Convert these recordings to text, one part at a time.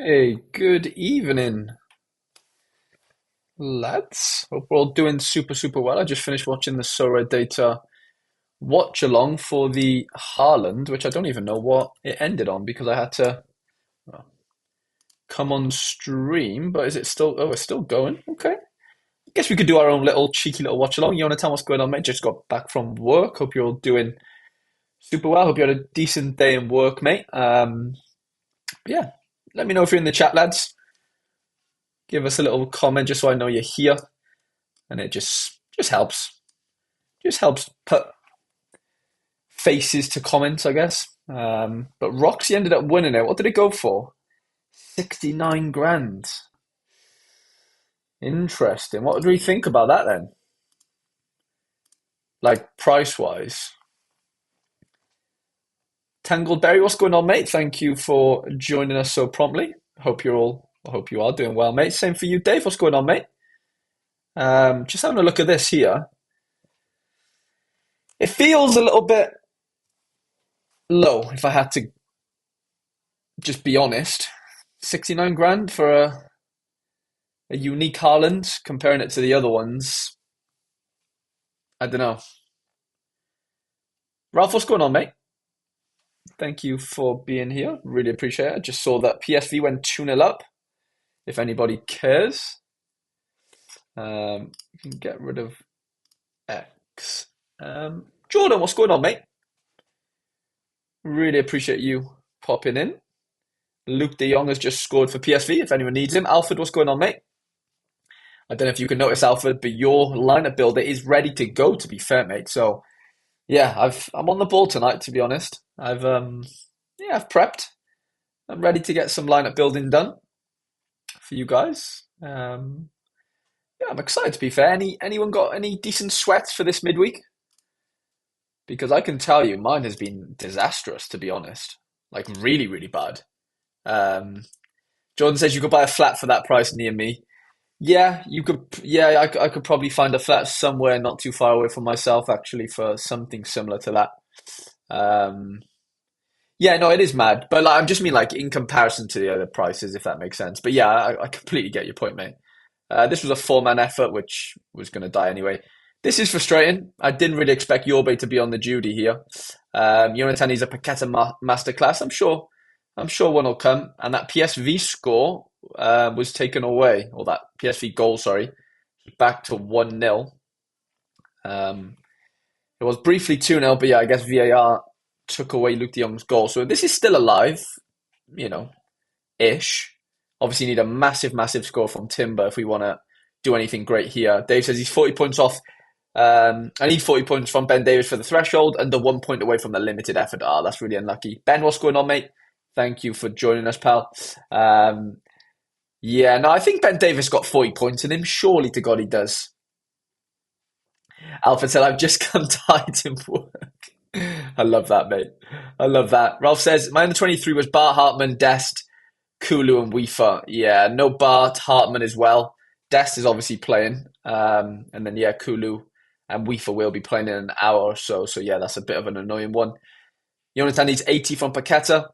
Hey, good evening, lads. Hope we're all doing super well. I just finished watching the Sorare data watch along for the Haaland, which I don't even know what it ended on because I had to well, come on stream. But is it still? Oh, it's still going. Okay. I guess we could do our own little cheeky little watch along. Jonatan, what's going on, mate? Just got back from work. Hope you're all doing super well. Hope you had a decent day in work, mate. Yeah. Let me know if you're in the chat, lads. Give us a little comment just so I know you're here. And it just helps. Just helps put faces to comments, I guess. But Roxy ended up winning it. What did it go for? 69 grand. Interesting. What do we think about that then? Like price wise. Tangled Berry, what's going on, mate? Thank you for joining us so promptly. I hope you are doing well, mate. Same for you, Dave. What's going on, mate? Just having a look at this here. It feels a little bit low, if I had to just be honest. 69 grand for a unique Haaland, comparing it to the other ones. I don't know. Ralph, what's going on, mate? Thank you for being here. Really appreciate it. I just saw that PSV went 2-0 up, if anybody cares. You can get rid of X. Jordan, what's going on, mate? Really appreciate you popping in. Luke de Jong has just scored for PSV, if anyone needs him. Alfred, what's going on, mate? I don't know if you can notice, Alfred, but your lineup builder is ready to go, to be fair, mate. So, yeah, I'm on the ball tonight, to be honest. I've prepped. I'm ready to get some lineup building done for you guys. Yeah, I'm excited, to be fair. Anyone got any decent sweats for this midweek? Because I can tell you, mine has been disastrous, to be honest. Like, really bad. Um, Jordan says you could buy a flat for that price near me. Yeah, you could. Yeah, I could probably find a flat somewhere not too far away from myself, actually, for something similar to that. Um, yeah, no, it is mad, but like, I just mean like in comparison to the other prices, if that makes sense. But yeah, I completely get your point, mate. This was a four-man effort, which was going to die anyway. This is frustrating. I didn't really expect Yorbe to be on the duty here. Jonatan needs a Paqueta masterclass. I'm sure one will come. And that PSV score was taken away, or that PSV goal, sorry, back to 1-0. It was briefly 2-0, but yeah, I guess VAR took away Luke de Jong's goal. So this is still alive, you know, ish. Obviously, need a massive score from Timber if we want to do anything great here. Dave says he's 40 points off. I need 40 points from Ben Davis for the threshold and the 1 point away from the limited effort. That's really unlucky. Ben, what's going on, mate? Thank you for joining us, pal. Yeah, no, I think Ben Davis got 40 points in him. Surely to God he does. Alfred said, I've just come tired in work. I love that, mate. I love that. Ralph says, my under 23 was Bart, Hartman, Dest, Kulu, and Weefer. Yeah, no Bart, Hartman as well. Dest is obviously playing. And then, yeah, Kulu and Weefer will be playing in an hour or so. So, yeah, that's a bit of an annoying one. Jonatan needs 80 from Paqueta,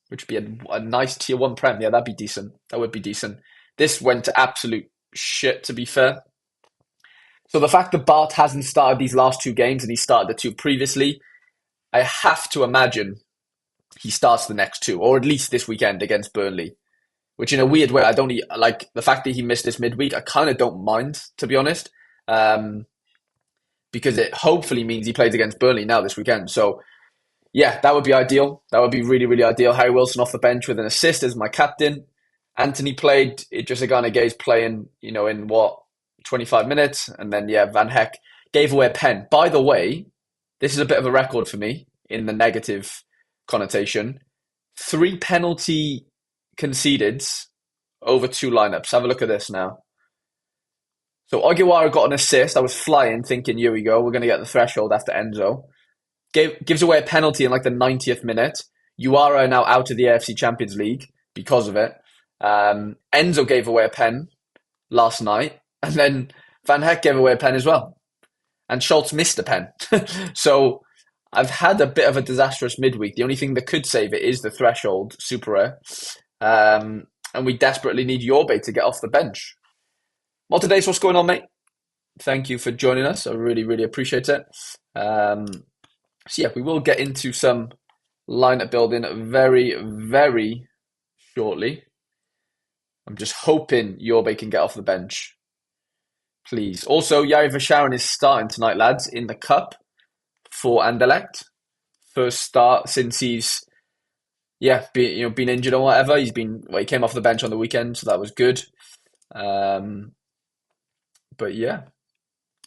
which would be a nice tier 1 prem. Yeah, that'd be decent. That would be decent. This went to absolute shit, to be fair. So the fact that Bart hasn't started these last two games and he started the two previously, I have to imagine he starts the next two, or at least this weekend against Burnley. Which in a weird way, I don't like the fact that he missed this midweek. I kind of don't mind, to be honest, because it hopefully means he plays against Burnley now this weekend. So yeah, that would be ideal. That would be really ideal. Harry Wilson off the bench with an assist as my captain. Anthony played. Idris Gay's playing, in what, 25 minutes. And then, yeah, Van Heck gave away a pen. By the way, this is a bit of a record for me in the negative connotation. 3 penalty conceded over 2 lineups. Have a look at this now. So Ogiwara got an assist. I was flying, thinking, here we go. We're going to get the threshold after Enzo. Gives away a penalty in like the 90th minute. Uara are now out of the AFC Champions League because of it. Enzo gave away a pen last night. And then Van Heck gave away a pen as well. And Schultz missed a pen. So I've had a bit of a disastrous midweek. The only thing that could save it is the threshold super rare. And we desperately need Yorbe to get off the bench. Multidays, what's going on, mate? Thank you for joining us. I really, really appreciate it. So yeah, we will get into some lineup building very, very shortly. I'm just hoping Yorbe can get off the bench, please. Also, Yari Vasharin is starting tonight, lads, in the cup for Anderlecht. First start since he's been injured or whatever. He came off the bench on the weekend, so that was good. Um, but yeah,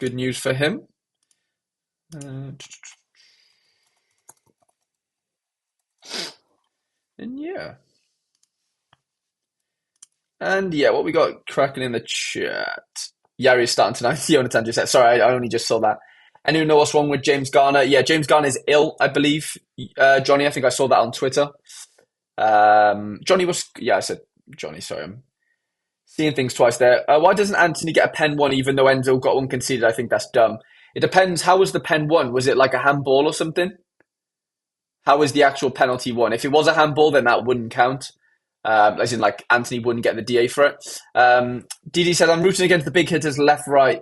good news for him. And yeah. And yeah, what we got cracking in the chat? Yari is starting tonight. Jonatan just said, sorry, I only just saw that. Anyone know what's wrong with James Garner? Yeah, James Garner is ill, I believe. Johnny, I think I saw that on Twitter. I said Johnny, sorry. I'm seeing things twice there. Why doesn't Anthony get a pen one even though Enzo got one conceded? I think that's dumb. It depends. How was the pen one? Was it like a handball or something? How was the actual penalty one? If it was a handball, then that wouldn't count. As in, like, Anthony wouldn't get the DA for it. Didi said, I'm rooting against the big hitters left, right.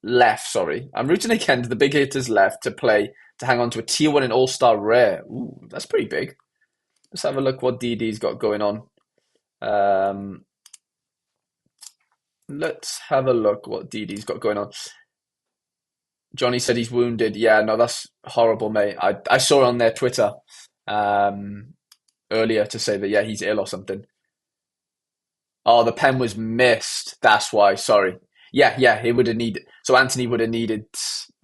Left, sorry. I'm rooting against the big hitters left to hang on to a tier 1 and all-star rare. Ooh, that's pretty big. Let's have a look what Didi's got going on. Let's have a look what Didi's got going on. Johnny said he's wounded. Yeah, no, that's horrible, mate. I saw on their Twitter earlier to say that, yeah, he's ill or something. Oh, the pen was missed. That's why. Sorry. Yeah, he would have needed. So Anthony would have needed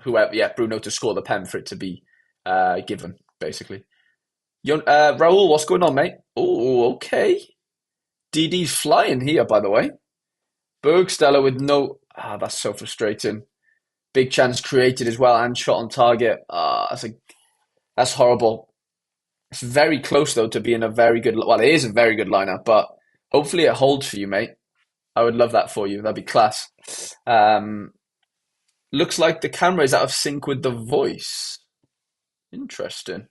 Bruno to score the pen for it to be given, basically. Raul, what's going on, mate? Oh, okay. DD's flying here, by the way. Bergsteller with no. That's so frustrating. Big chance created as well and shot on target. That's horrible. It's very close though to being a very good. Well, it is a very good lineup, but hopefully it holds for you, mate. I would love that for you. That'd be class. Looks like the camera is out of sync with the voice. Interesting.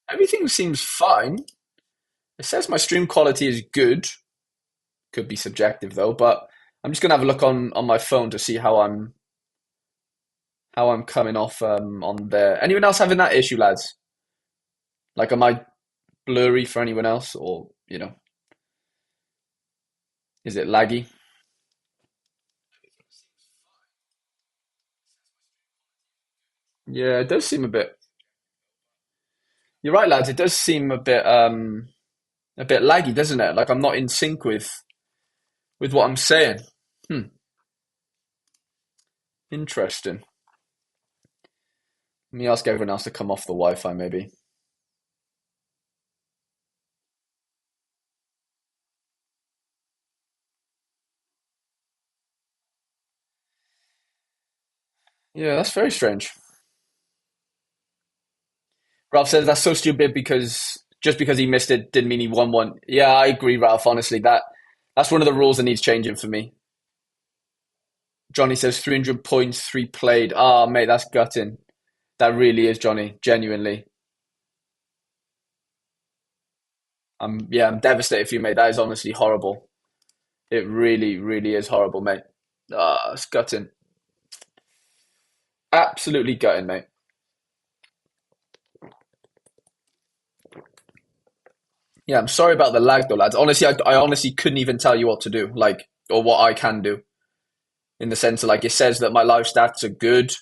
Everything seems fine. It says my stream quality is good. Could be subjective though, but I'm just gonna have a look on my phone to see how I'm coming off on there. Anyone else having that issue, lads? Like, am I blurry for anyone else, or is it laggy? Yeah, it does seem a bit. You're right, lads. It does seem a bit laggy, doesn't it? Like I'm not in sync with what I'm saying. Hmm, interesting. Let me ask everyone else to come off the Wi-Fi, maybe. Yeah, that's very strange. Ralph says that's so stupid because just because he missed it didn't mean he won one. Yeah, I agree, Ralph. Honestly, that's one of the rules that needs changing for me. Johnny says 300 points, three played. Ah, mate, that's gutting. That really is, Johnny. Genuinely, I'm devastated for you, mate. That is honestly horrible. It really, really is horrible, mate. Ah, it's gutting. Absolutely gutting, mate. Yeah, I'm sorry about the lag though, lads. Honestly, I honestly couldn't even tell you what to do, like, or what I can do. In the sense of, like, it says that my live stats are good.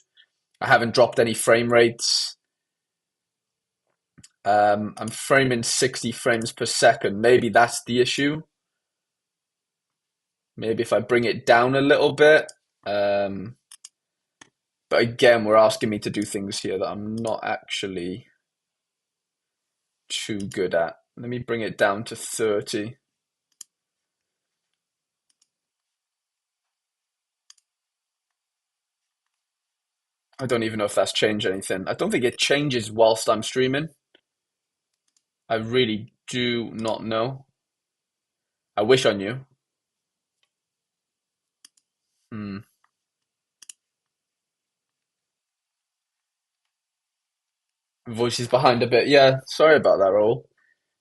I haven't dropped any frame rates. I'm framing 60 frames per second. Maybe that's the issue. Maybe if I bring it down a little bit. Um, but again, we're asking me to do things here that I'm not actually too good at. Let me bring it down to 30. I don't even know if that's changed anything. I don't think it changes whilst I'm streaming. I really do not know. I wish I knew. Hmm. Voices behind a bit. Yeah, sorry about that, Raul.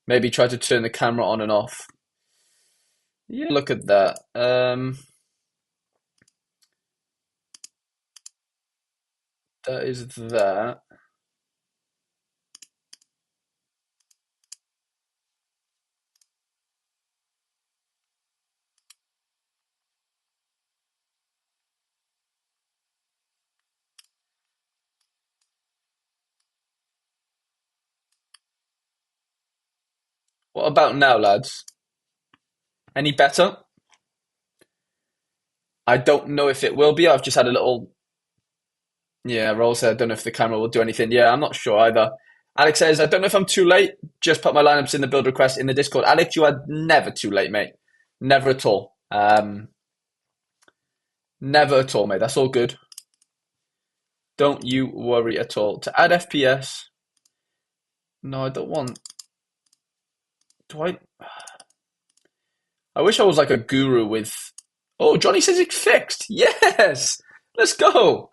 Maybe try to turn the camera on and off. Yeah, look at that. That is that. What about now, lads? Any better? I don't know if it will be. I've just had a little. Yeah, Raul said, I don't know if the camera will do anything. Yeah, I'm not sure either. Alex says, I don't know if I'm too late. Just put my lineups in the build request in the Discord. Alex, you are never too late, mate. Never at all. Never at all, mate. That's all good. Don't you worry at all. To add FPS, no, I don't want. Do I? I wish I was like a guru with. Oh, Johnny says it's fixed. Yes, let's go.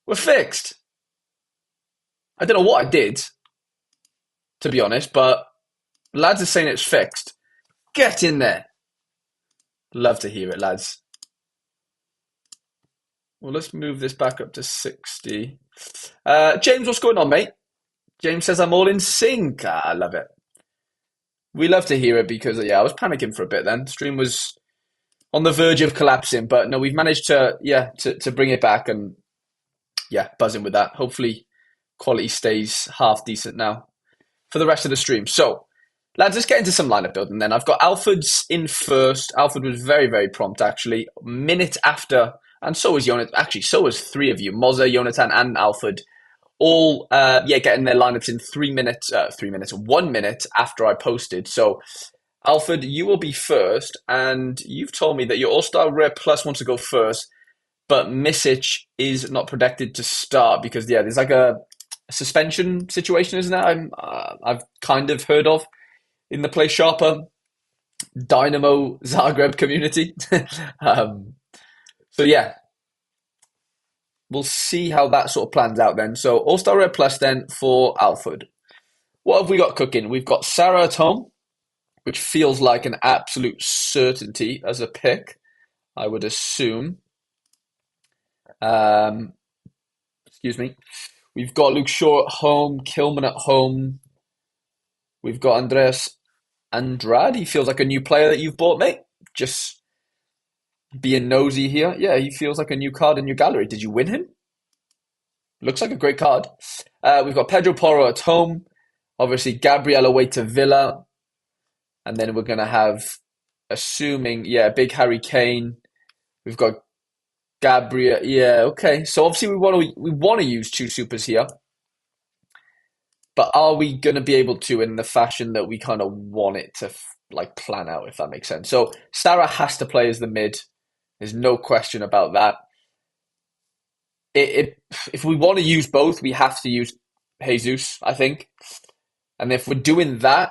We're fixed. I don't know what I did, to be honest, but lads are saying it's fixed. Get in there. Love to hear it, lads. Well, let's move this back up to 60. James, what's going on, mate? James says I'm all in sync. I love it. We love to hear it because, yeah, I was panicking for a bit then. Stream was on the verge of collapsing, but no, we've managed to, yeah, to bring it back and, yeah, buzzing with that. Hopefully quality stays half decent now for the rest of the stream. So, lads, let's get into some lineup building then. I've got Alfred's in first. Alfred was very, very prompt, actually. Minute after, and so was Jonatan. Actually, so was three of you, Mozza, Jonatan, and Alfred. All, yeah, getting their lineups in 1 minute after I posted. So, Alfred, you will be first, and you've told me that your All-Star Rare Plus wants to go first, but Misic is not predicted to start because, yeah, there's like a suspension situation, isn't that? I've kind of heard of in the Play Sharper Dynamo Zagreb community. um, so yeah, we'll see how that sort of plans out then. So All-Star Rare Plus then for Alfred. What have we got cooking? We've got Sarah at home, which feels like an absolute certainty as a pick, I would assume. Excuse me. We've got Luke Shaw at home, Kilman at home. We've got Andreas Andrade. He feels like a new player that you've bought, mate. Just being nosy here. Yeah, he feels like a new card in your gallery. Did you win him? Looks like a great card. We've got Pedro Porro at home. Obviously, Gabriel away to Villa. And then we're going to have, assuming, yeah, big Harry Kane. We've got Gabriel. Yeah, okay. So obviously we want to use two supers here. But are we going to be able to in the fashion that we kind of want it to like plan out, if that makes sense? So Sarah has to play as the mid. There's no question about that. If we want to use both, we have to use Jesus, I think. And if we're doing that,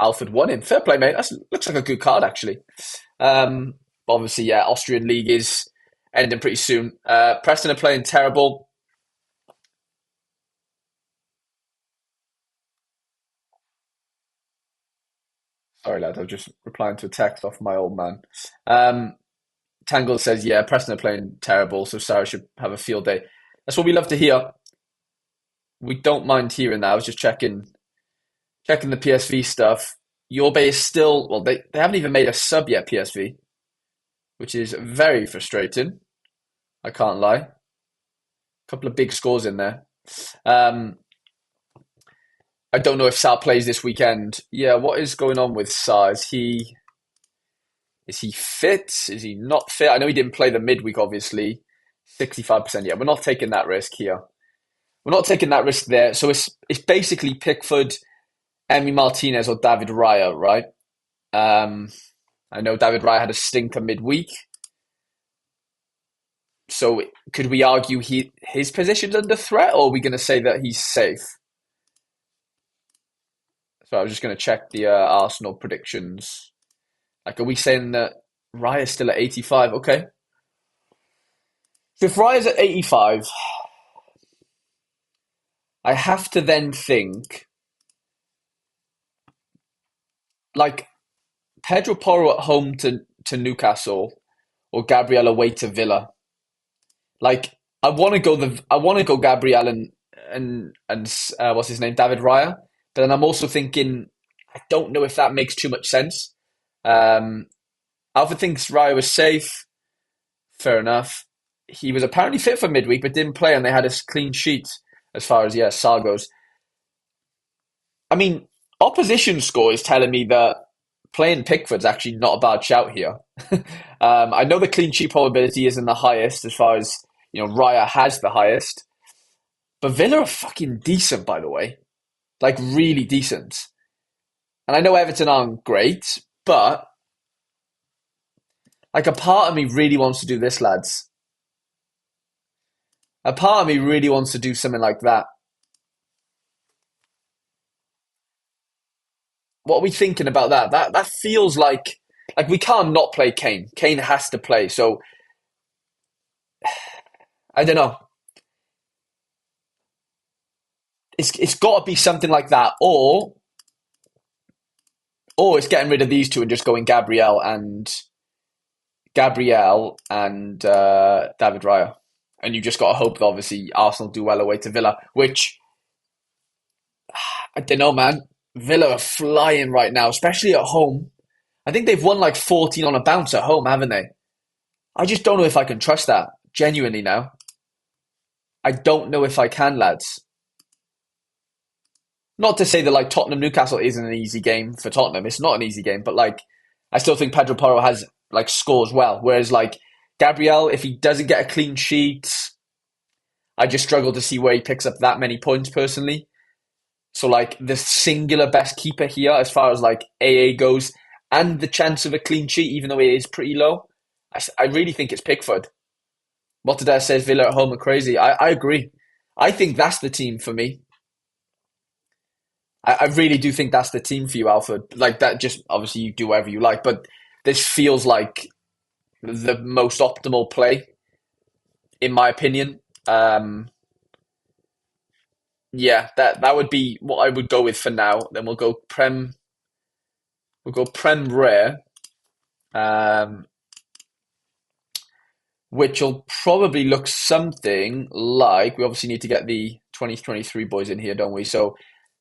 Alfred won him. Fair play, mate. That looks like a good card, actually. Obviously, yeah, Austrian League is ending pretty soon. Preston are playing terrible. Sorry, lad. I was just replying to a text off my old man. Tangle says, yeah, Preston are playing terrible, so Sarah should have a field day. That's what we love to hear. We don't mind hearing that. I was just checking the PSV stuff. Your base still, well, they haven't even made a sub yet, PSV, which is very frustrating. I can't lie. A couple of big scores in there. I don't know if Sal plays this weekend. Yeah, what is going on with Sal? Is he fit? Is he not fit? I know he didn't play the midweek, obviously. 65%. Yeah, we're not taking that risk here. We're not taking that risk there. So it's basically Pickford, Emi Martinez, or David Raya, right? I know David Raya had a stinker midweek. So could we argue his position's under threat, or are we going to say that he's safe? So I was just going to check the Arsenal predictions. Like, are we saying that Raya's still at 85? Okay. So if Raya's at 85, I have to then think like Pedro Porro at home to Newcastle or Gabriel away to Villa. Like I want to go Gabriel and what's his name, David Raya. But then I'm also thinking I don't know if that makes too much sense. Um, Alfred thinks Raya was safe. Fair enough. He was apparently fit for midweek, but didn't play, and they had a clean sheet as far as SAR goes. I mean, opposition score is telling me that playing Pickford's actually not a bad shout here. I know the clean sheet probability isn't the highest as far as Raya has the highest, but Villa are fucking decent, by the way, like really decent. And I know Everton aren't great, but like a part of me really wants to do this, lads. A part of me really wants to do something like that. What are we thinking about that? That feels like we can't not play Kane. Kane has to play. So I don't know. It's got to be something like that, or it's getting rid of these two and just going Gabriel and David Raya, and you just got to hope that obviously Arsenal do well away to Villa, which I don't know, man. Villa are flying right now, especially at home. I think they've won like 14 on a bounce at home, haven't they? I just don't know if I can trust that. Genuinely now. I don't know if I can, lads. Not to say that like Tottenham Newcastle isn't an easy game for Tottenham. It's not an easy game, but like I still think Pedro Porro has like scores well. Whereas like Gabriel, if he doesn't get a clean sheet, I just struggle to see where he picks up that many points personally. So like the singular best keeper here, as far as like AA goes, and the chance of a clean sheet, even though it is pretty low, I really think it's Pickford. What did I say? Villa at home are crazy. I agree. I think that's the team for me. I really do think that's the team for you, Alfred. Like that, just obviously you do whatever you like, but this feels like the most optimal play, in my opinion. Yeah, that would be what I would go with for now. Then we'll go Prem Rare, um, which will probably look something like we obviously need to get the 2023 boys in here, don't we? So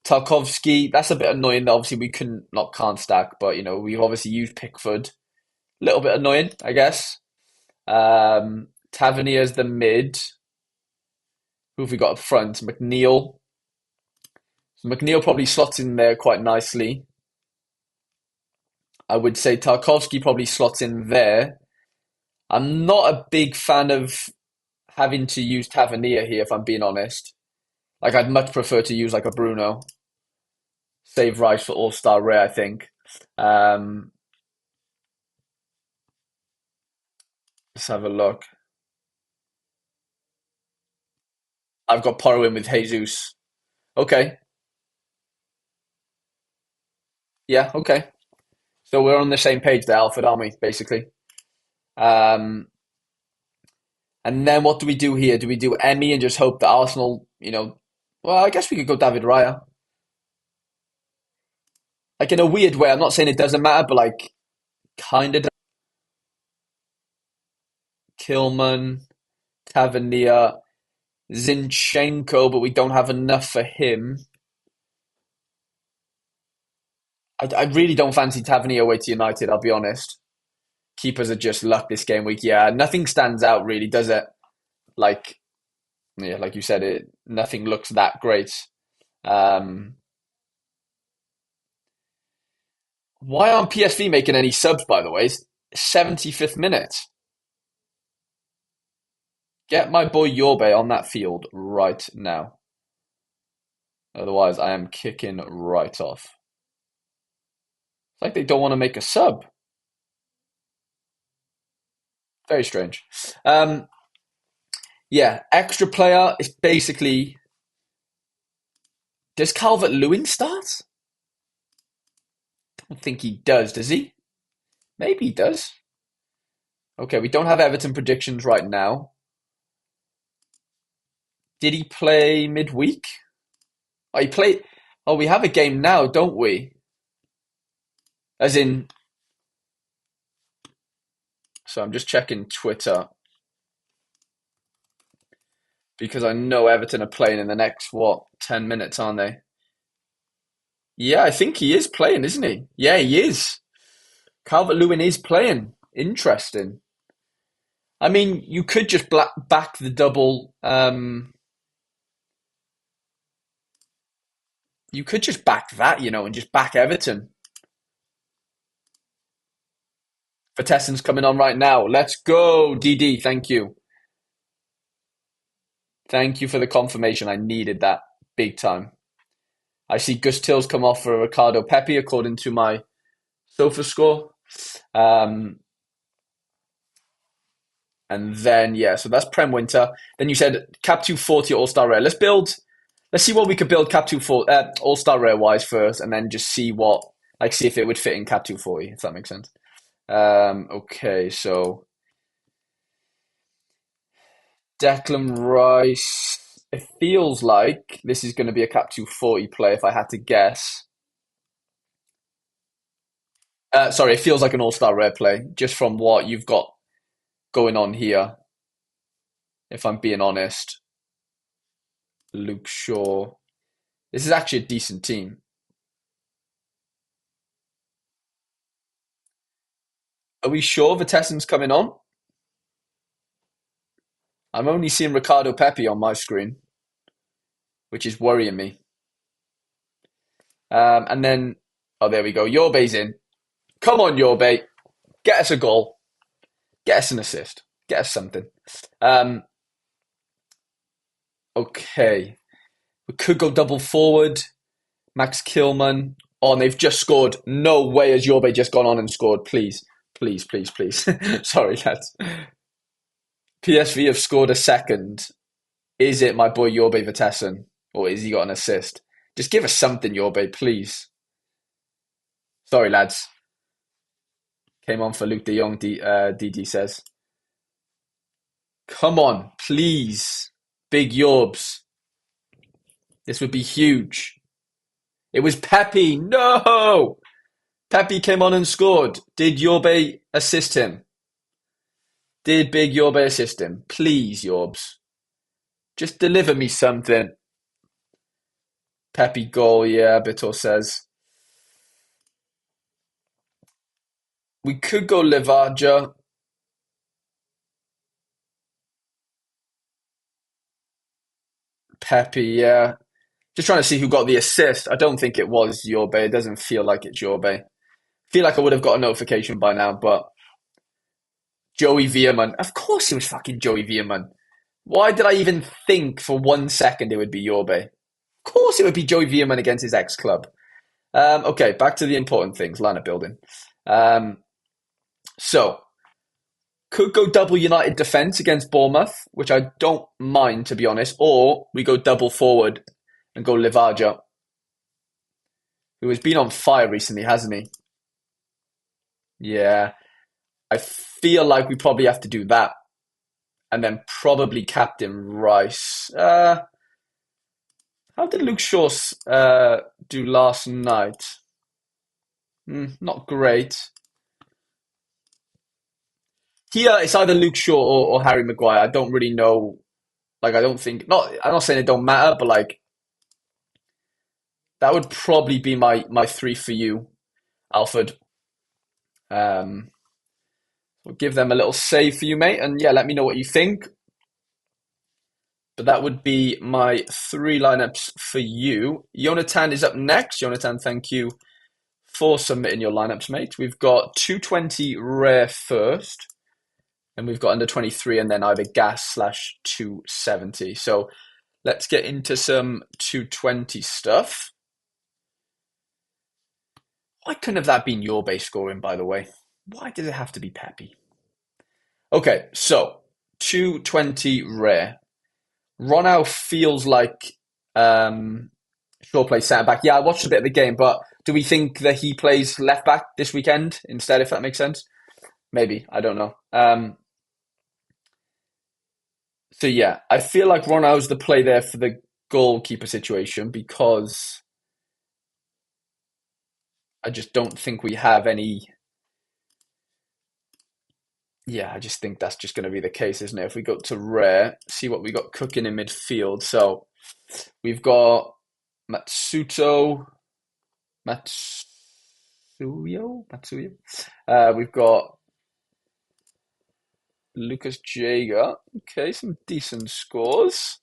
Tarkovsky, that's a bit annoying. Obviously, we couldn't not can't stack, but we've obviously used Pickford. A little bit annoying, I guess. Tavernier's the mid. Who have we got up front? McNeil. So McNeil probably slots in there quite nicely. I would say Tarkovsky probably slots in there. I'm not a big fan of having to use Tavernier here, if I'm being honest. Like, I'd much prefer to use like a Bruno. Save Rice for All-Star Rare, I think. Um, let's have a look. I've got Porro in with Jesus. Okay. Yeah, okay. So we're on the same page there, Alfred, aren't we, basically? Um, and then what do we do here? Do we do Emmy and just hope that Arsenal, well, I guess we could go David Raya. Like in a weird way, I'm not saying it doesn't matter, but like kind of Kilman, Tavernier, Zinchenko, but we don't have enough for him. I really don't fancy Tavernier away to United, I'll be honest. Keepers are just luck this game week. Yeah, nothing stands out really, does it? Like, yeah, like you said, nothing looks that great. Um, why aren't PSV making any subs, by the way? 75th minute. Get my boy Yorbe on that field right now. Otherwise, I am kicking right off. It's like they don't want to make a sub. Very strange. Um, yeah, extra player is basically. Does Calvert Lewin start? I don't think he does he? Maybe he does. Okay, we don't have Everton predictions right now. Did he play midweek? I play. Oh, we have a game now, don't we? As in, so I'm just checking Twitter because I know Everton are playing in the next, what, 10 minutes, aren't they? Yeah, I think he is playing, isn't he? Yeah, he is. Calvert-Lewin is playing. Interesting. I mean, you could just back the double. You could just back that, and just back Everton. Vertessen's coming on right now. Let's go, DD. Thank you. Thank you for the confirmation. I needed that big time. I see Gus Till's come off for Ricardo Pepi, according to my sofa score. And then, yeah, so that's Prem Winter. Then you said Cap 240 All-Star Rare. Let's see what we could build Cap 240 All-Star Rare wise first, and then just see see if it would fit in Cap 240, if that makes sense. Okay, so Declan Rice. It feels like this is going to be a Cap 240 play if I had to guess. Sorry, it feels like an All-Star Rare play, just from what you've got going on here, if I'm being honest. Luke Shaw. This is actually a decent team. Are we sure Vitessen's coming on? I'm only seeing Ricardo Pepi on my screen, which is worrying me. And then, oh, there we go. Yorbe's in. Come on, Yorbe. Get us a goal. Get us an assist. Get us something. Okay. We could go double forward. Max Kilman. Oh, and they've just scored. No way has Yorbe just gone on and scored. Please. Please, please, please. Sorry, lads. PSV have scored a second. Is it my boy Yorbe Vertessen? Or has he got an assist? Just give us something, Yorbe, please. Sorry, lads. Came on for Luke de Jong, DD says. Come on, please. Big Yorbs. This would be huge. It was Pepe. No! Pepe came on and scored. Did Yorbe assist him? Did Big Yorbe assist him? Please, Yorbs. Just deliver me something. Pepe goal, yeah, Bitor says. We could go Livaja. Pepe, yeah. Just trying to see who got the assist. I don't think it was Yorbe. It doesn't feel like it's Yorbe. Feel like I would have got a notification by now, but Joey Veerman. Of course it was fucking Joey Veerman. Why did I even think for 1 second it would be Yorbe? Of course it would be Joey Veerman against his ex-club. Okay, back to the important things, lineup building. So, could go double United defence against Bournemouth, which I don't mind, to be honest, or we go double forward and go Livaja, who has been on fire recently, hasn't he? Yeah, I feel like we probably have to do that. And then probably Captain Rice. How did Luke Shaw do last night? Not great. Here, it's either Luke Shaw or Harry Maguire. I don't really know. Like, I don't think. I'm not saying it don't matter, but like, that would probably be my three for you, Alfred. We'll give them a little save for you, mate. And yeah, let me know what you think. But that would be my three lineups for you. Jonatan is up next. Jonatan, thank you for submitting your lineups, mate. We've got 220 rare first. And we've got under 23 and then either gas / 270. So let's get into some 220 stuff. Why couldn't have that been your base scoring, by the way? Why did it have to be Pepe? Okay, so 220 rare. Ronald feels like Shaw plays centre back. Yeah, I watched a bit of the game, but do we think that he plays left back this weekend instead, if that makes sense? Maybe, I don't know. So yeah, I feel like Ronald's the play there for the goalkeeper situation because I just don't think we have any. Yeah, I just think that's just going to be the case, isn't it? If we go to rare, see what we got cooking in midfield. So we've got Matsuto, Matsuyo. We've got Lucas Jager. Okay, some decent scores.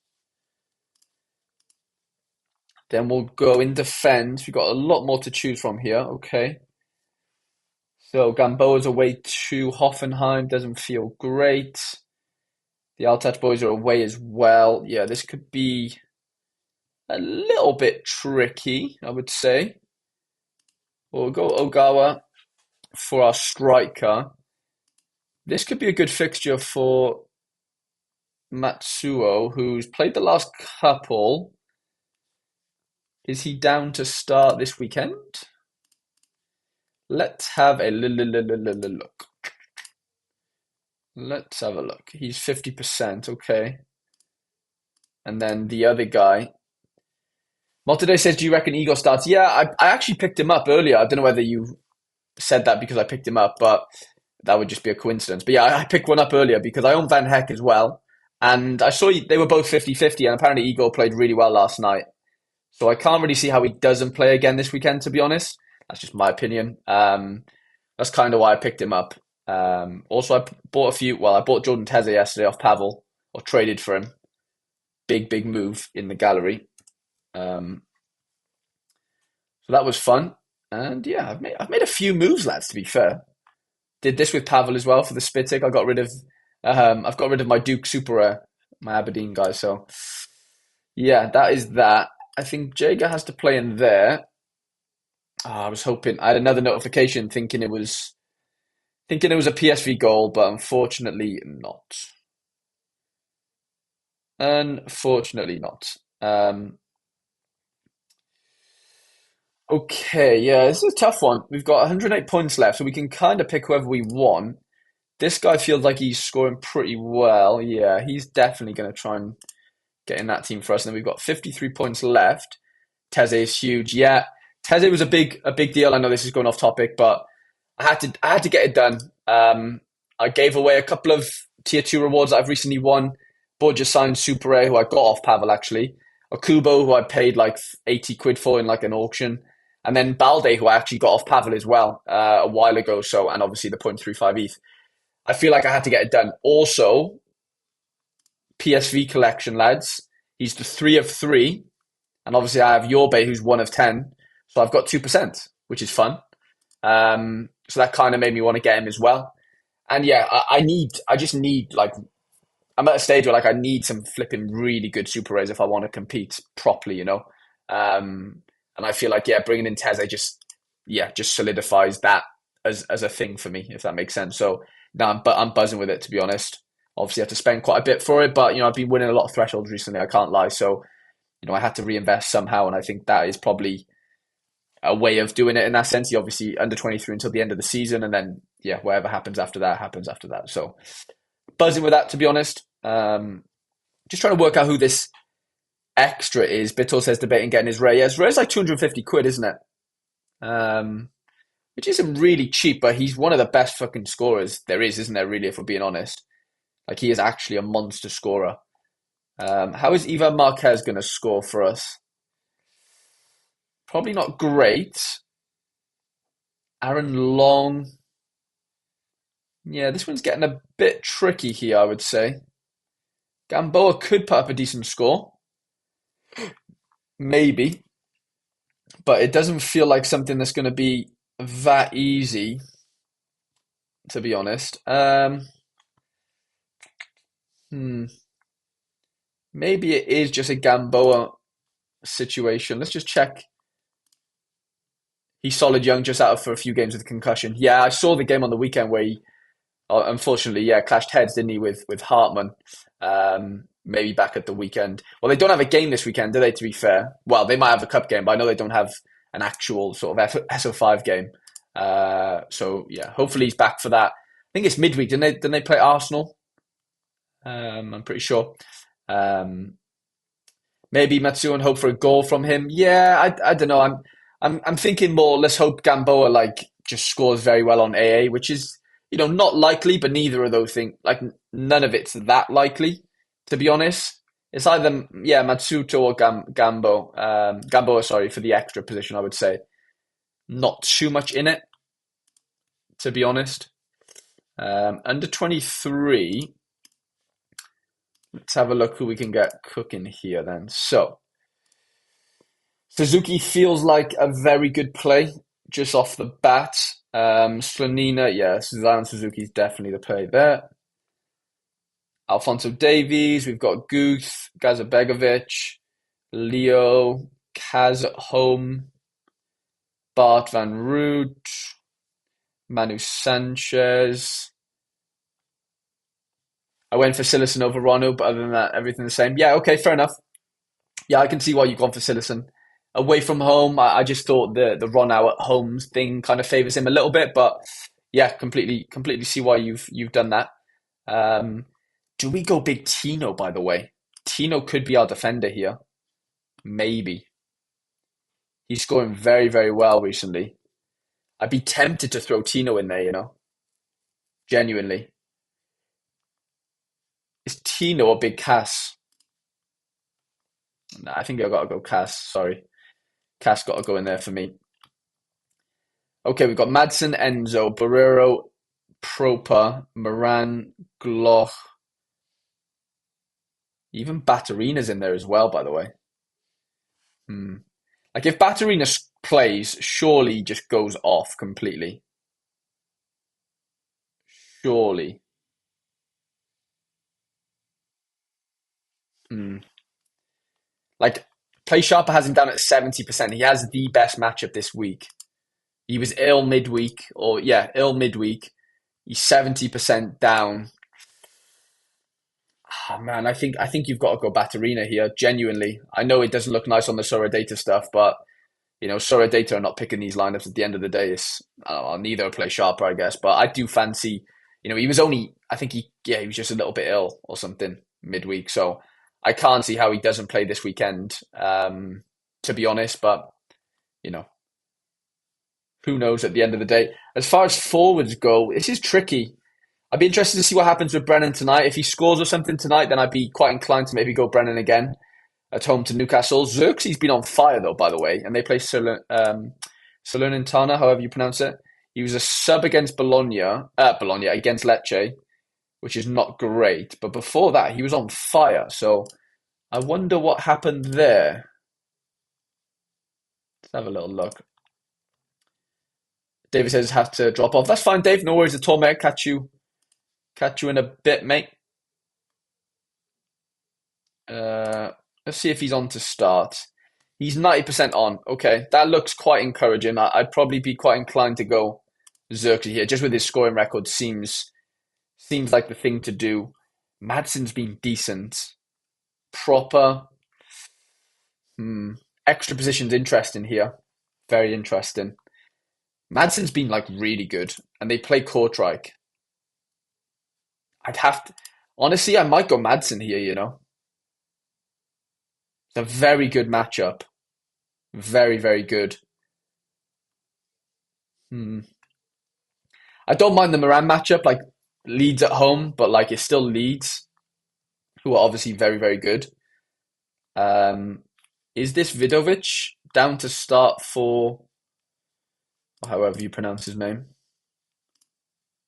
Then we'll go in defense. We've got a lot more to choose from here. Okay. So Gamboa's away to Hoffenheim. Doesn't feel great. The Altach boys are away as well. Yeah, this could be a little bit tricky, I would say. We'll go Ogawa for our striker. This could be a good fixture for Matsuo, who's played the last couple. Is he down to start this weekend? Let's have a look. Let's have a look. He's 50%, okay. And then the other guy. Motoday says, do you reckon Igor starts? Yeah, I actually picked him up earlier. I don't know whether you said that because I picked him up, but that would just be a coincidence. But yeah, I picked one up earlier because I own Van Heck as well. And I saw they were both 50-50, and apparently Igor played really well last night. So I can't really see how he doesn't play again this weekend, to be honest. That's just my opinion. That's kind of why I picked him up. Also, I bought I bought Jordan Teze yesterday off Pavel, or traded for him. Big move in the gallery. So that was fun. And yeah, I've made a few moves, lads, to be fair. Did this with Pavel as well for the Spitic. I've got rid of my Duke Super Rare, my Aberdeen guy. So yeah, that is that. I think Jager has to play in there. I was hoping I had another notification thinking it was a PSV goal, but unfortunately not. Unfortunately not. Okay, yeah, this is a tough one. We've got 108 points left, so we can kind of pick whoever we want. This guy feels like he's scoring pretty well. Yeah, he's definitely going to try and get in that team for us. And then we've got 53 points left. Teze is huge. Yeah, Teze was a big deal. I know this is going off topic, but I had to get it done. I gave away a couple of tier 2 rewards that I've recently won. Borja signed Super A, who I got off Pavel actually. Okubo, who I paid like 80 quid for in like an auction. And then Balde, who I actually got off Pavel as well a while ago. So, and obviously the 0.35 ETH. I feel like I had to get it done. Also, PSV collection, lads. He's the 3 of 3. And obviously I have Yorbe, who's 1 of 10. So I've got 2%, which is fun. So that kind of made me want to get him as well. And yeah, I just need like, I'm at a stage where like I need some flipping really good super rays if I want to compete properly, you know? And I feel like, yeah, bringing in Teze just solidifies that as a thing for me, if that makes sense. So now I'm buzzing with it, to be honest. Obviously I have to spend quite a bit for it, but you know, I've been winning a lot of thresholds recently, I can't lie. So, you know, I had to reinvest somehow, and I think that is probably a way of doing it in that sense. You obviously under 23 until the end of the season, and then yeah, whatever happens after that happens after that. So buzzing with that, to be honest. Just trying to work out who this extra is. Bitor says debating getting his Ray. Yeah, his Ray's like 250 quid, isn't it? Which isn't really cheap, but he's one of the best fucking scorers there is, isn't there, really, if we're being honest? Like, he is actually a monster scorer. How is Ivan Marquez going to score for us? Probably not great. Aaron Long. Yeah, this one's getting a bit tricky here, I would say. Gamboa could put up a decent score. Maybe. But it doesn't feel like something that's going to be that easy, to be honest. Maybe it is just a Gamboa situation. Let's just check. He's solid young, just out for a few games with concussion. Yeah, I saw the game on the weekend where he, unfortunately, yeah, clashed heads, didn't he, with Hartman? Maybe back at the weekend. Well, they don't have a game this weekend, do they, to be fair? Well, they might have a cup game, but I know they don't have an actual sort of SO5 game. So, yeah, hopefully he's back for that. I think it's midweek. Didn't they play Arsenal? I'm pretty sure. Maybe Matsu and hope for a goal from him. Yeah, I don't know. I'm thinking more. Let's hope Gamboa like just scores very well on AA, which is not likely, but neither of those things. Like none of it's that likely, to be honest. It's either Matsuto or Gamboa. Sorry for the extra position. I would say not too much in it, to be honest. Under 23. Let's have a look who we can get cooking here then. So, Suzuki feels like a very good play just off the bat. Slonina, yeah, Suzanne Suzuki's definitely the play there. Alfonso Davies, we've got Guth, Gazabegovic, Leo, Kaz at home, Bart van Root, Manu Sanchez. I went for Silicon over Rono, but other than that, everything the same. Yeah, okay, fair enough. Yeah, I can see why you've gone for Silicon. Away from home, I just thought the run out at home thing kind of favors him a little bit, but yeah, completely see why you've done that. Do we go big Tino, by the way? Tino could be our defender here. Maybe. He's scoring very, very well recently. I'd be tempted to throw Tino in there. Genuinely. Is Tino a big Cass? Nah, I think I gotta go Cass, sorry. Cass gotta go in there for me. Okay, we've got Madsen, Enzo, Barrero, Proper, Moran, Gloch. Even Batterina's in there as well, by the way. Like if Batterina plays, surely he just goes off completely. Surely. Like Play Sharper has him down at 70%. He has the best matchup this week. He was ill midweek, ill midweek. He's 70% down. Oh man, I think you've got to go Batterina here. Genuinely, I know it doesn't look nice on the Sorare data stuff, but Sorare data are not picking these lineups at the end of the day. It's neither Play Sharper, I guess, but I do fancy. He was only. I think he was just a little bit ill or something midweek, so I can't see how he doesn't play this weekend. To be honest, but you know, who knows at the end of the day. As far as forwards go, this is tricky. I'd be interested to see what happens with Brennan tonight. If he scores or something tonight, then I'd be quite inclined to maybe go Brennan again at home to Newcastle. Xerxes been on fire though, by the way, and they play Salernitana, however you pronounce it. He was a sub against Bologna against Lecce, which is not great. But before that, he was on fire. So I wonder what happened there. Let's have a little look. David says have to drop off. That's fine, Dave. No worries at all, mate. Catch you in a bit, mate. Let's see if he's on to start. He's 90% on. Okay, that looks quite encouraging. I'd probably be quite inclined to go Xerxes here. Just with his scoring record, seems like the thing to do. Madsen's been decent. Proper. Extra position's interesting here. Very interesting. Madsen's been like really good, and they play Kortrijk. I'd have to honestly, I might go Madsen here. It's a very good matchup. Very, very good. I don't mind the Moran matchup, like Leeds at home, but like it's still Leeds, who are obviously very, very good. Is this Vidovic down to start for however you pronounce his name?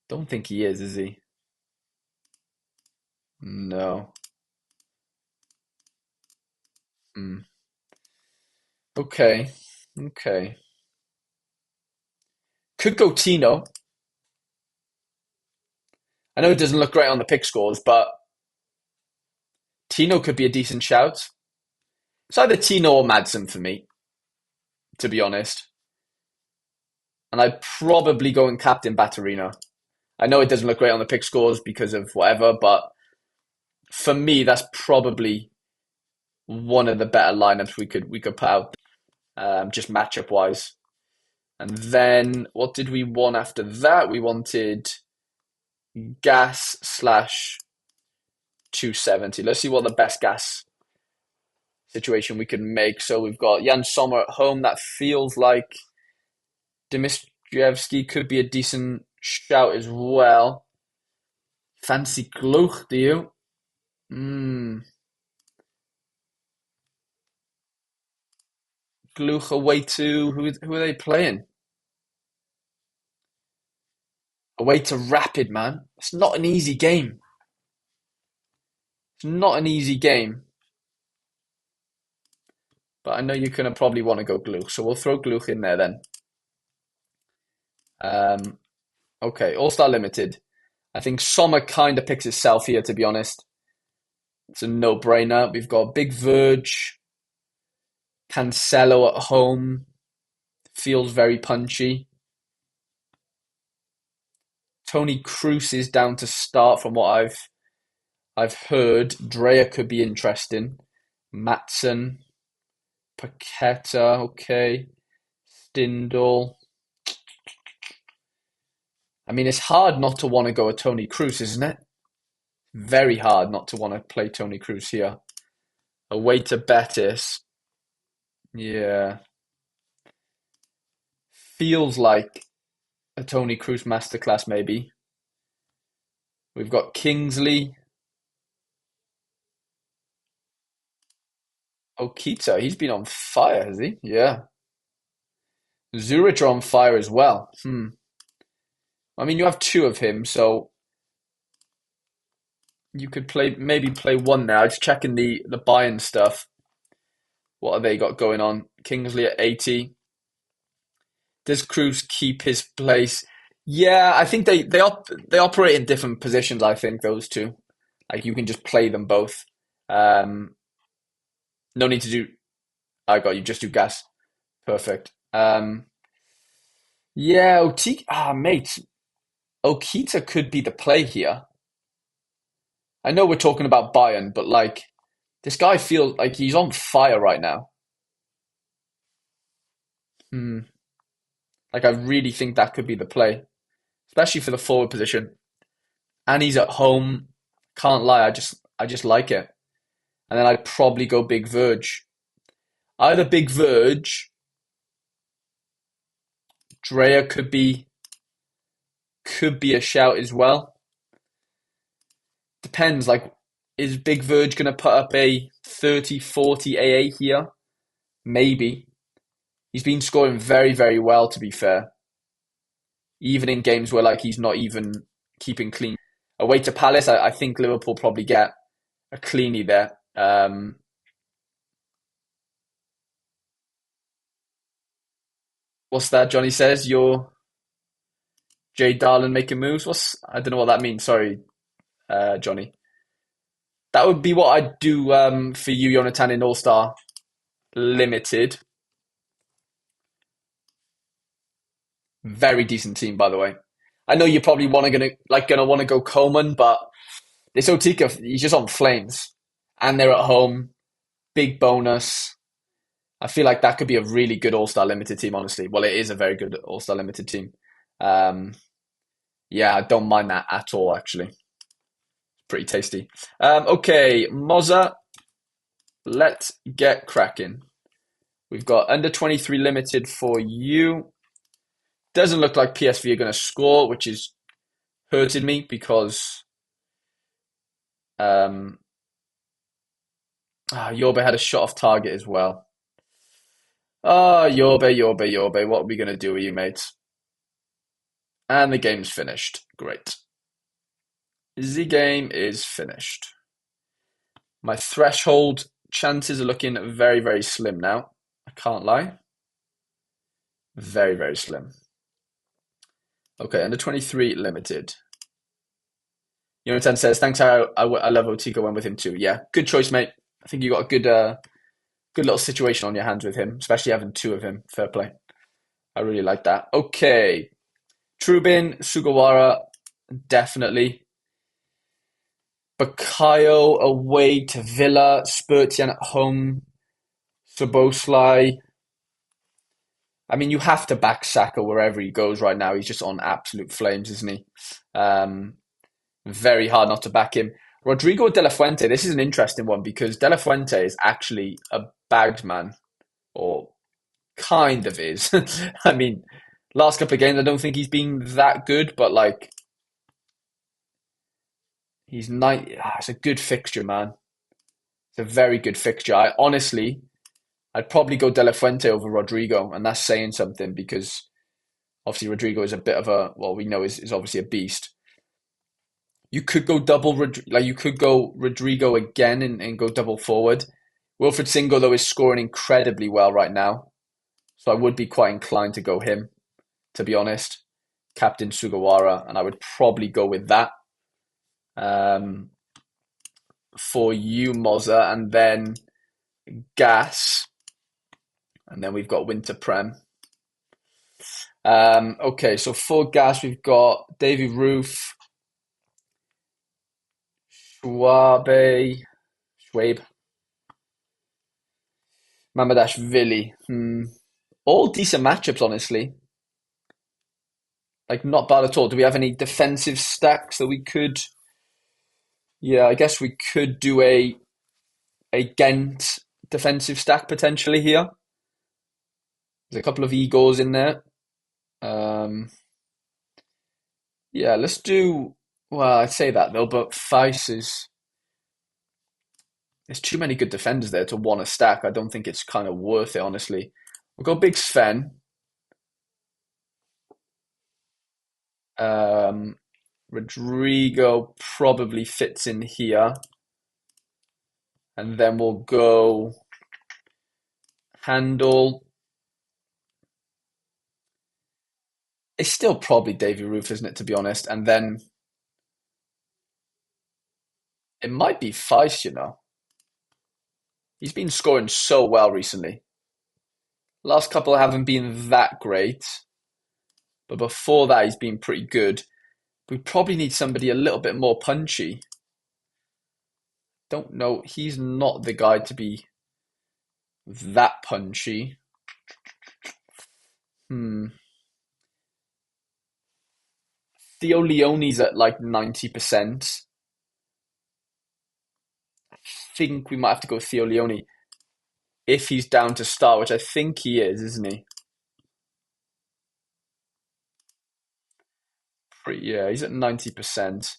Don't think he is he? No. Okay. Okay. Could go Tino. I know it doesn't look great on the pick scores, but Tino could be a decent shout. It's either Tino or Madsen for me, to be honest. And I'd probably go and captain Batterina. I know it doesn't look great on the pick scores because of whatever, but for me, that's probably one of the better lineups we could put out, just matchup wise. And then what did we want after that? We wanted gas / 270. Let's see what the best gas situation we can make. So we've got Jan Sommer at home. That feels like Dimitrievski could be a decent shout as well. Fancy Gluch, do you? Gluch away to who are they playing? Away to Rapid, man. It's not an easy game. It's not an easy game. But I know you're gonna probably want to go Gluch, so we'll throw Gluch in there then. Okay, All-Star Limited. I think Sommer kind of picks itself here, to be honest. It's a no-brainer. We've got Big Verge, Cancelo at home. Feels very punchy. Tony Cruz is down to start from what I've heard. Drea could be interesting. Matson, Paqueta, okay. Stindl. I mean, it's hard not to want to go with Tony Cruz, isn't it? Very hard not to want to play Tony Cruz here. Away to Betis. Yeah. Feels like a Tony Cruz masterclass, maybe. We've got Kingsley. Okita, he's been on fire, has he? Yeah. Zurich are on fire as well. I mean, you have two of him, so you could maybe play one now. Just checking the Bayern stuff. What have they got going on? Kingsley at 80. Does Cruz keep his place? Yeah, I think they operate in different positions. I think those two, like you can just play them both. Um, no need to do. I got you. Just do gas. Perfect. Yeah, Oti. Mate, Okita could be the play here. I know we're talking about Bayern, but like this guy feels like he's on fire right now. Hmm. Like I really think that could be the play, especially for the forward position. And he's at home. Can't lie, I just like it. And then I'd probably go Big Verge. Either Big Verge, Drea could be a shout as well. Depends, like, is Big Verge gonna put up a 30, 40 AA here? Maybe. He's been scoring very, very well, to be fair. Even in games where like he's not even keeping clean. Away to Palace, I think Liverpool probably get a cleanie there. What's that? Johnny says you're Jay Darlin making moves. I don't know what that means. Sorry, Johnny. That would be what I'd do for you, Jonatan, in All Star Limited. Very decent team, by the way. I know you're probably gonna want to go Coleman, but this Otika, he's just on flames, and they're at home. Big bonus. I feel like that could be a really good All Star Limited team. Honestly, well, it is a very good All Star Limited team. Um, yeah, I don't mind that at all. Actually, pretty tasty. Okay, Moza, let's get cracking. We've got under 23 limited for you. Doesn't look like PSV are going to score, which is hurted me because um, Yorbe had a shot off target as well. Yorbe, what are we going to do with you, mates? And the game's finished. Great. The game is finished. My threshold chances are looking very, very slim now. I can't lie. Very, very slim. Okay, under 23 limited. Jonatan says, thanks, I love Otika, went with him too. Yeah, good choice, mate. I think you got a good little situation on your hands with him, especially having two of him. Fair play. I really like that. Okay. Trubin, Sugawara, definitely. Bakayo away to Villa, Spurtian at home, Soboslai. I mean, you have to back Saka wherever he goes right now. He's just on absolute flames, isn't he? Very hard not to back him. Rodrigo De La Fuente. This is an interesting one because De La Fuente is actually a bagged man, or kind of is. I mean, last couple of games, I don't think he's been that good, but like it's a good fixture, man. It's a very good fixture. I honestly, I'd probably go De La Fuente over Rodrigo, and that's saying something because obviously Rodrigo is a bit of a well, we know is obviously a beast. You could go like you could go Rodrigo again and go double forward. Wilfred Singo though is scoring incredibly well right now, so I would be quite inclined to go him, to be honest. Captain Sugawara, and I would probably go with that um, for you, Moza, and then Gas, and then we've got Winter Prem. Okay, so for Gas, we've got Davy Roof, Schwabe, Mamadashvili. All decent matchups, honestly. Like, not bad at all. Do we have any defensive stacks that we could... Yeah, I guess we could do a Ghent defensive stack potentially here. There's a couple of Igors in there. Yeah, let's do... Well, I'd say that though, but Feis is... There's too many good defenders there to want a stack. I don't think it's kind of worth it, honestly. We'll go Big Sven. Rodrigo probably fits in here. And then we'll go Handel. It's still probably Davy Roof, isn't it, to be honest? And then it might be Feist, you know. He's been scoring so well recently. Last couple haven't been that great. But before that, he's been pretty good. We probably need somebody a little bit more punchy. Don't know. He's not the guy to be that punchy. Theo Leone's at like 90%. I think we might have to go Theo Leone if he's down to start, which I think he is, isn't he? Yeah, he's at 90%.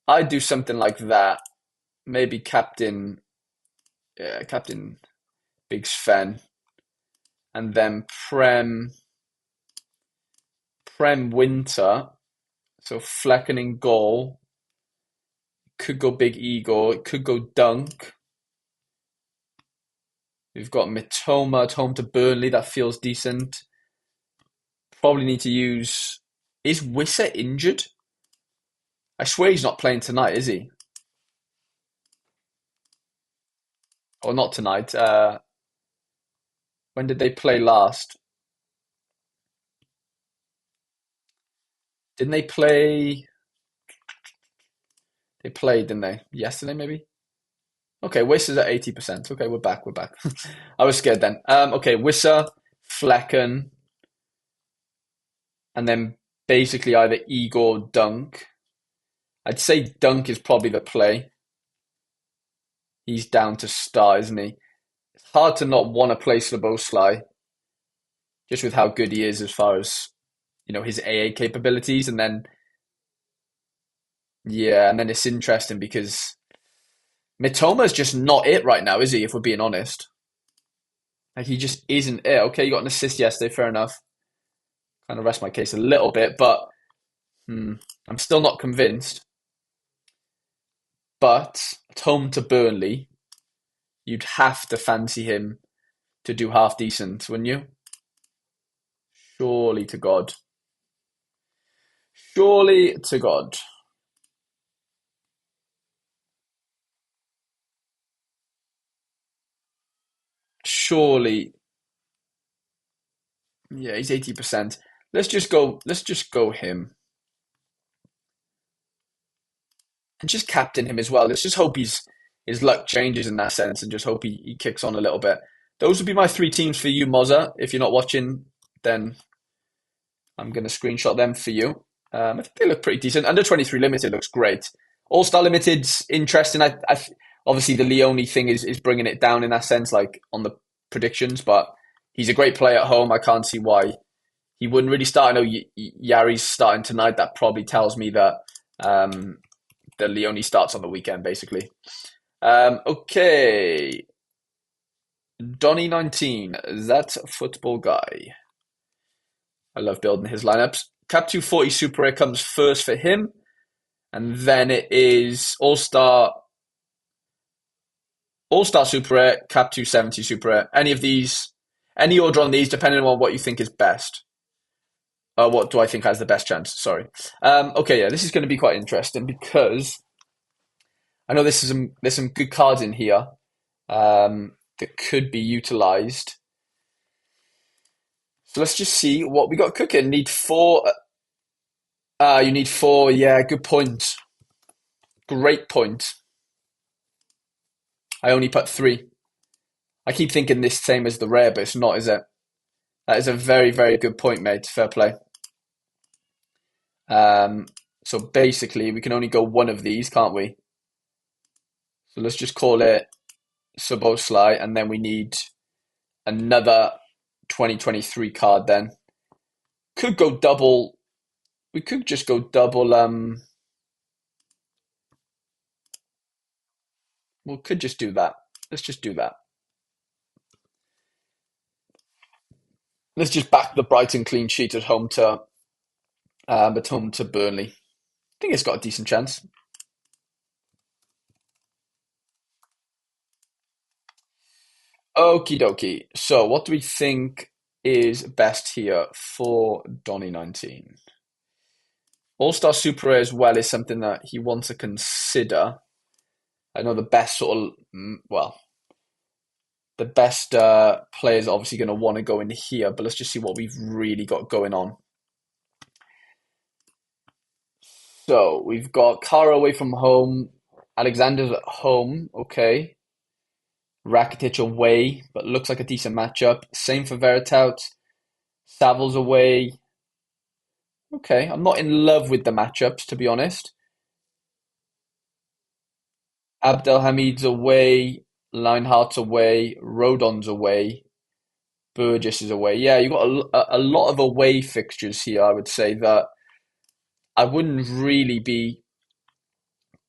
I'd do something like that. Maybe Captain Big Sven. And then Prem Winter. So Flecken in goal. Could go Big Igor. It could go Dunk. We've got Mitoma at home to Burnley. That feels decent. Probably need to use... Is Wissa injured? I swear he's not playing tonight, is he? Or not tonight. When did they play last? Didn't they play... They played, didn't they? Yesterday, maybe? Okay, Wissa's at 80%. Okay, we're back. I was scared then. Okay, Wissa, Flecken, and then basically either Igor, Dunk. I'd say Dunk is probably the play. He's down to start, isn't he? It's hard to not want to play Szoboszlai, just with how good he is as far as, his AA capabilities. And then, yeah, and then it's interesting because Mitoma's just not it right now, is he, if we're being honest? Like, he just isn't it. Okay, you got an assist yesterday, fair enough. Kind of rest my case a little bit, but I'm still not convinced. But at home to Burnley, you'd have to fancy him to do half decent, wouldn't you? Surely to God. Surely to God. Surely. Yeah, he's 80%. Let's just go him. And just captain him as well. Let's just hope his luck changes in that sense and just hope he kicks on a little bit. Those would be my three teams for you, Mozza. If you're not watching, then I'm going to screenshot them for you. I think they look pretty decent. Under 23 limited looks great. All-Star Limited's interesting. Obviously the Leone thing is bringing it down in that sense, like on the predictions, but he's a great player at home. I can't see why he wouldn't really start. I know Yari's starting tonight. That probably tells me that the Leone starts on the weekend, basically. Okay. Donny 19, that football guy. I love building his lineups. Cap 240 Super Rare comes first for him, and then it is All-Star Super Rare, Cap 270 Super Rare. Any of these, any order on these, depending on what you think is best. What do I think has the best chance? Sorry. Okay, yeah, this is going to be quite interesting because I know there's some good cards in here that could be utilized. So let's just see what we got cooking. Need four. You need four. Yeah, good point. Great point. I only put three. I keep thinking this same as the rare, but it's not, is it? That is a very, very good point, mate. Fair play. So basically, we can only go one of these, can't we? So let's just call it Szoboszlai, and then we need another 2023 card then. Could go double. We could just go double. We could just do that. Let's just do that. Let's just back the Brighton clean sheet at home to Burnley. I think it's got a decent chance. Okie dokie. So what do we think is best here for Donny 19? All-Star Super Rare as well is something that he wants to consider. I know the best the best players are obviously going to want to go in here, but let's just see what we've really got going on. So we've got Kara away from home, Alexander's at home, okay. Rakitic away, but looks like a decent matchup. Same for Veritout. Savills away. Okay, I'm not in love with the matchups, to be honest. Abdelhamid's away, Linehart's away, Rodon's away, Burgess is away. Yeah, you've got a lot of away fixtures here, I would say, that I wouldn't really be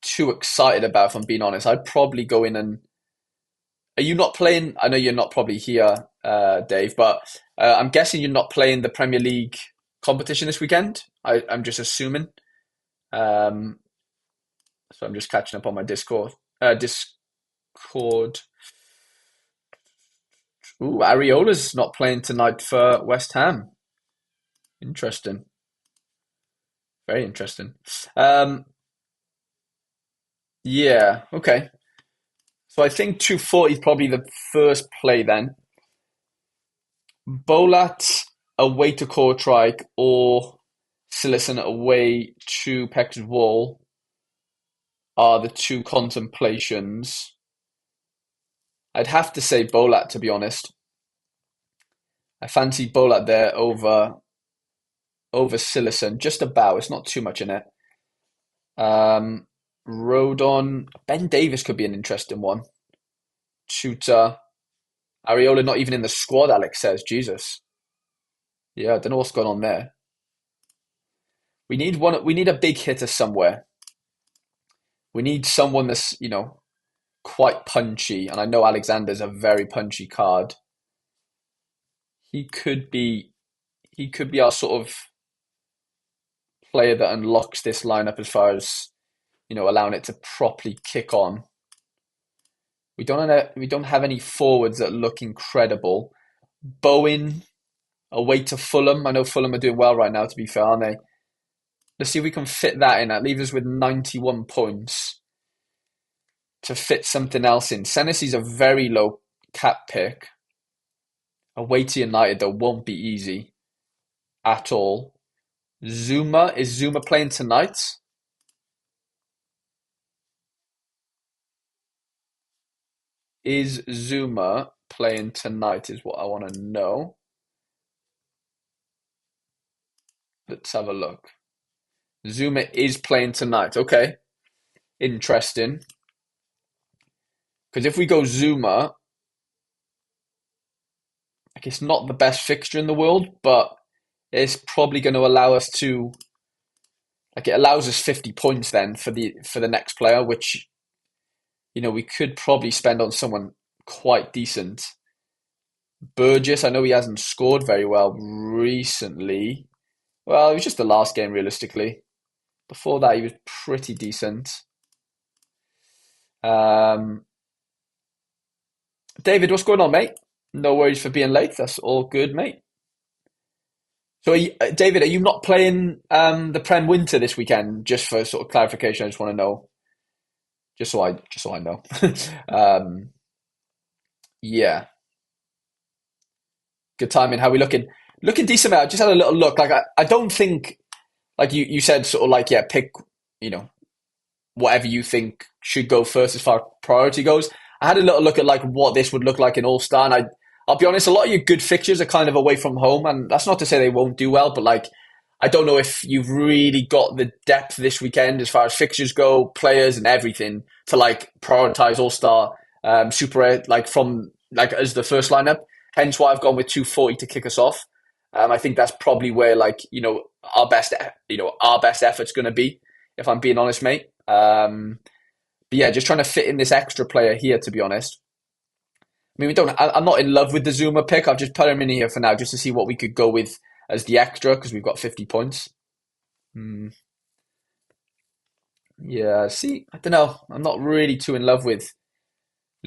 too excited about, if I'm being honest. I'd probably go in and. Are you not playing? I know you're not probably here, Dave, but I'm guessing you're not playing the Premier League competition this weekend. I'm just assuming. Um, so I'm just catching up on my Discord. Discord. Ooh, Areola's not playing tonight for West Ham. Interesting. Very interesting. Um, yeah, okay. So I think 240 is probably the first play then. Bolat away to Kortrijk or Sillerson away to Peck's Wall are the two contemplations. I'd have to say Bolat, to be honest. I fancy Bolat there over Sillerson, just about. It's not too much in it. Um, Rodon, Ben Davis could be an interesting one. Shooter, Areola not even in the squad. Alex says, Jesus. Yeah, I don't know what's going on there. We need one. We need a big hitter somewhere. We need someone that's quite punchy, and I know Alexander's a very punchy card. He could be he could be our sort of player that unlocks this lineup as far as allowing it to properly kick on. We don't have any forwards that look incredible. Bowen away to Fulham. I know Fulham are doing well right now, to be fair, aren't they? Let's see if we can fit that in. That leaves us with 91 points to fit something else in. Senesi's a very low cap pick. Away to United, though, won't be easy at all. Is Zuma playing tonight? Is Zuma playing tonight is what I want to know. Let's have a look. Zuma is playing tonight. Okay. interesting. Because if we go Zuma, like it's not the best fixture in the world, but it's probably going to allow us to like it allows us 50 points then for the next player, which we could probably spend on someone quite decent. Burgess, I know he hasn't scored very well recently. Well, it was just the last game realistically. Before that, he was pretty decent. Um, David, what's going on, mate? No worries for being late. That's all good, mate. So, David, are you not playing the Prem Winter this weekend? Just for sort of clarification, I just want to know, just so I know. um, yeah, good timing. How we looking? Looking decent, mate. I just had a little look. Like, I don't think, like you said, sort of like, yeah, pick, you know, whatever you think should go first as far as priority goes. I had a little look at like what this would look like in All Star, and I'll be honest, a lot of your good fixtures are kind of away from home, and that's not to say they won't do well, but like I don't know if you've really got the depth this weekend as far as fixtures go, players and everything to like prioritize All Star Super 8 like from like as the first lineup. Hence why I've gone with 240 to kick us off. I think that's probably where like our best effort's going to be, if I'm being honest, mate. But yeah, just trying to fit in this extra player here, to be honest. I mean, I'm not in love with the Zuma pick. I've just put him in here for now just to see what we could go with as the extra because we've got 50 points. Hmm. Yeah, see, I don't know. I'm not really too in love with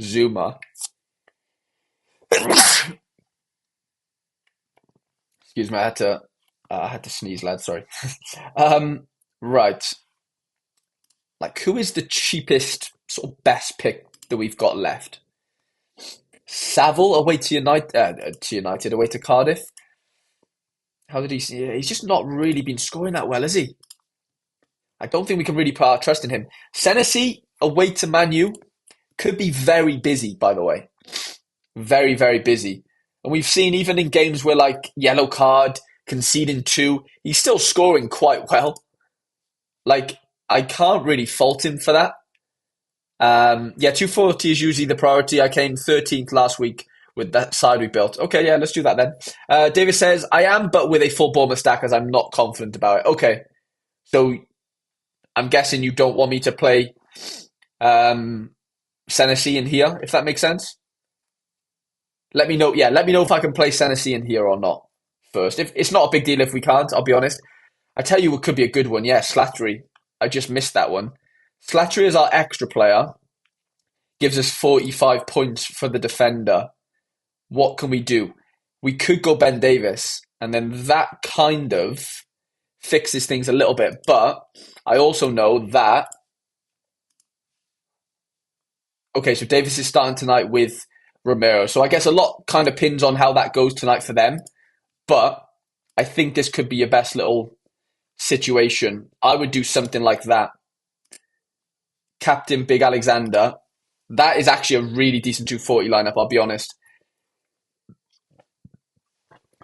Zuma. Excuse me, I had to sneeze, lad. Sorry. Um, right. Like, who is the cheapest sort of best pick that we've got left? Saville away to United, away to Cardiff. How did he see? He's just not really been scoring that well, has he? I don't think we can really put our trust in him. Senesi away to Manu could be very busy, by the way. Very, very busy. And we've seen even in games where like yellow card, conceding two, he's still scoring quite well. Like I can't really fault him for that. Yeah, 240 is usually the priority. I came 13th last week with that side we built. Okay, yeah, let's do that then. David says, I am, but with a full Bournemouth stack as I'm not confident about it. Okay, so I'm guessing you don't want me to play Senesi in here, if that makes sense. Let me know. Yeah, let me know if I can play Senesi in here or not first. If it's not a big deal if we can't, I'll be honest. I tell you, it could be a good one. Yeah, Slattery. I just missed that one. Slattery is our extra player. Gives us 45 points for the defender. What can we do? We could go Ben Davis, and then that kind of fixes things a little bit. But I also know that. Okay, so Davis is starting tonight with Romero. So I guess a lot kind of pins on how that goes tonight for them. But I think this could be your best little situation. I would do something like that. Captain Big Alexander. That is actually a really decent 240 lineup, I'll be honest.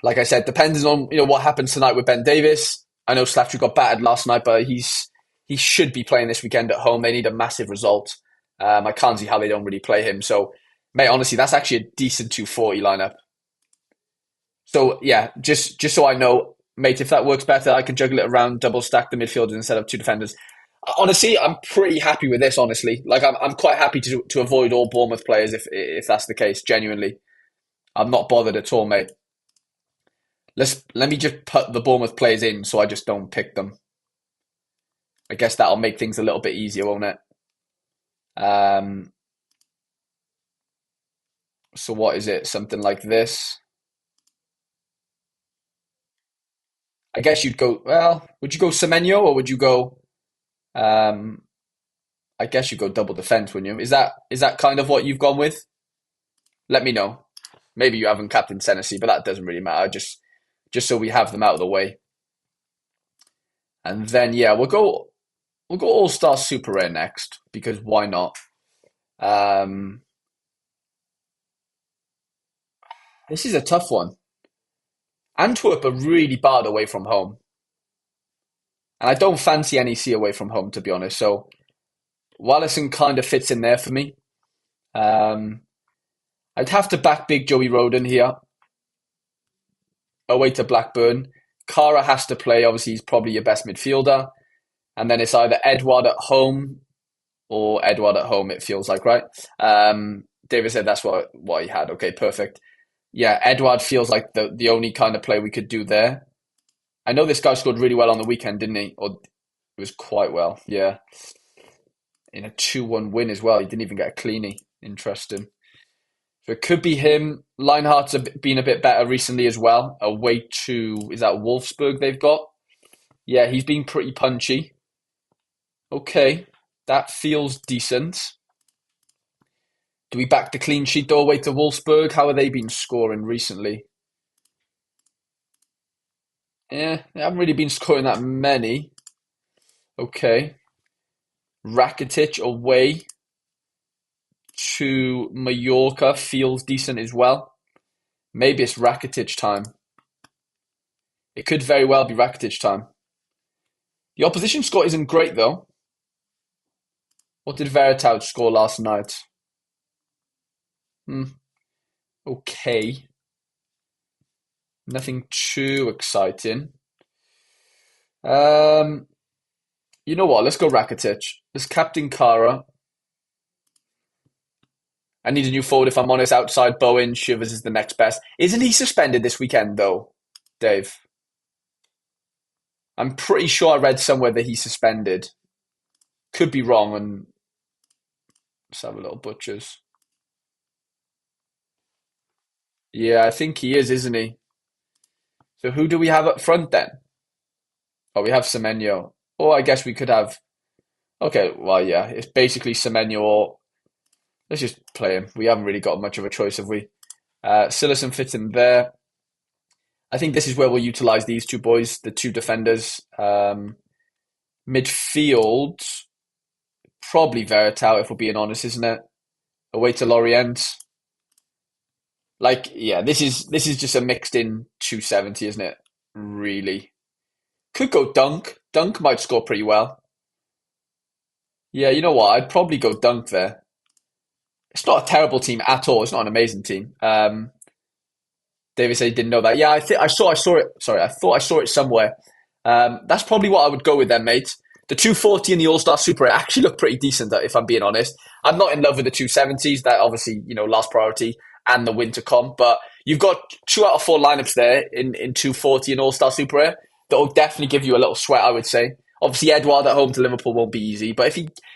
Like I said, depending on what happens tonight with Ben Davis. I know Slattery got battered last night, but he should be playing this weekend at home. They need a massive result. I can't see how they don't really play him. So, mate, honestly, that's actually a decent 240 lineup. So, yeah, just so I know, mate, if that works better, I can juggle it around, double stack the midfielders instead of two defenders. Honestly, I'm pretty happy with this, honestly. Like, I'm quite happy to avoid all Bournemouth players if that's the case, genuinely. I'm not bothered at all, mate. Let me just put the Bournemouth players in so I just don't pick them. I guess that'll make things a little bit easier, won't it? Um, so what is it? Something like this. I guess you'd go, well, would you go Semenyo or would you go, um, I guess you go double defense, wouldn't you? Is that kind of what you've gone with? Let me know. Maybe you haven't captain Tennessee, but that doesn't really matter. Just so we have them out of the way. And then yeah, we'll go All Star Super Rare next because why not? Um, this is a tough one. Antwerp are really barred away from home, and I don't fancy NEC away from home to be honest. So Wallison kind of fits in there for me. Um, I'd have to back big Joey Roden here, away to Blackburn. Cara has to play. Obviously, he's probably your best midfielder. And then it's either Edouard at home or Edouard at home, it feels like, right? David said that's what he had. Okay, perfect. Yeah, Edouard feels like the only kind of play we could do there. I know this guy scored really well on the weekend, didn't he? Or it was quite well, yeah. In a 2-1 win as well. He didn't even get a cleanie. Interesting. So it could be him. Linehart's been a bit better recently as well. Away to, is that Wolfsburg they've got? Yeah, he's been pretty punchy. Okay, that feels decent. Do we back the clean sheet though away to Wolfsburg? How have they been scoring recently? Yeah, they haven't really been scoring that many. Okay. Rakitic away to Mallorca feels decent as well. Maybe it's Rakitic time. It could very well be Rakitic time. The opposition score isn't great though. What did Veretout score last night? Okay. Nothing too exciting. You know what? Let's go Rakitic. Let's captain Kara. I need a new forward if I'm honest. Outside Bowen, Shivers is the next best. Isn't he suspended this weekend though, Dave? I'm pretty sure I read somewhere that he's suspended. Could be wrong, and let's have a little butchers. Yeah, I think he is, isn't he? So who do we have up front then? Oh, we have Semenyo. Or I guess we could have. Okay, well, yeah, it's basically Semenyo or let's just play him. We haven't really got much of a choice, have we? Sillison fits in there. I think this is where we'll utilize these two boys, the two defenders. Midfield, probably Veretout, if we're being honest, isn't it? Away to Lorient. Like, yeah, this is just a mixed in 270, isn't it? Really. Could go Dunk. Dunk might score pretty well. Yeah, you know what? I'd probably go Dunk there. It's not a terrible team at all. It's not an amazing team. David said he didn't know that. Yeah, I saw it. Sorry, I thought I saw it somewhere. That's probably what I would go with then, mate. The 240 and the All Star Super actually look pretty decent, if I'm being honest. I'm not in love with the 270s. That obviously, last priority and the winter comp. But you've got 2 out of 4 lineups there in 240 and All Star Super Air that will definitely give you a little sweat, I would say. Obviously, Edouard at home to Liverpool won't be easy. But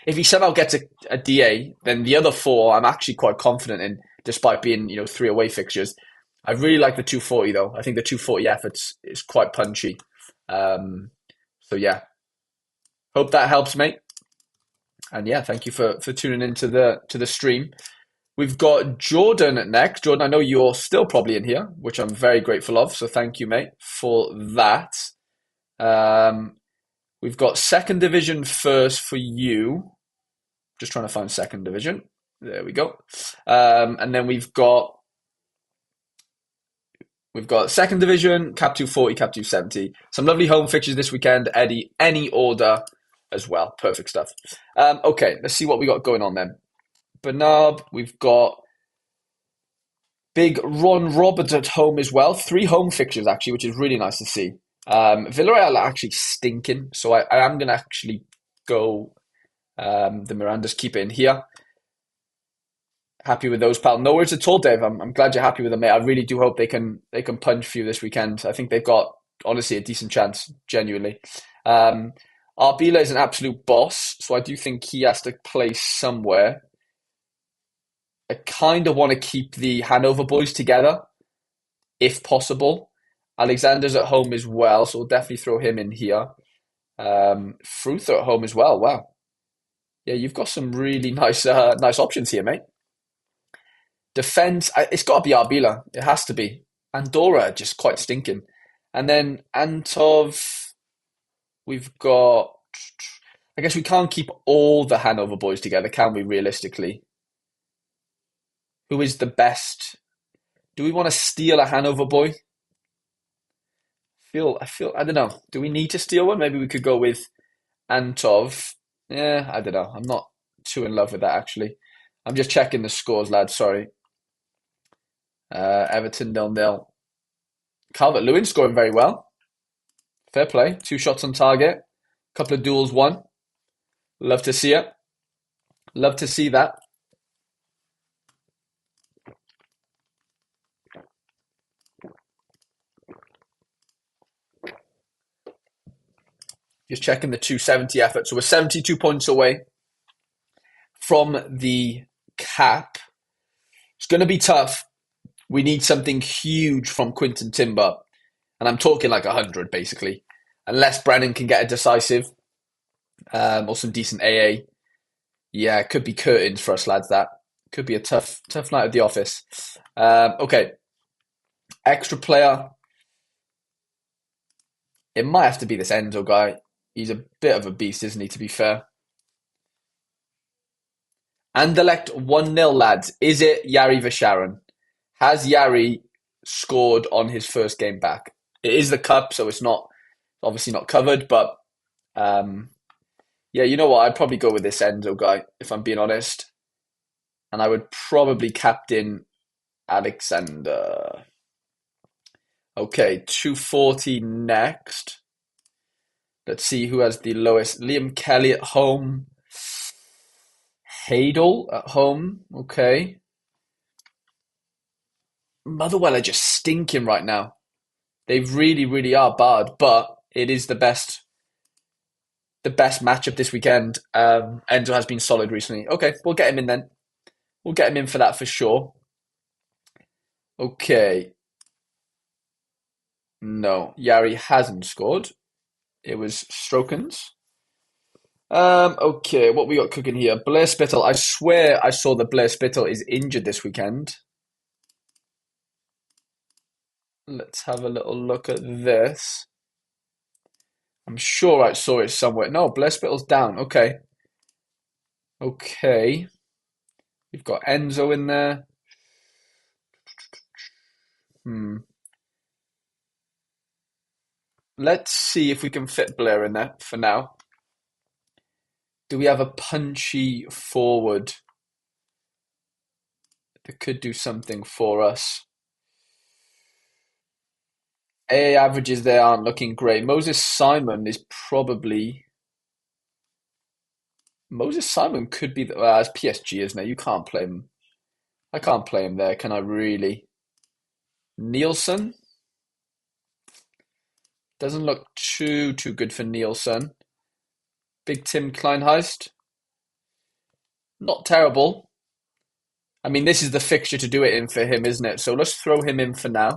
if he somehow gets a DA, then the other 4 I'm actually quite confident in, despite being 3 away fixtures. I really like the 240 though. I think the 240 efforts is quite punchy. So yeah, hope that helps, mate. And yeah, thank you for tuning into the stream. We've got Jordan next. Jordan, I know you're still probably in here, which I'm very grateful of. So thank you, mate, for that. We've got second division first for you. Just trying to find second division. There we go. And then we've got second division, Cap 240, Cap 270. Some lovely home fixtures this weekend. Eddie, any order as well. Perfect stuff. Okay, let's see what we got going on then. Bernard, we've got big Ron Roberts at home as well. 3 home fixtures actually, which is really nice to see. Villarreal are actually stinking, so I am going to actually go the Miranda's keep it in here. Happy with those, pal. No worries at all, Dave. I'm glad you're happy with them, mate. I really do hope they can punch for you this weekend. I think they've got honestly a decent chance, genuinely. Arbila is an absolute boss, so I do think he has to play somewhere. I kind of want to keep the Hanover boys together, if possible. Alexander's at home as well, so we'll definitely throw him in here. Fruther at home as well. Wow. Yeah, you've got some really nice options here, mate. Defense, it's got to be Arbila. It has to be. Andorra, just quite stinking. And then Antov, we've got... I guess we can't keep all the Hanover boys together, can we, realistically? Who is the best? Do we want to steal a Hanover boy? I don't know. Do we need to steal one? Maybe we could go with Antov. Yeah, I don't know. I'm not too in love with that, actually. I'm just checking the scores, lads. Sorry. Everton 0-0. Calvert-Lewin scoring very well. Fair play. 2 shots on target. Couple of duels won. Love to see it. Love to see that. Just checking the 270 effort. So we're 72 points away from the cap. It's going to be tough. We need something huge from Quinton Timber. And I'm talking like 100, basically. Unless Brennan can get a decisive or some decent AA. Yeah, it could be curtains for us, lads, that. Could be a tough night at the office. Okay. Extra player. It might have to be this Enzo guy. He's a bit of a beast, isn't he, to be fair? Anderlecht 1-0, lads. Is it Yari Visharan? Has Yari scored on his first game back? It is the cup, so it's not obviously not covered, but yeah, you know what? I'd probably go with this Enzo guy, if I'm being honest. And I would probably captain Alexander. Okay, 240 next. Let's see who has the lowest. Liam Kelly at home. Hadel at home. Okay. Motherwell are just stinking right now. They really, really are bad, but it is the best matchup this weekend. Enzo has been solid recently. Okay, we'll get him in then. We'll get him in for that for sure. Okay. No, Yari hasn't scored. It was Strokens. Okay, what we got cooking here? Blair Spittle. I swear I saw that Blair Spittle is injured this weekend. Let's have a little look at this. I'm sure I saw it somewhere. No, Blair Spittle's down. Okay. Okay. We've got Enzo in there. Let's see if we can fit Blair in there for now. Do we have a punchy forward that could do something for us? AA averages there aren't looking great. Moses Simon is probably... Moses Simon could be... it's PSG, isn't it? You can't play him. I can't play him there, can I really? Nielsen? Doesn't look too good for Nielsen. Big Tim Kleinheist? Not terrible. I mean, this is the fixture to do it in for him, isn't it? So let's throw him in for now.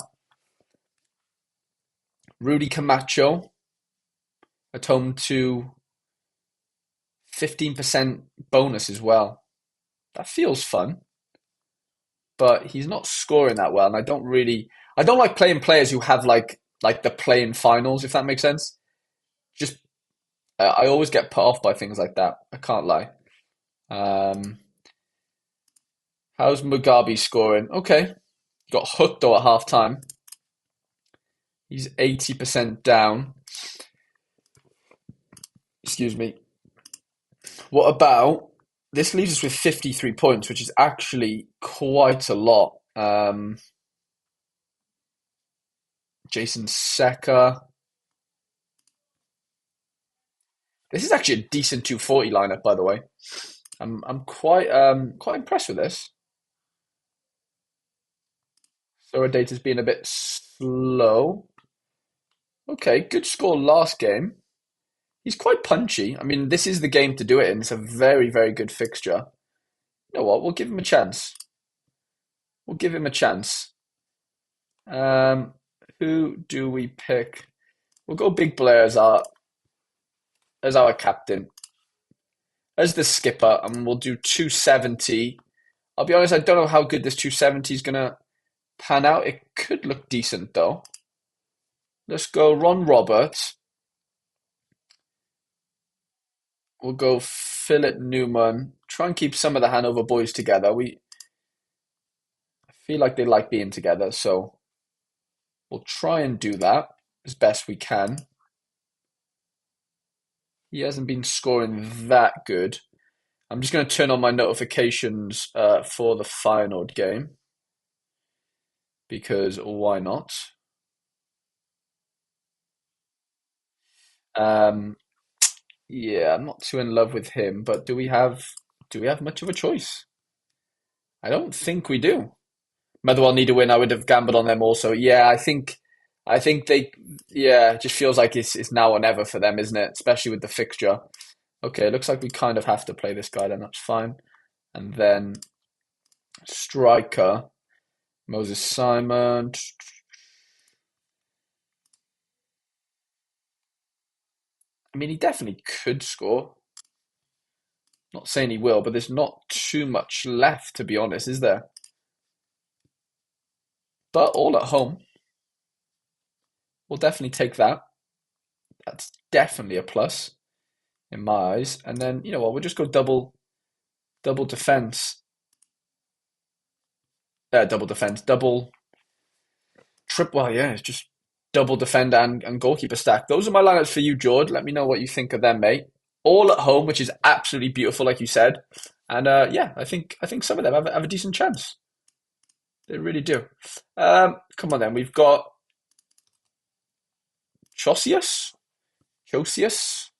Rudy Camacho at home to 15% bonus as well. That feels fun. But he's not scoring that well, and I don't like playing players who have like the play-in finals, if that makes sense. Just I always get put off by things like that. I can't lie. How's Mugabe scoring? Okay. Got hooked though at half time. He's 80% down. Excuse me. What about... This leaves us with 53 points, which is actually quite a lot. Jason Seca. This is actually a decent 240 lineup, by the way. I'm quite impressed with this. Sorare data's been a bit slow. Okay, good score last game. He's quite punchy. I mean, this is the game to do it in. It's a very, very good fixture. You know what? We'll give him a chance. We'll give him a chance. Who do we pick? We'll go Big Blair as our captain. As the skipper, and we'll do 270. I'll be honest, I don't know how good this 270 is going to pan out. It could look decent, though. Let's go Ron Roberts. We'll go Philip Newman. Try and keep some of the Hanover boys together. I feel like they like being together, so we'll try and do that as best we can. He hasn't been scoring that good. I'm just going to turn on my notifications for the Feyenoord game because why not? Um, yeah, I'm not too in love with him, but do we have much of a choice? I don't think we do. Motherwell need to win. I would have gambled on them also. Yeah, I think they. Yeah, it just feels like it's now or never for them, isn't it? Especially with the fixture. Okay, it looks like we kind of have to play this guy. Then that's fine. And then striker Moses Simon. I mean, he definitely could score. Not saying he will, but there's not too much left, to be honest, is there? But all at home, we'll definitely take that. That's definitely a plus in my eyes. And then you know what? We'll just go double defense. Double defense, double trip. Well, yeah, it's just double defender and goalkeeper stack. Those are my lineups for you, George. Let me know what you think of them, mate. All at home, which is absolutely beautiful, like you said. And yeah, I think some of them have a decent chance. They really do. Come on then. We've got Chosius. Chosius.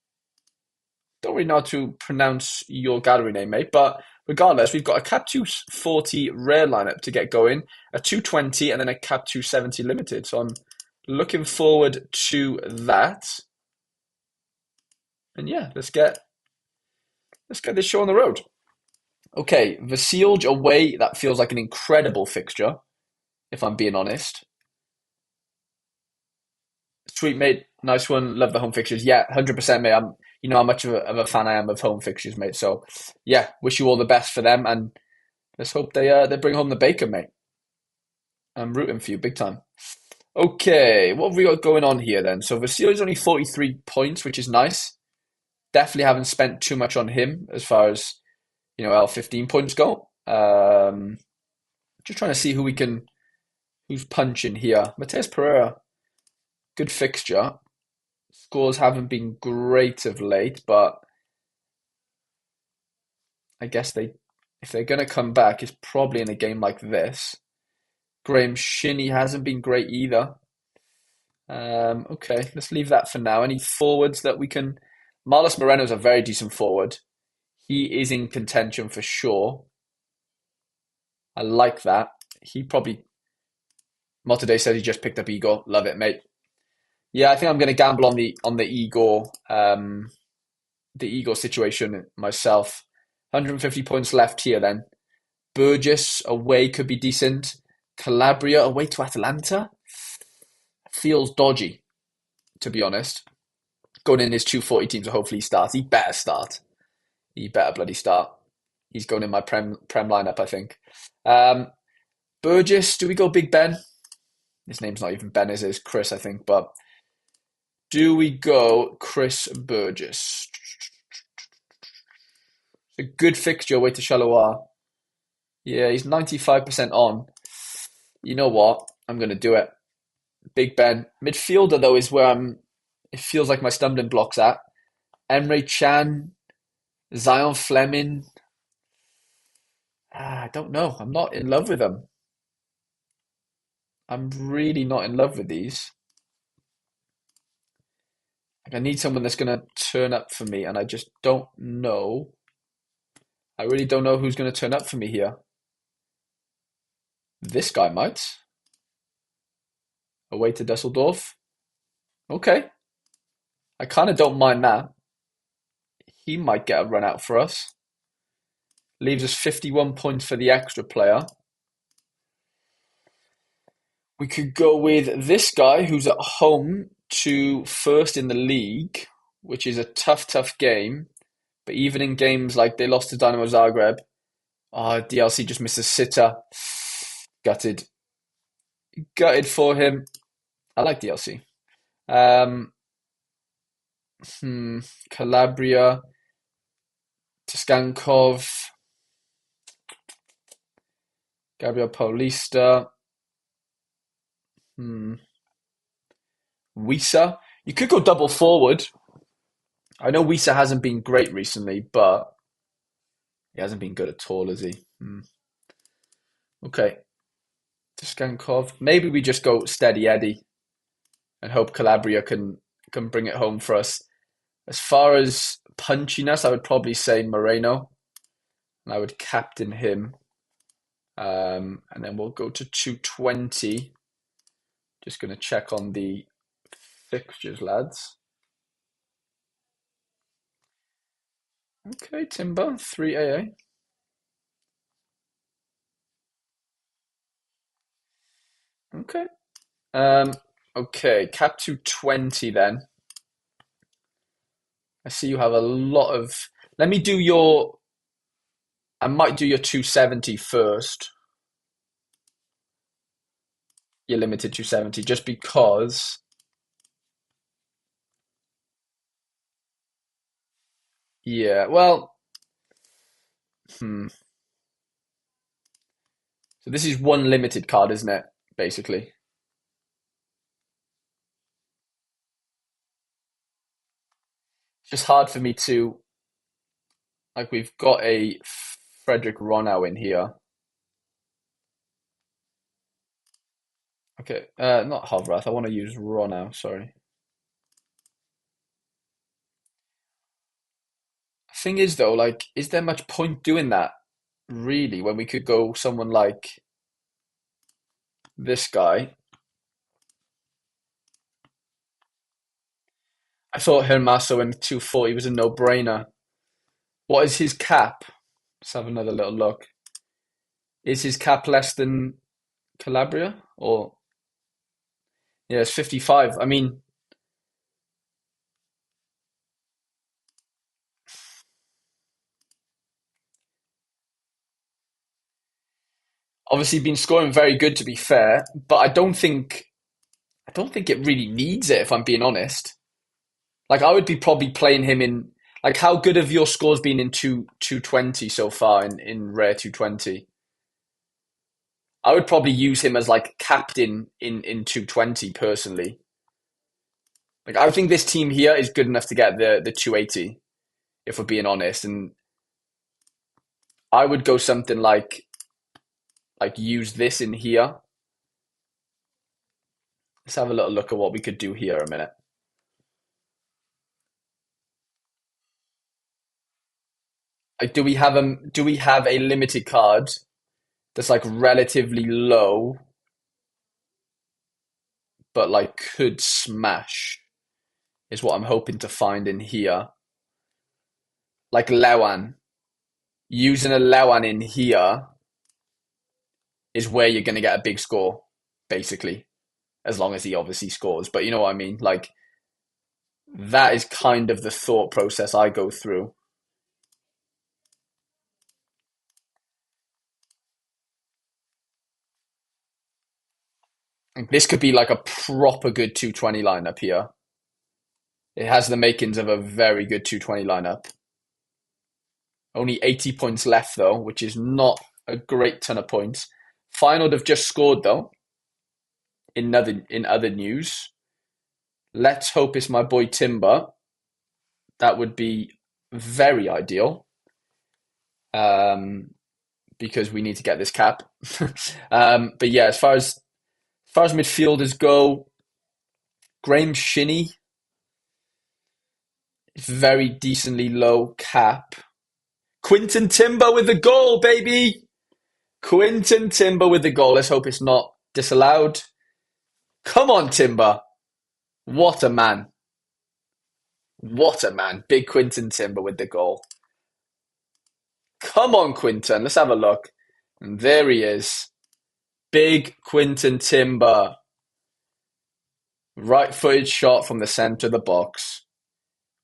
Don't really know how to pronounce your gallery name, mate. But regardless, we've got a Cap 240 rare lineup to get going, a 220, and then a Cap 270 limited. So I'm looking forward to that. And yeah, let's get this show on the road. Okay, Vasilj away. That feels like an incredible fixture, if I'm being honest. Sweet mate, nice one. Love the home fixtures. Yeah, 100%, mate. You know how much of a fan I am of home fixtures, mate. So yeah, wish you all the best for them, and let's hope they bring home the bacon, mate. I'm rooting for you big time. Okay, what have we got going on here then? So Vasily's only 43 points, which is nice. Definitely haven't spent too much on him as far as our 15 points go. Just trying to see who's punching here. Mateus Pereira, good fixture. Scores haven't been great of late, but I guess if they're going to come back, it's probably in a game like this. Graham Shinnie hasn't been great either. Okay, let's leave that for now. Any forwards that we can? Marlos Moreno's a very decent forward. He is in contention for sure. I like that. He probably. Motoday says he just picked up Igor. Love it, mate. Yeah, I think I'm going to gamble on the Igor the Igor situation myself. 150 points left here then. Burgess away could be decent. Calabria away to Atalanta feels dodgy, to be honest. Going in his 240 teams, so hopefully he starts. He better start. He better bloody start. He's going in my prem lineup, I think. Burgess, do we go Big Ben? His name's not even Ben, is it? It's Chris, I think. But do we go Chris Burgess? It's a good fixture away to Charleroi. Yeah, he's 95% on. You know what? I'm going to do it. Big Ben. Midfielder, though, is where it feels like my stumbling block's at. Emre Chan, Zion Fleming. I don't know. I'm not in love with them. I'm really not in love with these. Like, I need someone that's going to turn up for me, and I just don't know. I really don't know who's going to turn up for me here. This guy might. Away to Dusseldorf. Okay. I kind of don't mind that. He might get a run out for us. Leaves us 51 points for the extra player. We could go with this guy who's at home to first in the league, which is a tough game. But even in games like they lost to Dynamo Zagreb, DLC just missed a sitter. Gutted. Gutted for him. I like DLC. Um, Calabria, Tskankov, Gabriel Paulista, Wisa. You could go double forward. I know Wisa hasn't been great recently, but He hasn't been good at all, has he? Okay, Skankov. Maybe we just go steady Eddie and hope Calabria can bring it home for us. As far as punchiness, I would probably say Moreno, and I would captain him. And then we'll go to 220. Just going to check on the fixtures, lads. Okay, Timber, 3AA. Okay. Okay, cap 220 then. I see you have a lot of. Let me do your. I might do your 270 first. Your limited 270, just because. Yeah, well. So this is one limited card, isn't it? Basically. It's just hard for me to. Like, we've got a Frederick Ronau in here. Okay, not Hovrath. I want to use Ronau, sorry. Thing is, though, like, is there much point doing that, really, when we could go someone like this guy? I thought Hermaso in 240 was a no-brainer. What is his cap? Let's have another little look. Is his cap less than Calabria? Or, yeah, it's 55. I mean, obviously been scoring very good to be fair, but I don't think it really needs it if I'm being honest. Like I would be probably playing him in like how good have your scores been in 220 so far in rare 220? I would probably use him as like captain in 220 personally. Like I think this team here is good enough to get the 280 if we're being honest, and I would go something like use this in here. Let's have a little look at what we could do here a minute. Like do we have a limited card that's like relatively low but like could smash is what I'm hoping to find in here. Like Lewan. Using a Lewan in here is where you're going to get a big score, basically, as long as he obviously scores. But you know what I mean? Like, that is kind of the thought process I go through. This could be like a proper good 220 lineup here. It has the makings of a very good 220 lineup. Only 80 points left, though, which is not a great ton of points. Feyenoord have just scored, though, in other news. Let's hope it's my boy Timber. That would be very ideal because we need to get this cap. But yeah, as far as midfielders go, Graham Shinney is very decently low cap. Quinton Timber with the goal, baby! Quinton Timber with the goal. Let's hope it's not disallowed. Come on, Timber. What a man. What a man. Big Quinton Timber with the goal. Come on, Quinton. Let's have a look. And there he is. Big Quinton Timber. Right-footed shot from the centre of the box.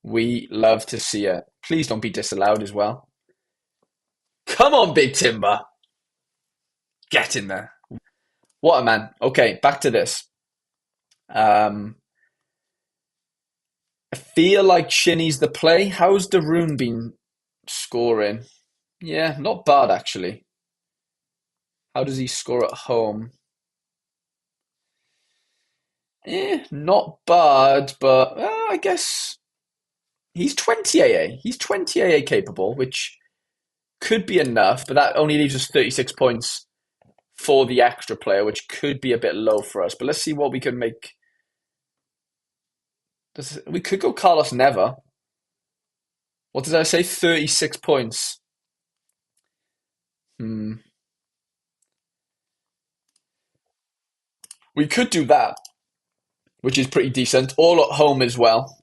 We love to see it. Please don't be disallowed as well. Come on, Big Timber. Get in there. What a man. Okay, back to this. Um, I feel like Shinny's the play. How's Darun been scoring? Yeah, not bad actually. How does he score at home? Not bad, but I guess he's 20 AA. He's 20 AA capable, which Could be enough, but that only leaves us 36 points for the extra player, which could be a bit low for us. But let's see what we can make. We could go Carlos Neva. What did I say? 36 points. Hmm. We could do that, which is pretty decent. All at home as well.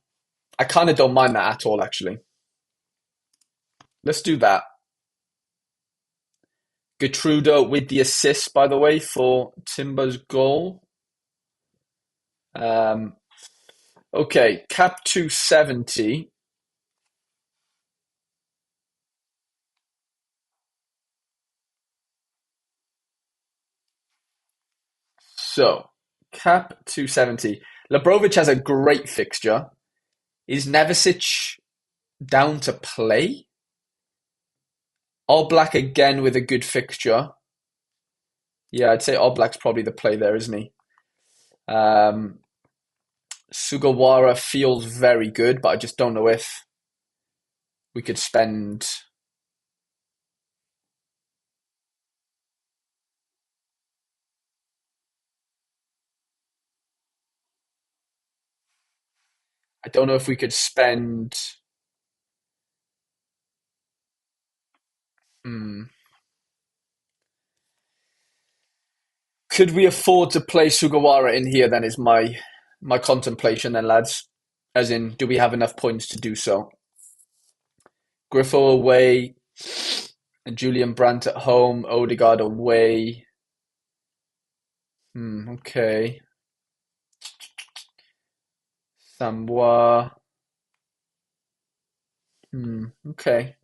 I kind of don't mind that at all, actually. Let's do that. Gertrudo with the assist, by the way, for Timber's goal. Okay, cap 270. So, cap 270. Labrovic has a great fixture. Is Nevisic down to play? All Black again with a good fixture. Yeah, I'd say All Black's probably the play there, isn't he? Sugawara feels very good, but I just don't know if we could spend. I don't know if we could spend. Hmm. Could we afford to play Sugawara in here? Then is my contemplation. Then, lads, as in, do we have enough points to do so? Griffo away, and Julian Brandt at home. Odegaard away. Okay. Sambois. Okay.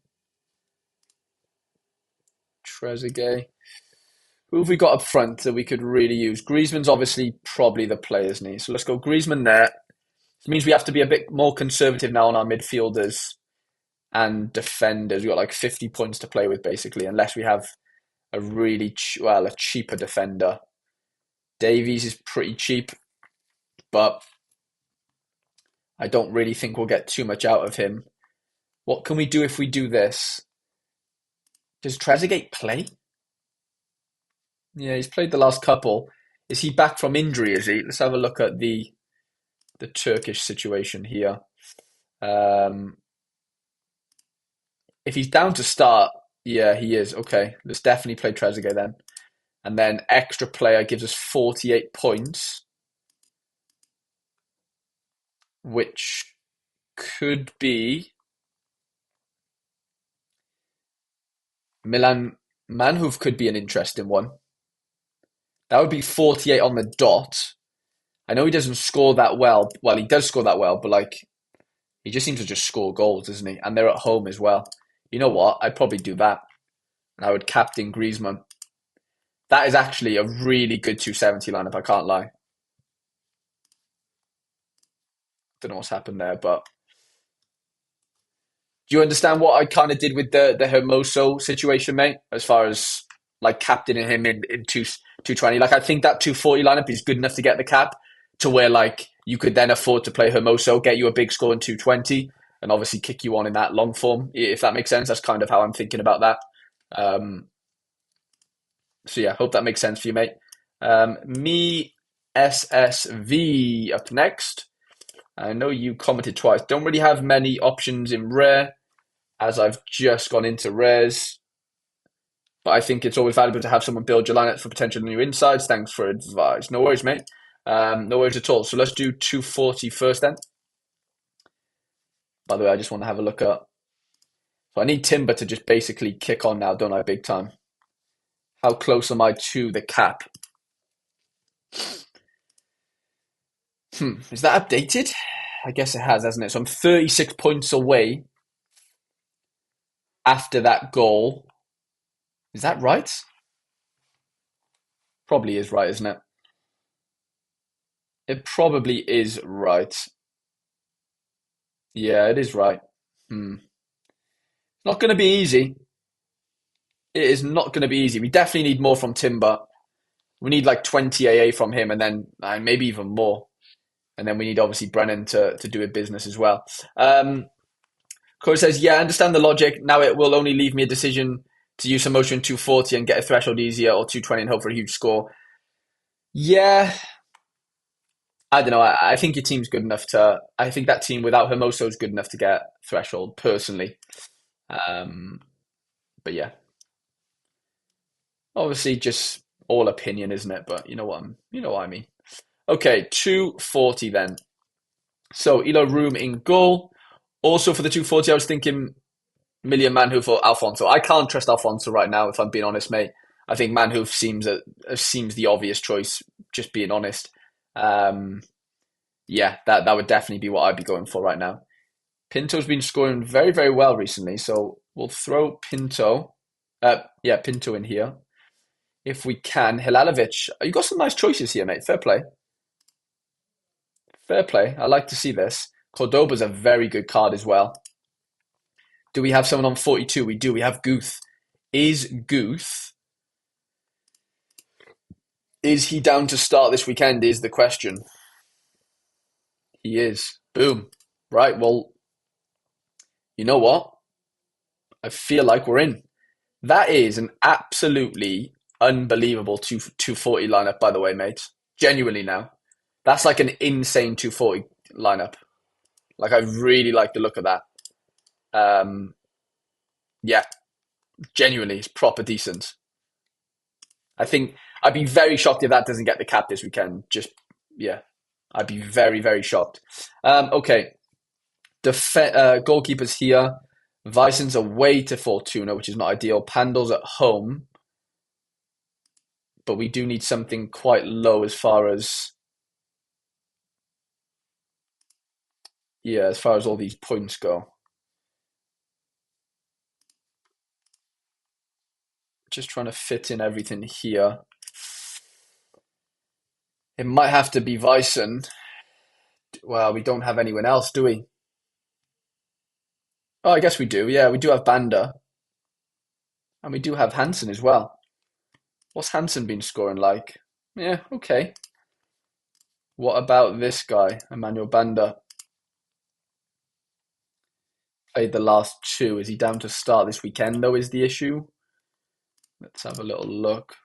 Trezeguet. Who have we got up front that we could really use? Griezmann's obviously probably the player, isn't he? So let's go Griezmann there. This means we have to be a bit more conservative now on our midfielders and defenders. We've got like 50 points to play with, basically, unless we have a really, a cheaper defender. Davies is pretty cheap, but I don't really think we'll get too much out of him. What can we do if we do this? Does Trezeguet play? Yeah, he's played the last couple. Is he back from injury, is he? Let's have a look at the Turkish situation here. If he's down to start, yeah, he is. Okay, let's definitely play Trezeguet then. And then extra player gives us 48 points, which could be Milan Manhoof could be an interesting one. That would be 48 on the dot. I know he doesn't score that well. Well, he does score that well, but like he just seems to just score goals, doesn't he? And they're at home as well. You know what? I'd probably do that. And I would captain Griezmann. That is actually a really good 270 lineup, I can't lie. Don't know what's happened there, but do you understand what I kind of did with the Hermoso situation, mate? As far as like captaining him in 220. Like I think that 240 lineup is good enough to get the cap to where like you could then afford to play Hermoso, get you a big score in 220, and obviously kick you on in that long form, if that makes sense. That's kind of how I'm thinking about that. So yeah, hope that makes sense for you, mate. Me SSV up next. I know you commented twice. Don't really have many options in rare, as I've just gone into rares. But I think it's always valuable to have someone build your lineup for potential new insights. Thanks for advice. No worries, mate. No worries at all. So let's do 240 first then. By the way, I just want to have a look at. So I need Timber to just basically kick on now, don't I? Big time. How close am I to the cap? Is that updated? I guess it has, hasn't it? So I'm 36 points away after that goal. Is that right? Probably is right, isn't it? It probably is right. Yeah, it is right. Not going to be easy. It is not going to be easy. We definitely need more from Timber. We need like 20 AA from him and then maybe even more. And then we need obviously Brennan to do a business as well. Corey says, yeah, I understand the logic. Now it will only leave me a decision to use some motion 240 and get a threshold easier, or 220 and hope for a huge score. Yeah, I don't know. I think your team's good enough to. I think that team without Hermoso is good enough to get threshold personally. Um, but yeah, obviously just all opinion, isn't it? But you know what I mean. Okay, 240 then. So Elo Room in goal. Also for the 240, I was thinking Million Manhoof or Alfonso. I can't trust Alfonso right now, if I'm being honest, mate. I think Manhoof seems the obvious choice, just being honest. Um, yeah, that would definitely be what I'd be going for right now. Pinto's been scoring very, very well recently, so we'll throw Pinto. Yeah, Pinto in here if we can. Hilalovic, you got some nice choices here, mate. Fair play. Fair play. I like to see this. Cordoba's a very good card as well. Do we have someone on 42? We do. We have Guth. Guth? Is he down to start this weekend? Is the question. He is. Boom. Right. Well, you know what? I feel like we're in. That is an absolutely unbelievable 240 lineup, by the way, mate. Genuinely now. That's like an insane 240 lineup. Like, I really like the look of that. Um, yeah, genuinely, it's proper decent. I think I'd be very shocked if that doesn't get the cap this weekend. Just, yeah, I'd be very, very shocked. Okay, goalkeepers here. Weissen's away to Fortuna, which is not ideal. Pandol's at home. But we do need something quite low as far as, yeah, as far as all these points go. Just trying to fit in everything here. It might have to be Weissen. Well, we don't have anyone else, do we? Oh, I guess we do. Yeah, we do have Banda. And we do have Hansen as well. What's Hansen been scoring like? Yeah, okay. What about this guy, Emmanuel Banda? Played the last two. Is he down to start this weekend, though, is the issue? Let's have a little look.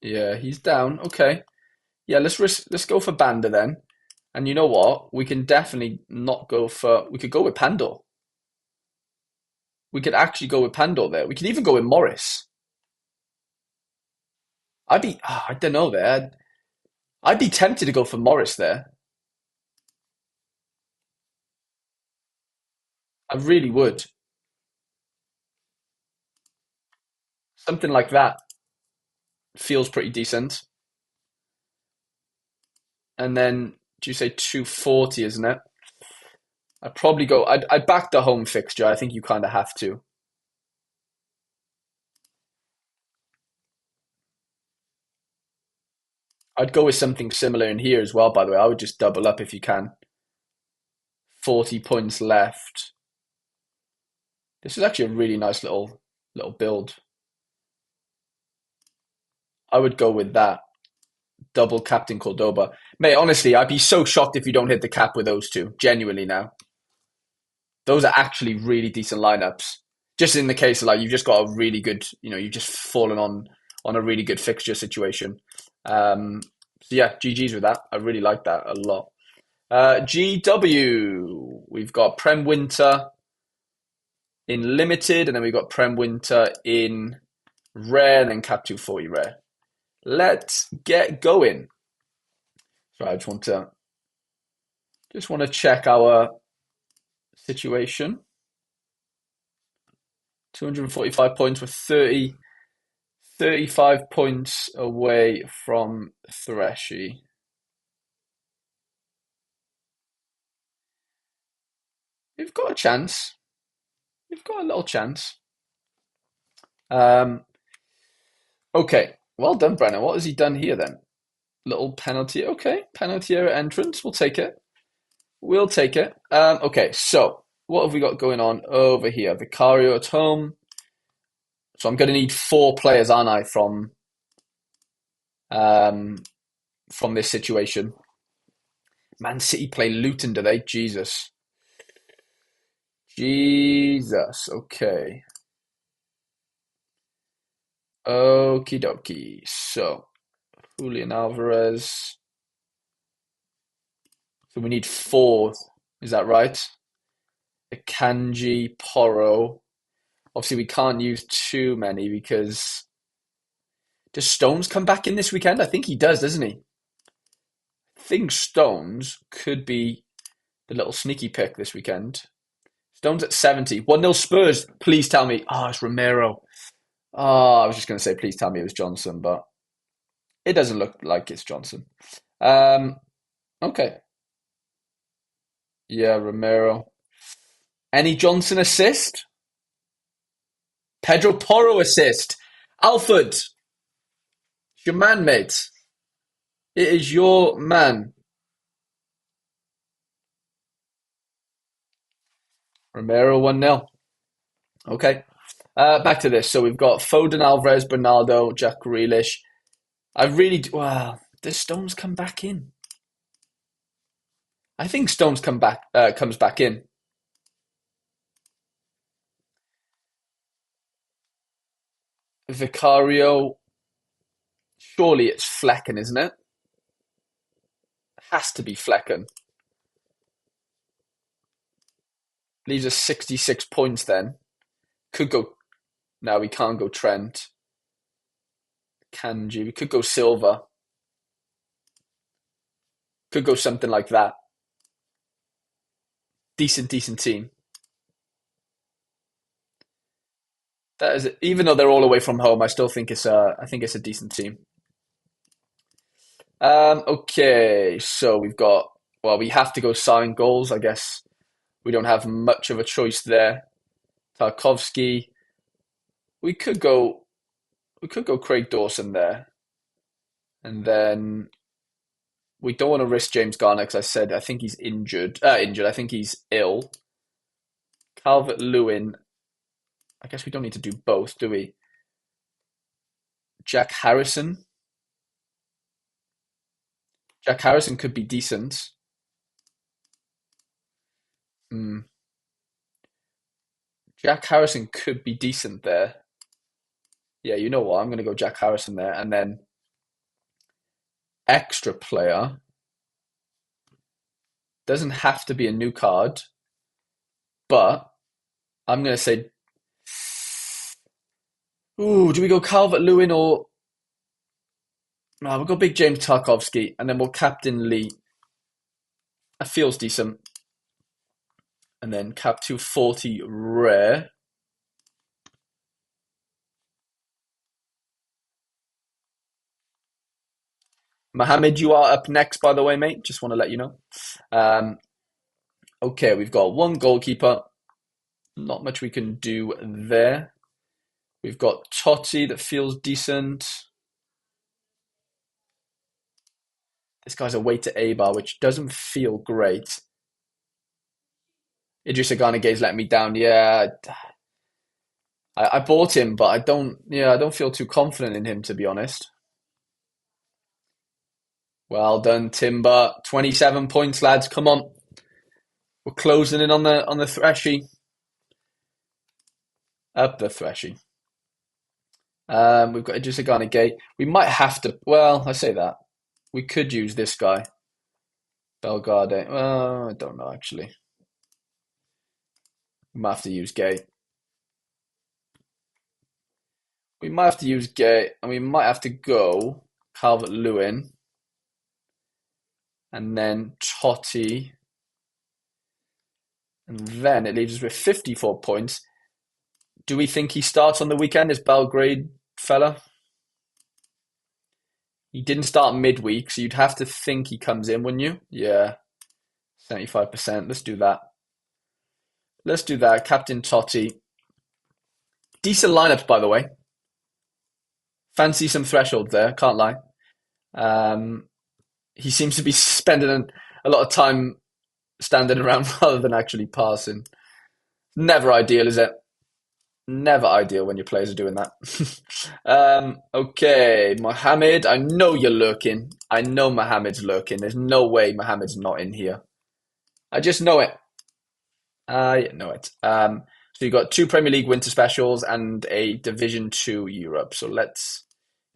Yeah, he's down. Okay. Yeah, let's go for Banda then. And you know what? We can definitely not go for. We could go with Pandor. We could actually go with Pandor there. We could even go with Morris. I don't know there. I'd be tempted to go for Morris there. I really would. Something like that feels pretty decent. And then, do you say 240, isn't it? I'd probably go. I'd back the home fixture. I think you kind of have to. I'd go with something similar in here as well, by the way. I would just double up if you can. 40 points left. This is actually a really nice little build. I would go with that. Double Captain Cordoba. Mate, honestly, I'd be so shocked if you don't hit the cap with those two. Genuinely now. Those are actually really decent lineups. Just in the case of like you've just got a really good, you've just fallen on a really good fixture situation. So yeah, GG's with that. I really like that a lot. GW, we've got Prem Winter in limited, and then we've got Prem Winter in rare, and then Cap 240 rare. Let's get going. So I just want to check our situation. 245 points with 35 points away from Threshy. We've got a chance. We've got a little chance. Okay, well done, Brennan. What has he done here then? Little penalty. Okay, penalty area entrance. We'll take it. We'll take it. Okay, so what have we got going on over here? Vicario at home. So I'm going to need 4 players, aren't I, from this situation? Man City play Luton, do they? Jesus. Jesus. Okay. Okie dokie. So, Julian Alvarez. So we need four. Is that right? Akanji, Porro. Obviously, we can't use too many because does Stones come back in this weekend? I think he does, doesn't he? I think Stones could be the little sneaky pick this weekend. Stones at 70. 1-0 Spurs. Please tell me. Oh, it's Romero. Oh, I was just going to say, please tell me it was Johnson, but it doesn't look like it's Johnson. Okay. Yeah, Romero. Any Johnson assist? Pedro Porro assist. Alfred, it's your man, mate. It is your man. Romero 1-0. Okay. Back to this. So we've got Foden, Alvarez, Bernardo, Jack Grealish. I really do. Wow. Does Stones come back in? I think Stones comes back in. Vicario. Surely it's Flecken, isn't it? Has to be Flecken. Leaves us 66 points then. Could go. No, we can't go Trent. Kanji. We could go Silva. Could go something like that. Decent team. That is, even though they're all away from home, I still think it's a decent team. Okay, so we've got. Well, we have to go sign goals. I guess we don't have much of a choice there. Tarkovsky. We could go. We could go Craig Dawson there, and then we don't want to risk James Garner because I said I think he's injured. Injured. I think he's ill. Calvert-Lewin. I guess we don't need to do both, do we? Jack Harrison. Jack Harrison could be decent. Hmm. Jack Harrison could be decent there. Yeah, you know what? I'm going to go Jack Harrison there. And then extra player. Doesn't have to be a new card. But I'm going to say, ooh, do we go Calvert-Lewin or... No, we'll go Big James Tarkovsky. And then we'll captain Lee. That feels decent. And then cap 240 rare. Mohammed, you are up next, by the way, mate. Just want to let you know. Um, okay, we've got one goalkeeper. Not much we can do there. We've got Totti that feels decent. This guy's away to Eibar, which doesn't feel great. Idrissa Gana Gay's let me down. Yeah, I bought him, but I don't. Yeah, I don't feel too confident in him, to be honest. Well done, Timber. 27 points, lads. Come on, we're closing in on the Threshy. Up the Threshy. We've got Idrissa Gana Gay. We might have to. Well, I say that we could use this guy, Belgrade. Well, I don't know actually. We might have to use Gay. We might have to use Gay, and we might have to go Calvert-Lewin, and then Totti, and then it leaves us with 54 points. Do we think he starts on the weekend, this Belgrade fella? He didn't start midweek, so you'd have to think he comes in, wouldn't you? Yeah, 75%. Let's do that. Let's do that. Captain Totti. Decent lineups, by the way. Fancy some threshold there, can't lie. He seems to be spending a lot of time standing around rather than actually passing. Never ideal, is it? Never ideal when your players are doing that. Okay, Mohammed, I know you're lurking. I know Mohammed's lurking. There's no way Mohammed's not in here. I just know it. I know it. So you've got two Premier League winter specials and a Division 2 Europe. So let's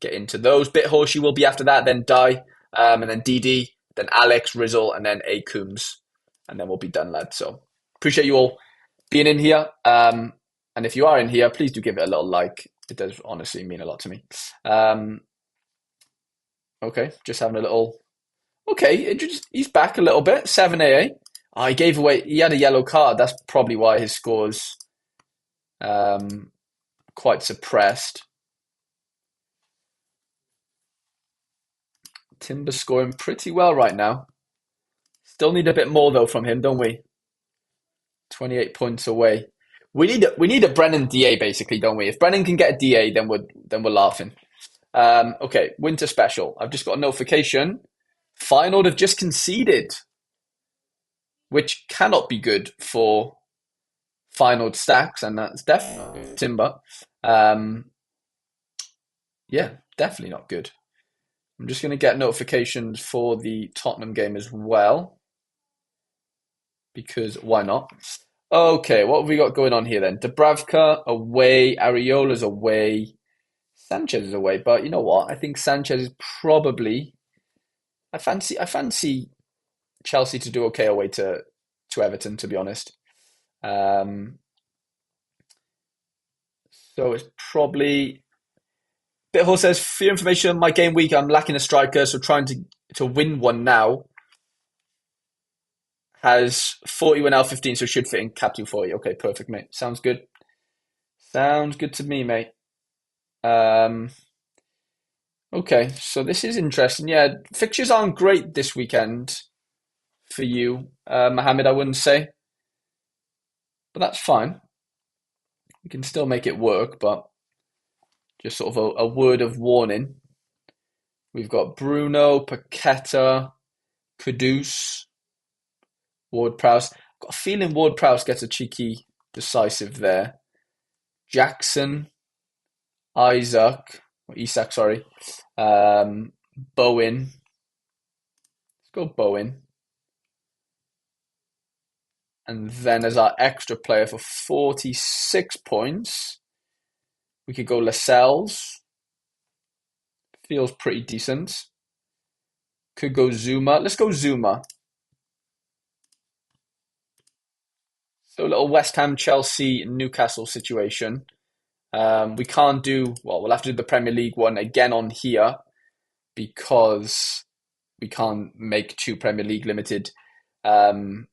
get into those. Bit Horsey will be after that, then Die, and then DD, then Alex, Rizle, and then A Coombs. And then we'll be done, lads. So appreciate you all being in here. And if you are in here, please do give it a little like. It does honestly mean a lot to me. Okay, just having a little. Okay, he's back a little bit. 7AA. Oh, he gave away. He had a yellow card. That's probably why his score's quite suppressed. Timber's scoring pretty well right now. Still need a bit more though from him, don't we? 28 points away. We need a Brennan DA basically, don't we? If Brennan can get a DA, then we're laughing. Okay, winter special. I've just got a notification. Feyenoord have just conceded, which cannot be good for Feyenoord stacks, and that's definitely Timber. Yeah, definitely not good. I'm just going to get notifications for the Tottenham game as well, because why not? Okay, what have we got going on here then? Dubravka away, Areola's away, Sanchez is away. But you know what? I think Sanchez is probably. I fancy Chelsea to do okay away to Everton, to be honest. So it's probably. Bithor says, for your information, my game week, I'm lacking a striker, so trying to win one now. Has 40 win out 15, so should fit in cap 240. Okay, perfect, mate. Sounds good. Sounds good to me, mate. Okay, so this is interesting. Yeah, fixtures aren't great this weekend for you, Mohammed, I wouldn't say. But that's fine. We can still make it work, but just sort of a word of warning. We've got Bruno, Paqueta, Kudus, Ward-Prowse. I've got a feeling Ward-Prowse gets a cheeky decisive there. Jackson, Isak, sorry. Bowen. Let's go Bowen. And then as our extra player for 46 points, we could go Lascelles. Feels pretty decent. Could go Zuma. Let's go Zuma. So a little West Ham, Chelsea, Newcastle situation. We can't do, well, we'll have to do the Premier League one again on here because we can't make two Premier League limited lineups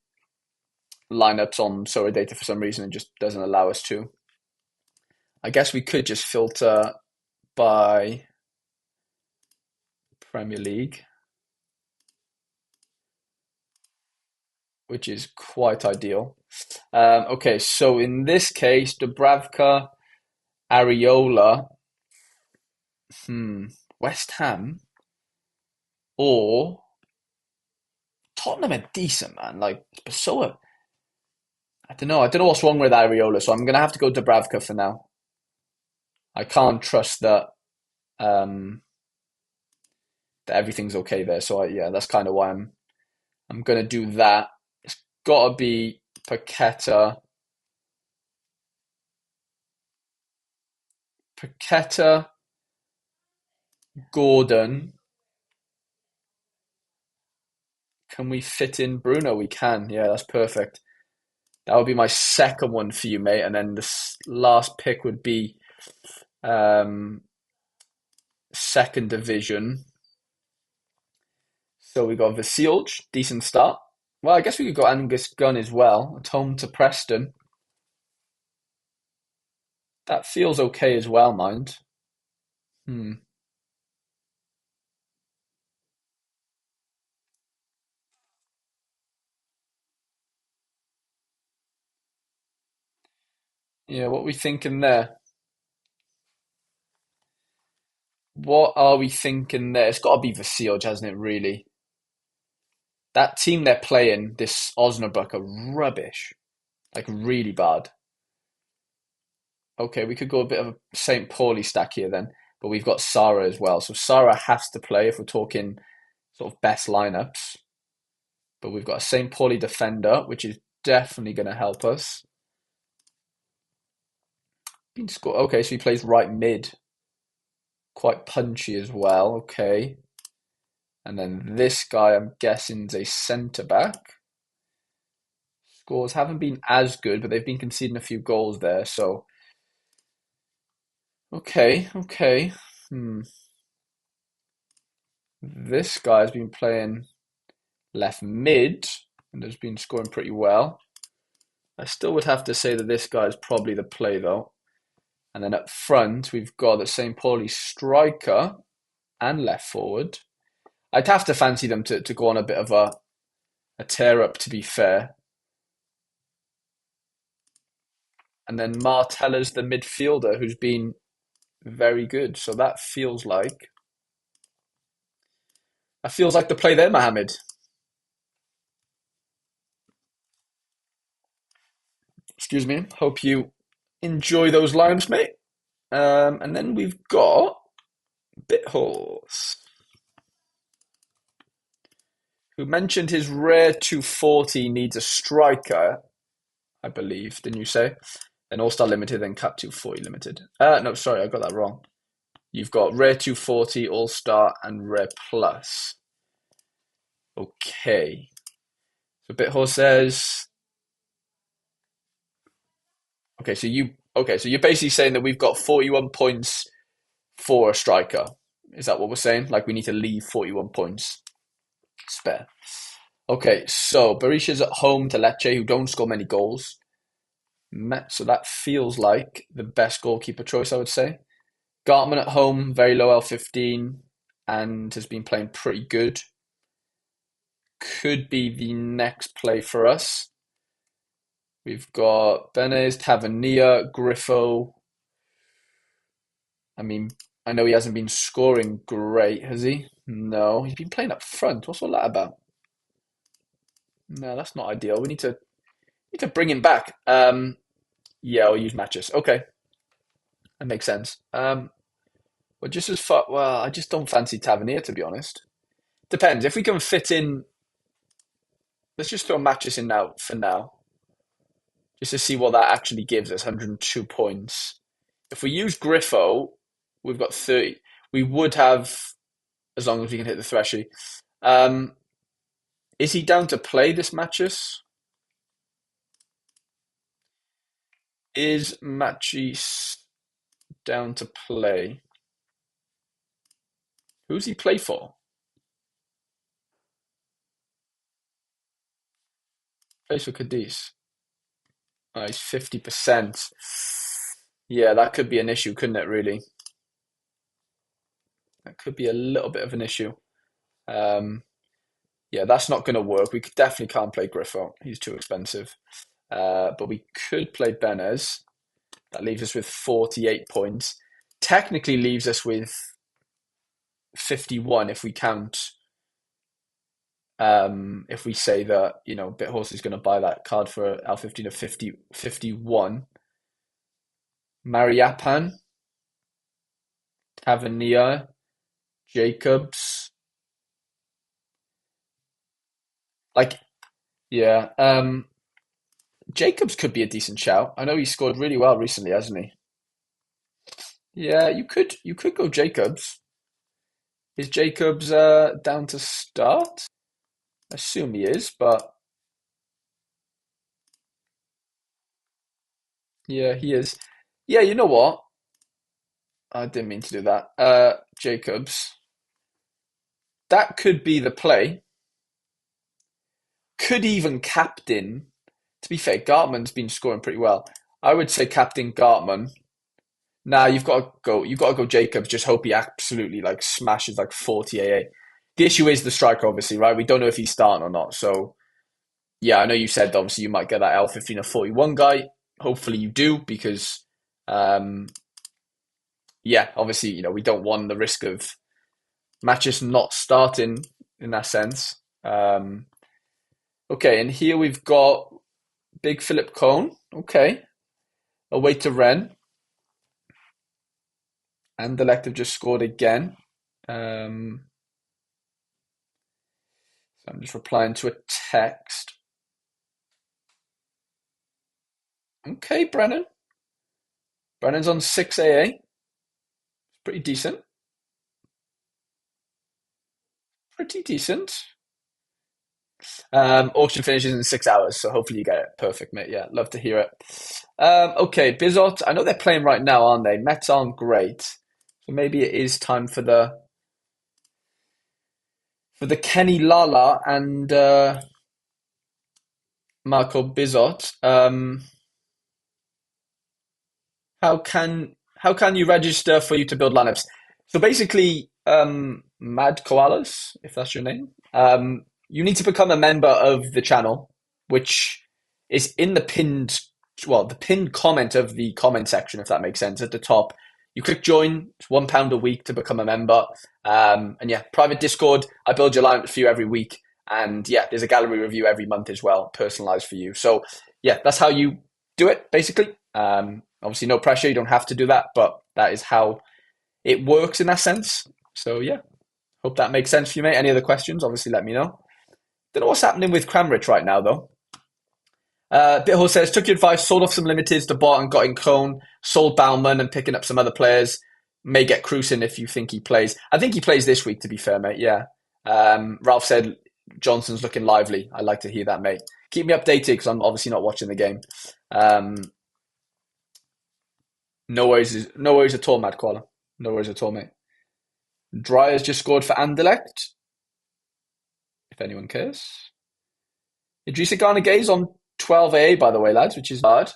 on Sorare data for some reason. It just doesn't allow us to. I guess we could just filter by Premier League, which is quite ideal. Okay, so in this case, Dubravka, Areola, West Ham, or Tottenham are decent, man. Like Pessoa, I don't know. I don't know what's wrong with Areola, so I'm gonna have to go Dubravka for now. I can't trust that that everything's okay there. So yeah, that's kind of why I'm gonna do that. It's gotta be Paqueta, Gordon. Can we fit in Bruno? We can. Yeah, that's perfect. That would be my second one for you, mate. And then the last pick would be second division. So we got Vasilj, decent start. Well, I guess we could go Angus Gunn as well. At home to Preston. That feels okay as well, mind. Yeah, what are we thinking there? What are we thinking there? It's got to be Vasilj, hasn't it, really? That team they're playing, this Osnabrück, are rubbish. Like, really bad. Okay, we could go a bit of a St. Pauli stack here then, but we've got Sarah as well. So Sarah has to play if we're talking sort of best lineups. But we've got a St. Pauli defender, which is definitely going to help us. Okay, so he plays right mid. Quite punchy as well. Okay. And then this guy, I'm guessing, is a centre back. Scores haven't been as good, but they've been conceding a few goals there. So, okay. This guy's been playing left mid and has been scoring pretty well. I still would have to say that this guy is probably the play though. And then up front, we've got the St. Pauli striker and left forward. I'd have to fancy them to go on a bit of a tear up, to be fair. And then Martella's the midfielder who's been very good. So that feels like the play there, Mohammed. Excuse me. Hope you enjoy those lines, mate. And then we've got Bithorse, who mentioned his rare 240 needs a striker, I believe, didn't you say? Then All-Star Limited, then Cap 240 Limited. No, sorry, I got that wrong. You've got Rare 240, All-Star, and Rare Plus. Okay. So Bithorse says... so you're basically saying that we've got 41 points for a striker. Is that what we're saying? Like we need to leave 41 points spare. Okay, so Berisha's at home to Lecce, who don't score many goals. So that feels like the best goalkeeper choice, I would say. Gartman at home, very low L15, and has been playing pretty good. Could be the next play for us. We've got Benes, Tavernier, Griffo. I mean, I know he hasn't been scoring great, has he? No, he's been playing up front. What's all that about? No, that's not ideal. We need to bring him back. Yeah, I'll use matches. Okay, that makes sense. Well, just as far. Well, I just don't fancy Tavernier, to be honest. Depends if we can fit in. Let's just throw matches in now for now, just to see what that actually gives us. 102 points. If we use Griffo, we've got 30. We would have, as long as we can hit the threshold. Is he down to play this matches? Is Matchis down to play? Who's he play for? Plays for Cadiz. Oh, he's 50%. Yeah, that could be an issue, couldn't it, really? That could be a little bit of an issue. Yeah, that's not going to work. We definitely can't play Griffo. He's too expensive. But we could play Benes. That leaves us with 48 points. Technically leaves us with 51 if we count. If we say that, Bithorse is going to buy that card for L15 of 51. Mariapan, Tavernier, Jacobs. Yeah. Jacobs could be a decent shout. I know he scored really well recently, hasn't he? Yeah, you could go Jacobs. Is Jacobs down to start? I assume he is, but yeah, he is. Yeah, you know what? I didn't mean to do that. Jacobs. That could be the play. Could even captain. To be fair, Gartman's been scoring pretty well. I would say captain Gartman. Nah, you've got to go. You've got to go Jacobs. Just hope he absolutely smashes 40 AA. The issue is the striker, obviously, right? We don't know if he's starting or not. So yeah, I know you said obviously you might get that L15 or 41 guy. Hopefully you do because yeah, obviously we don't want the risk of matches not starting in that sense. Okay, and here we've got Big Philip Cone. Okay, away to Rennes. Anderlecht have just scored again. So I'm just replying to a text. Okay, Brennan. Brennan's on 6 AA. Pretty decent. Pretty decent. Auction finishes in 6 hours, so hopefully you get it. Perfect, mate. Yeah, love to hear it. Okay, Bizot. I know they're playing right now, aren't they? Mets aren't great, so maybe it is time for the Kenny Lala and Marco Bizot. How can you register for you to build lineups? So basically, Mad Koalas, if that's your name, you need to become a member of the channel, which is in the pinned comment of the comment section, if that makes sense, at the top. You click join, it's £1 a week to become a member. And yeah, private Discord. I build your lineup for you every week. And yeah, there's a gallery review every month as well, personalized for you. So yeah, that's how you do it, basically. Obviously, no pressure. You don't have to do that, but that is how it works in that sense. So yeah, hope that makes sense for you, mate. Any other questions? Obviously, let me know. Don't know what's happening with Cramrich right now, though. Bithor says, took your advice, sold off some limiteds to bot and got in Cone, sold Bauman and picking up some other players. May get Cruisen if you think he plays. I think he plays this week, to be fair, mate. Yeah. Ralph said Johnson's looking lively. I like to hear that, mate. Keep me updated because I'm obviously not watching the game. No worries at all, Mad Koala. No worries at all, mate. Dryer's just scored for Anderlecht, if anyone cares. Idrissa Gana Gay's on 12A, by the way, lads, which is hard.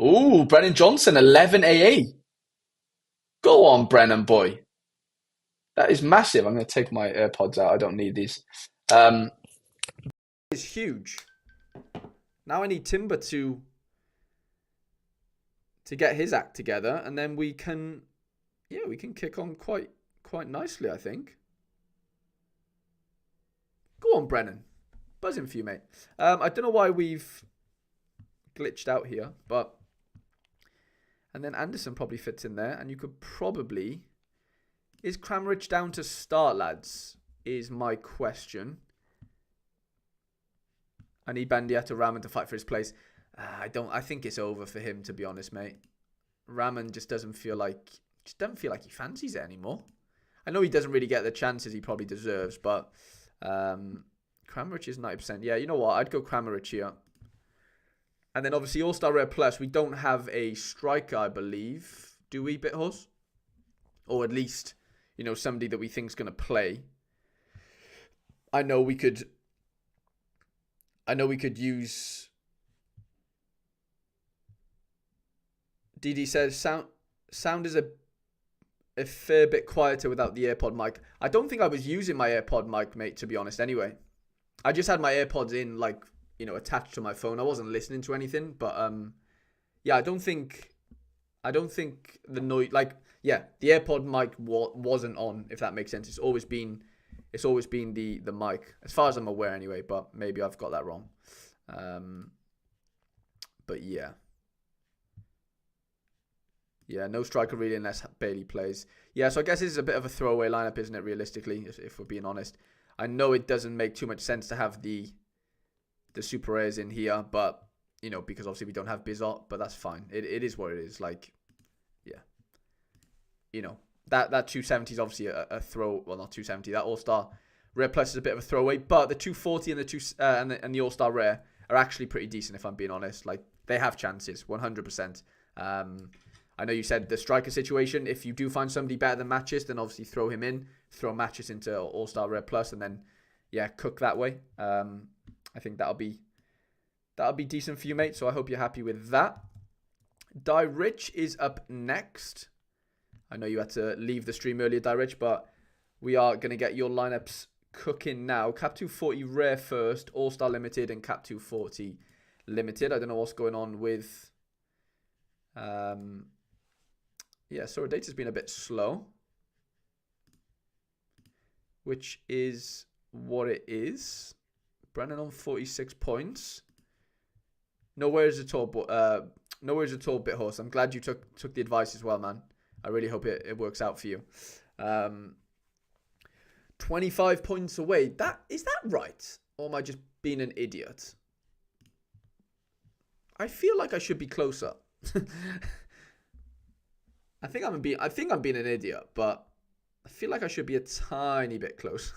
Ooh, Brennan Johnson, 11 AA. Go on, Brennan boy. That is massive. I'm going to take my AirPods out. I don't need these. It's huge. Now I need Timber to get his act together, and then we can kick on quite nicely, I think. Go on, Brennan. Buzzing for you, mate. I don't know why we've glitched out here, but... And then Anderson probably fits in there, and you could probably... Is Cramrich down to start, lads? Is my question. I need Bandiata Raman to fight for his place. I think it's over for him, to be honest, mate. Raman just doesn't feel like he fancies it anymore. I know he doesn't really get the chances he probably deserves, but Cramrich is 90%. Yeah, you know what? I'd go Cramrich here. And then obviously All-Star Rare Plus, we don't have a striker, I believe. Do we, Bithorse? Or at least, somebody that we think is going to play. I know we could use... DD says, sound is a fair bit quieter without the AirPod mic. I don't think I was using my AirPod mic, mate, to be honest, anyway. I just had my AirPods in, attached to my phone. I wasn't listening to anything, but, yeah, I don't think the noise, the AirPod mic wasn't on, if that makes sense. It's always been the mic, as far as I'm aware anyway, but maybe I've got that wrong. But yeah. Yeah, no striker really unless Bailey plays. Yeah, so I guess this is a bit of a throwaway lineup, isn't it, realistically, if we're being honest. I know it doesn't make too much sense to have the Super Rares in here, but, because obviously we don't have Bizot, but that's fine. It is what it is. That 270 is obviously a throw. Well, not 270. That All-Star Rare Plus is a bit of a throwaway, but the 240 and the All-Star Rare are actually pretty decent, if I'm being honest. They have chances, 100%. I know you said the striker situation. If you do find somebody better than Matches, then obviously throw him in. Throw Matches into All-Star Rare Plus, and then, cook that way. I think that'll be decent for you, mate. So I hope you're happy with that. Die Rich is up next. I know you had to leave the stream earlier, Die Rich, but we are going to get your lineups cooking now. Cap 240 Rare first, All-Star Limited, and Cap 240 Limited. I don't know what's going on with... so our data's been a bit slow, which is what it is. Brennan on 46 points. No worries at all, but No worries at all, Bithorse. I'm glad you took the advice as well, man. I really hope it works out for you. 25 points away. Is that right? Or am I just being an idiot? I feel like I should be closer. I think I'm being an idiot, but I feel like I should be a tiny bit close.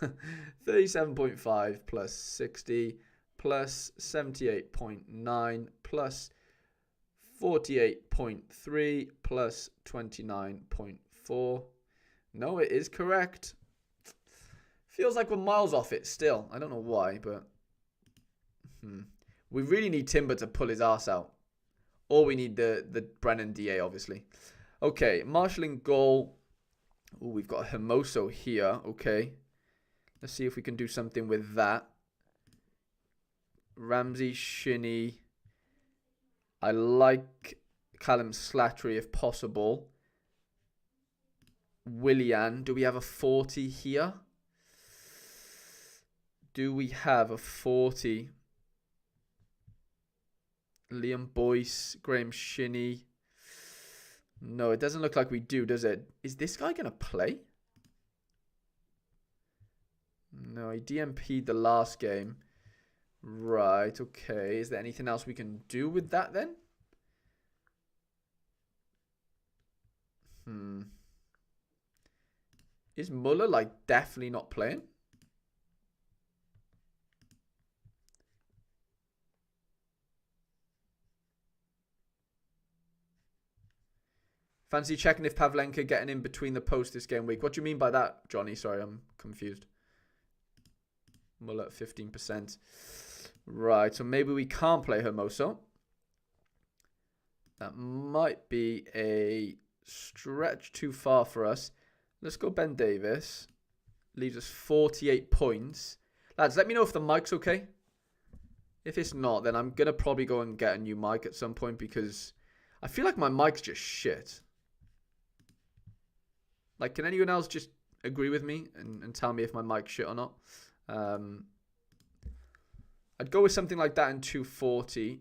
37.5 plus 60 plus 78.9 plus 48.3 plus 29.4. No, it is correct. Feels like we're miles off it still. I don't know why, but we really need Timber to pull his arse out. Or we need the Brennan DA, obviously. Okay, Marshall in goal. Ooh, we've got a Hermoso here. Okay. Let's see if we can do something with that. Ramsey, Shinnie. I like Callum Slattery if possible. Willian. Do we have a 40 here? Do we have a 40? Liam Boyce, Graham Shinnie. No, it doesn't look like we do, does it? Is this guy going to play? No, he DMP'd the last game. Right, okay. Is there anything else we can do with that then? Is Muller like definitely not playing? Fancy checking if Pavlenka getting in between the posts this game week. What do you mean by that, Johnny? Sorry, I'm confused. Muller at 15%. Right, so maybe we can't play Hermoso. That might be a stretch too far for us. Let's go Ben Davis. Leaves us 48 points. Lads, let me know if the mic's okay. If it's not, then I'm going to probably go and get a new mic at some point because I feel like my mic's just shit. Like, can anyone else just agree with me and tell me if my mic's shit or not? I'd go with something like that in 240.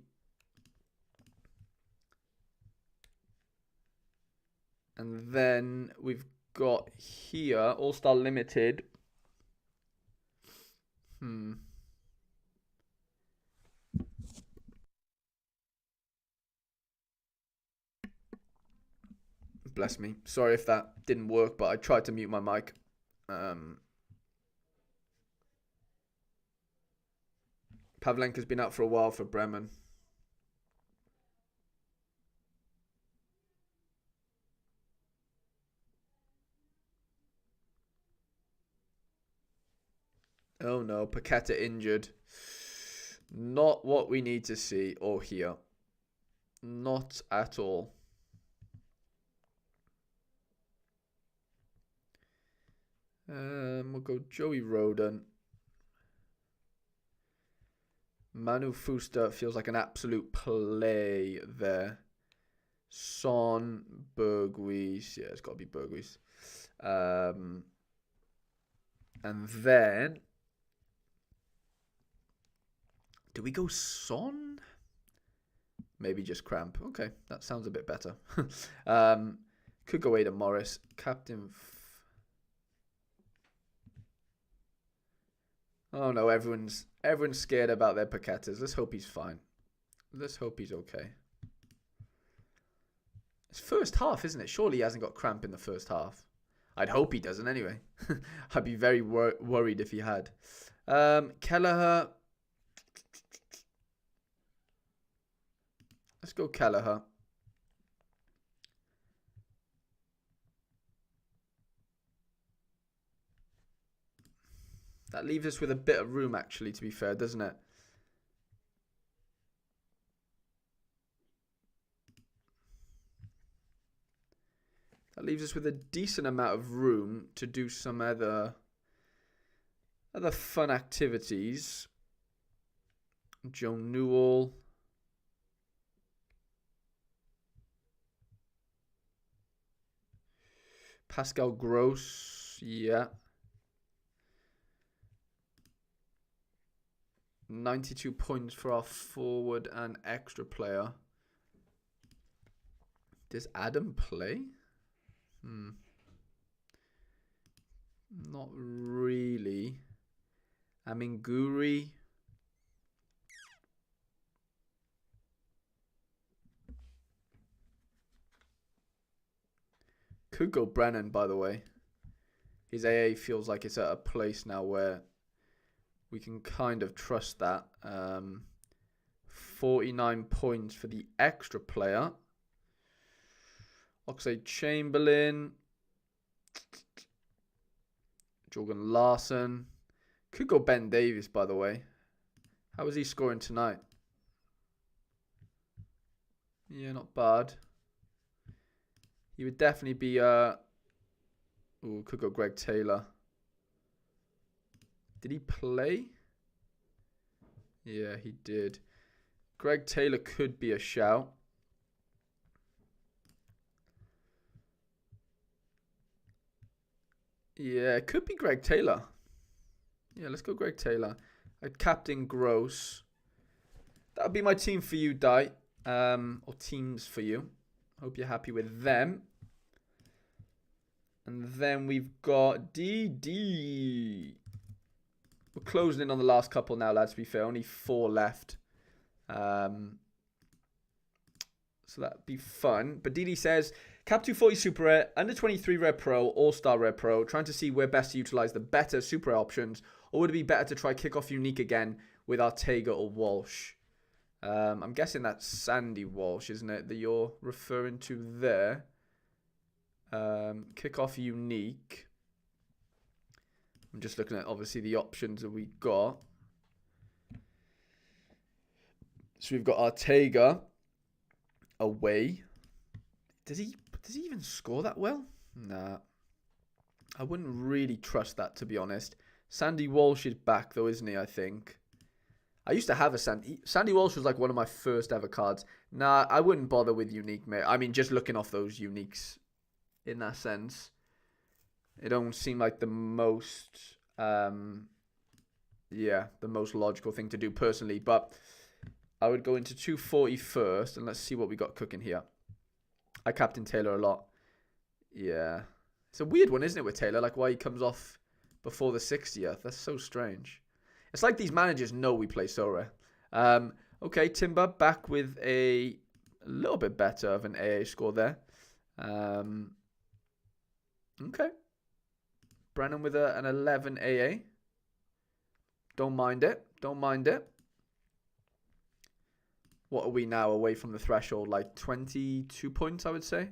And then we've got here, All-Star Limited. Bless me. Sorry if that didn't work, but I tried to mute my mic. Pavlenka's been out for a while for Bremen. Oh no, Paqueta injured. Not what we need to see or hear. Not at all. We'll go Joey Roden. Manu Fuster feels like an absolute play there. Son, Berghuis. Yeah, it's got to be Berghuis. And then, do we go Son? Maybe just Cramp. Okay, that sounds a bit better. Could go Ada Morris. Captain. Oh no, everyone's scared about their Paquetas. Let's hope he's fine. Let's hope he's okay. It's first half, isn't it? Surely he hasn't got cramp in the first half. I'd hope he doesn't anyway. I'd be very worried if he had. Kelleher. Let's go Kelleher. That leaves us with a bit of room, actually, to be fair, doesn't it? That leaves us with a decent amount of room to do some other fun activities. Joe Newell. Pascal Gross. Yeah. 92 points for our forward and extra player. Does Adam play? Not really. I mean, Guri. Could go Brennan, by the way. His AA feels like it's at a place now where we can kind of trust that. 49 points for the extra player. Oxlade-Chamberlain. Jorgen Larsson. Could go Ben Davies, by the way. How is he scoring tonight? Yeah, not bad. He would definitely be... Ooh, could go Greg Taylor. Did he play? Yeah, he did. Greg Taylor could be a shout. Yeah, it could be Greg Taylor. Yeah, let's go Greg Taylor. I'd captain Gross. That would be my team for you, Di. Or teams for you. Hope you're happy with them. And then we've got DD. We're closing in on the last couple now, lads, to be fair. Only 4 left. So that'd be fun. But DD says, Cap 240 Super Rare, Under 23 Rare Pro, All-Star Rare Pro, trying to see where best to utilize the better Super Rare options, or would it be better to try Kickoff Unique again with Ortega or Walsh? I'm guessing that's Sandy Walsh, isn't it, that you're referring to there. Kickoff Unique. I'm just looking at, obviously, the options that we got. So we've got Ortega away. Does he even score that well? Nah. I wouldn't really trust that, to be honest. Sandy Walsh is back, though, isn't he, I think? I used to have a Sandy Walsh was like one of my first ever cards. Nah, I wouldn't bother with Unique, mate. I mean, just looking off those Uniques in that sense. It don't seem like the most, the most logical thing to do personally. But I would go into 240 first, and let's see what we got cooking here. I captain Taylor a lot. Yeah. It's a weird one, isn't it, with Taylor? Like, why he comes off before the 60th. That's so strange. It's like these managers know we play Sorare. Okay, Timber back with a little bit better of an AA score there. Okay. Brennan with an 11 AA. Don't mind it. Don't mind it. What are we now away from the threshold? Like 22 points, I would say.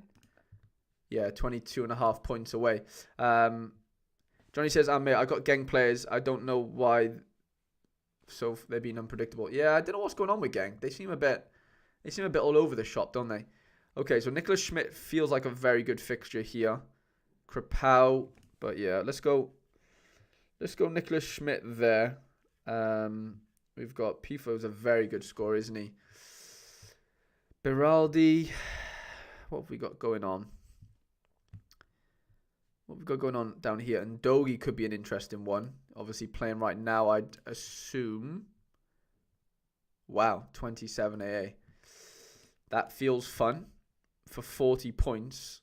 Yeah, 22.5 points away. Johnny says, mate, I got gang players. I don't know why. So they're being unpredictable. Yeah, I don't know what's going on with gang. They seem a bit all over the shop, don't they? Okay, so Nicholas Schmidt feels like a very good fixture here. Krapau, but yeah, let's go Nicholas Schmidt there. We've got Pifo's a very good scorer, isn't he? Beraldi, what have we got going on? What have we got going on down here? And Dogi could be an interesting one. Obviously playing right now, I'd assume. Wow, 27 AA. That feels fun for 40 points.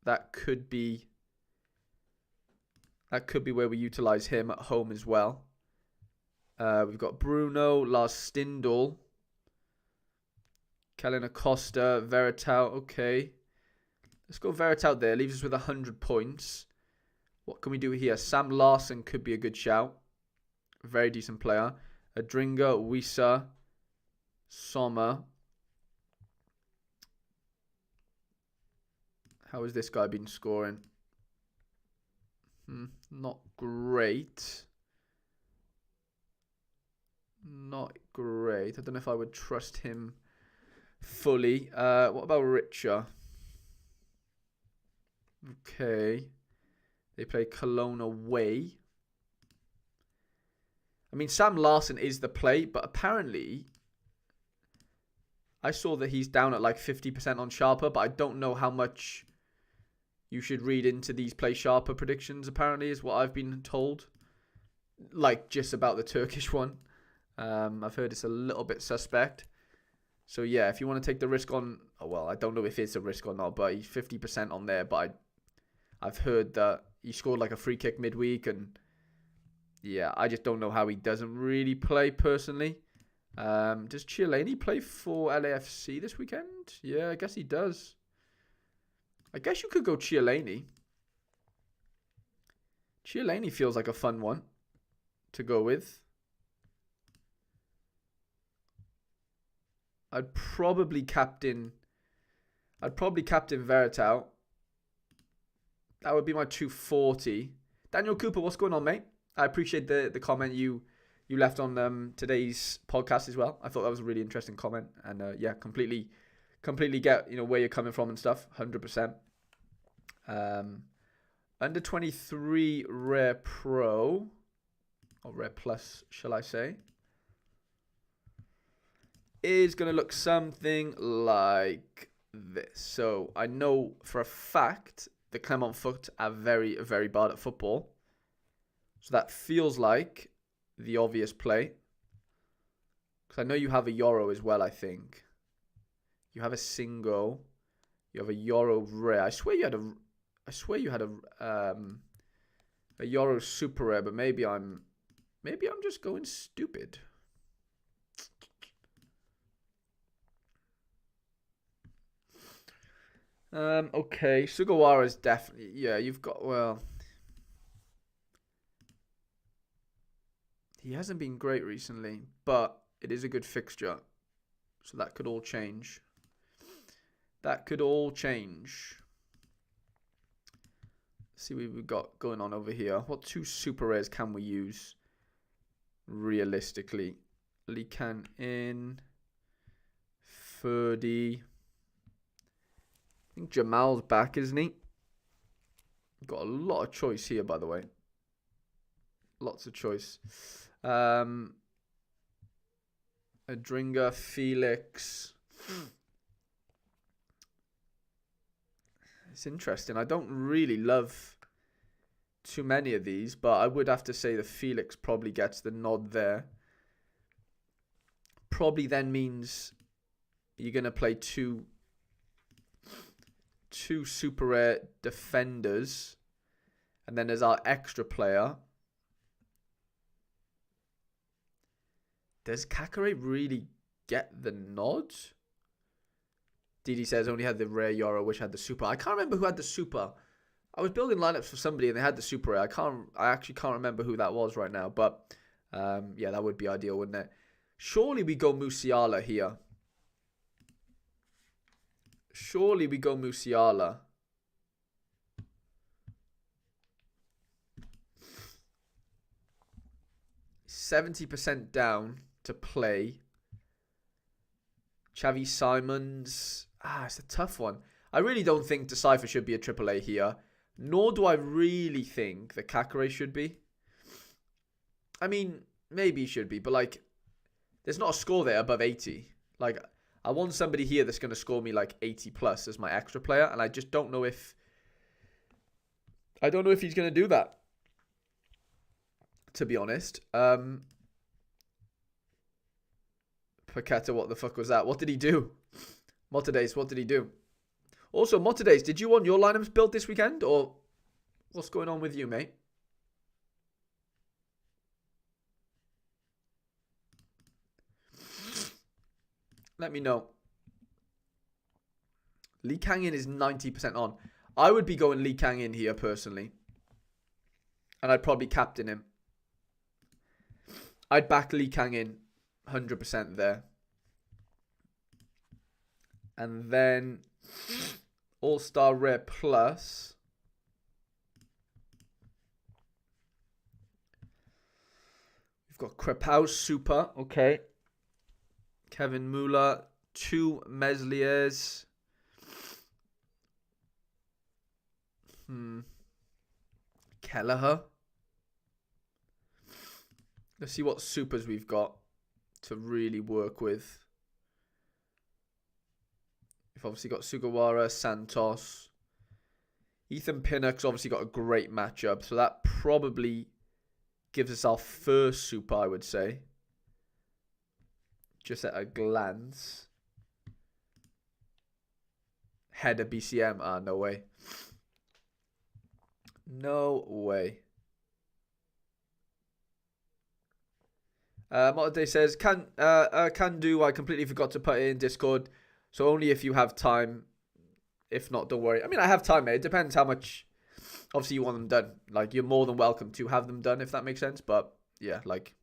That could be where we utilize him at home as well. We've got Bruno, Lars Stindl, Kellen Acosta, Veritao. Okay. Let's go Veritao there. Leaves us with 100 points. What can we do here? Sam Larson could be a good shout. Very decent player. Adringa, Wisa, Sommer. How has this guy been scoring? Not great. Not great. I don't know if I would trust him fully. What about Richer? Okay. They play Cologne away. I mean, Sam Larson is the play, but apparently I saw that he's down at like 50% on Sharper, but I don't know how much you should read into these play Sharper predictions, apparently, is what I've been told. Like, just about the Turkish one. I've heard it's a little bit suspect. So yeah, if you want to take the risk on, oh, well, I don't know if it's a risk or not, but he's 50% on there. But I've heard that he scored like a free kick midweek, and yeah, I just don't know how he doesn't really play personally. Does Chiellini play for LAFC this weekend? Yeah, I guess he does. I guess you could go Chiellini. Chiellini feels like a fun one to go with. I'd probably captain Veretout. That would be my 240. Daniel Cooper, what's going on, mate? I appreciate the comment you left on today's podcast as well. I thought that was a really interesting comment, and yeah, completely get where you're coming from and stuff. 100%. Under 23 Rare Pro or Rare Plus, shall I say, is going to look something like this. So I know for a fact the Clermont Foot are very, very bad at football. So that feels like the obvious play. Because I know you have a Euro as well, I think. You have a Singo. You have a Euro Rare. I swear you had a Euro Super Rare, but maybe I'm just going stupid. Okay, Sugawara is definitely, yeah, you've got, well, he hasn't been great recently, but it is a good fixture, so that could all change. Let's see what we've got going on over here. What two super rares can we use realistically? Lee Kang in, Ferdy. I think Jamal's back, isn't he? Got a lot of choice here, by the way. Lots of choice. Adringa, Felix. It's interesting. I don't really love too many of these, but I would have to say that Felix probably gets the nod there. Probably then means you're going to play two super rare defenders, and then there's our extra player. Does Kakare really get the nod? Didi says only had the rare Euro, which had the super. I can't remember who had the super. I was building lineups for somebody and they had the super rare. I actually can't remember who that was right now, but yeah, that would be ideal, wouldn't it? Surely we go Musiala here. 70% down to play. Xavi Simons. It's a tough one. I really don't think Decipher should be a AAA here. Nor do I really think that Kakare should be. I mean, maybe he should be, but like, there's not a score there above 80. Like, I want somebody here that's going to score me like 80 plus as my extra player, and I just don't know if he's going to do that, to be honest. Paqueta, what the fuck was that? What did he do? Motades, what did he do? Also, Motades, did you want your lineups built this weekend, or what's going on with you, mate? Let me know. Lee Kang in is 90% on. I would be going Lee Kang in here personally, and I'd probably captain him. I'd back Lee Kang in 100% there. And then All-Star Rare Plus. We've got Krepau Super. Okay. Kevin Muller. 2 Mesliers. Kelleher. Let's see what supers we've got to really work with. We've obviously got Sugawara, Santos. Ethan Pinnock's obviously got a great matchup, so that probably gives us our first super, I would say. Just at a glance. Header BCM. Ah, no way. No way. Maday says, can do. I completely forgot to put it in Discord. So only if you have time. If not, don't worry. I mean, I have time, mate. It depends how much, obviously, you want them done. Like, you're more than welcome to have them done, if that makes sense. But, yeah, like,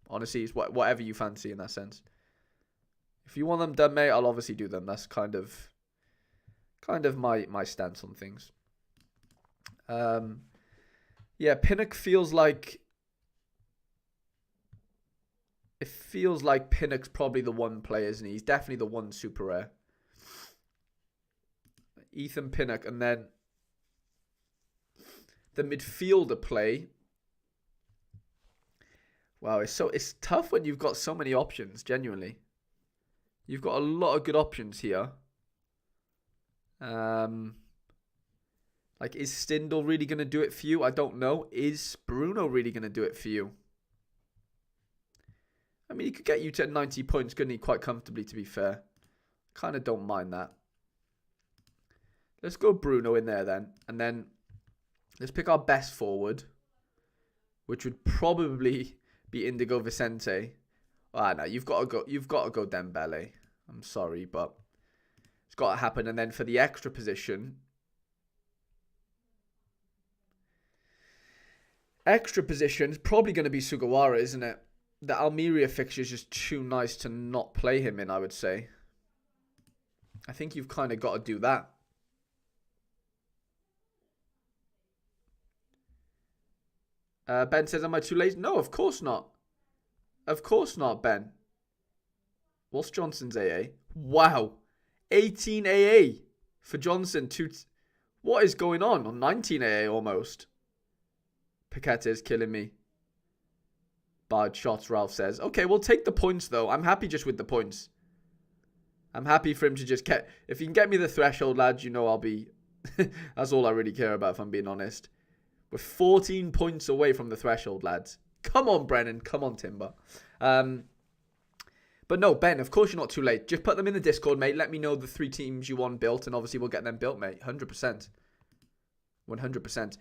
honestly, it's whatever you fancy in that sense. If you want them done, mate, I'll obviously do them. That's kind of my stance on things. Yeah, Pinnock feels like... It feels like Pinnock's probably the one player, isn't he? He's definitely the one super rare. Ethan Pinnock, and then the midfielder play. Wow, it's tough when you've got so many options, genuinely. You've got a lot of good options here. Like, is Stindl really going to do it for you? I don't know. Is Bruno really going to do it for you? I mean, he could get you to 90 points, couldn't he? Quite comfortably, to be fair. Kind of don't mind that. Let's go Bruno in there then. And then let's pick our best forward, which would probably be Indigo Vicente. Ah, no, you've got to go Dembele. I'm sorry, but it's got to happen. And then for the extra position, is probably going to be Sugawara, isn't it? The Almeria fixture is just too nice to not play him in, I would say. I think you've kind of got to do that. Ben says, am I too late? No, of course not. Of course not, Ben. What's Johnson's AA? Wow. 18 AA for Johnson. What is going on 19 AA almost? Paqueta is killing me. Bad shots, Ralph says. Okay, we'll take the points, though. I'm happy just with the points. I'm happy for him to just get... If you can get me the threshold, lads, you know I'll be... That's all I really care about, if I'm being honest. We're 14 points away from the threshold, lads. Come on, Brennan. Come on, Timber. But no, Ben, of course you're not too late. Just put them in the Discord, mate. Let me know the 3 teams you want built, and obviously we'll get them built, mate. 100%. 100%.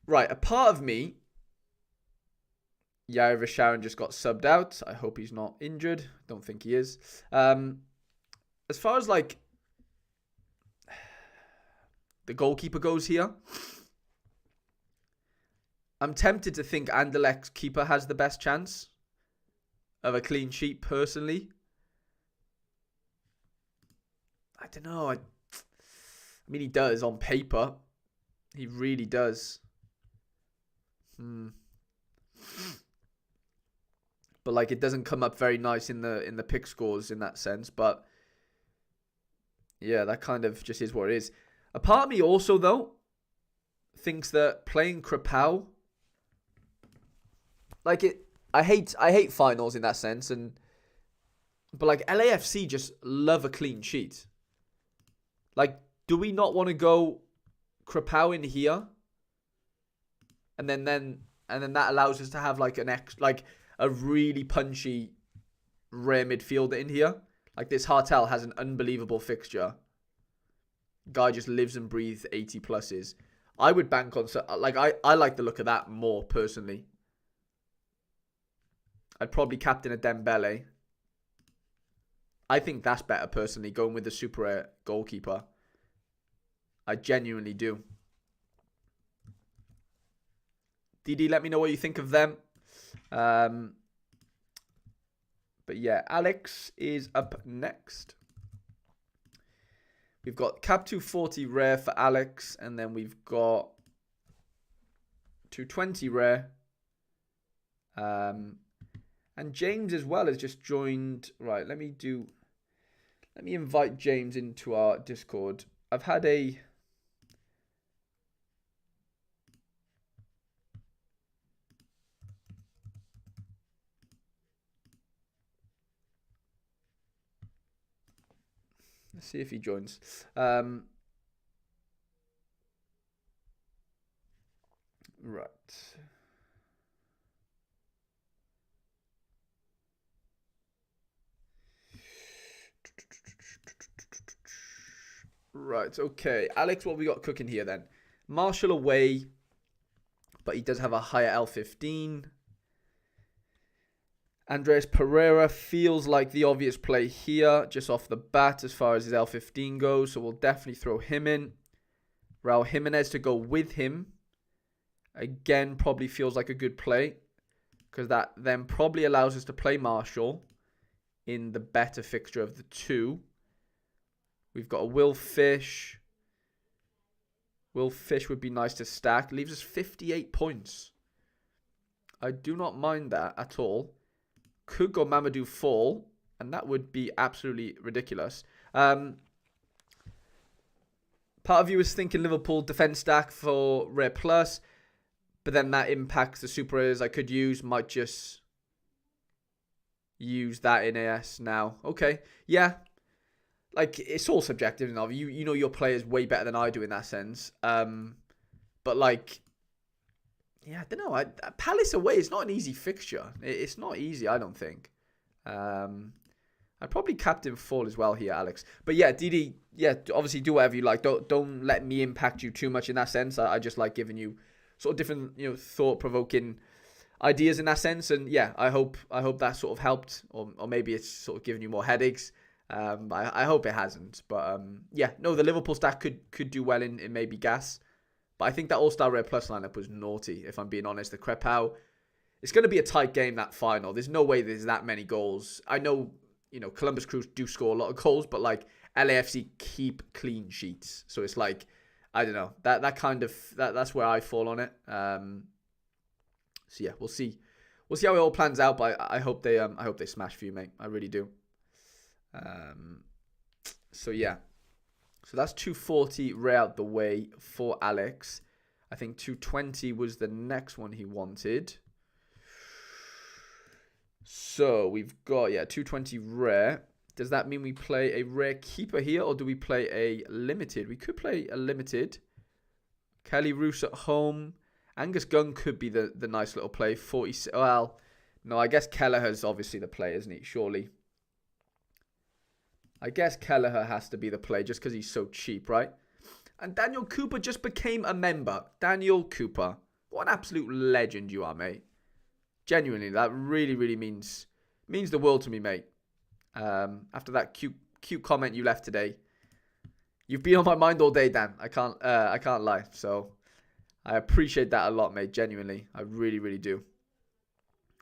Right, a part of me... Yair Visharan just got subbed out. I hope he's not injured. Don't think he is. As far as, like, the goalkeeper goes here, I'm tempted to think Anderlecht's keeper has the best chance of a clean sheet, personally. I don't know. I mean, he does on paper. He really does. But, like, it doesn't come up very nice in the pick scores in that sense. But, yeah, that kind of just is what it is. A part of me also, though, thinks that playing Krapau... Like, I hate finals in that sense. But, like, LAFC just love a clean sheet. Like, do we not want to go Krapau in here? And then that allows us to have, like, a really punchy rare midfielder in here. Like, this Hartel has an unbelievable fixture. Guy just lives and breathes 80 pluses. I would bank on... Like, I like the look of that more, personally. I'd probably captain a Dembele. I think that's better, personally, going with the super rare goalkeeper. I genuinely do. DD, let me know what you think of them. But yeah, Alex is up next. We've got Cap 240 rare for Alex, and then we've got 220 rare. And James as well has just joined. Right, let me invite James into our Discord. I've had a... Let's see if he joins. Right. Right, okay. Alex, what we got cooking here then? Marshall away, but he does have a higher L15. Andres Pereira feels like the obvious play here, just off the bat as far as his L15 goes, so we'll definitely throw him in. Raul Jimenez to go with him. Again, probably feels like a good play, because that then probably allows us to play Marshall in the better fixture of the two. We've got a Will Fish. Will Fish would be nice to stack. Leaves us 58 points. I do not mind that at all. Could go Mamadou Fall, and that would be absolutely ridiculous. Part of you is thinking Liverpool defense stack for Rare Plus, but then that impacts the super rares I could use. Might just use that in AS now. Okay, yeah. Like, it's all subjective, you know your players way better than I do in that sense. But like, yeah, I don't know. Palace away is not an easy fixture. It's not easy, I don't think. I'd probably captain Fall as well here, Alex. But yeah, DD, yeah, obviously do whatever you like. Don't let me impact you too much in that sense. I just like giving you sort of different, thought-provoking ideas in that sense. And yeah, I hope that sort of helped, or maybe it's sort of giving you more headaches. I hope it hasn't. But yeah, no, the Liverpool stack could do well in maybe gas. But I think that All-Star Red Plus lineup was naughty, if I'm being honest. The Crepau, it's going to be a tight game, that final. There's no way there's that many goals. I know, Columbus Crew do score a lot of goals, but like LAFC keep clean sheets. So it's like, I don't know. That's where I fall on it. So yeah, we'll see. We'll see how it all plans out, but I hope they smash for you, mate. I really do. So yeah. So that's 240 right out the way for Alex. I think 220 was the next one he wanted. So we've got, 220 rare. Does that mean we play a rare keeper here, or do we play a limited? We could play a limited. Kelly Roos at home. Angus Gunn could be the nice little play. 40. Well, no, I guess Kelleher's obviously the play, isn't he? Surely. I guess Kelleher has to be the play just because he's so cheap, right? And Daniel Cooper just became a member. Daniel Cooper. What an absolute legend you are, mate. Genuinely, that really, really means the world to me, mate. After that cute comment you left today. You've been on my mind all day, Dan. I can't lie. So I appreciate that a lot, mate. Genuinely. I really, really do.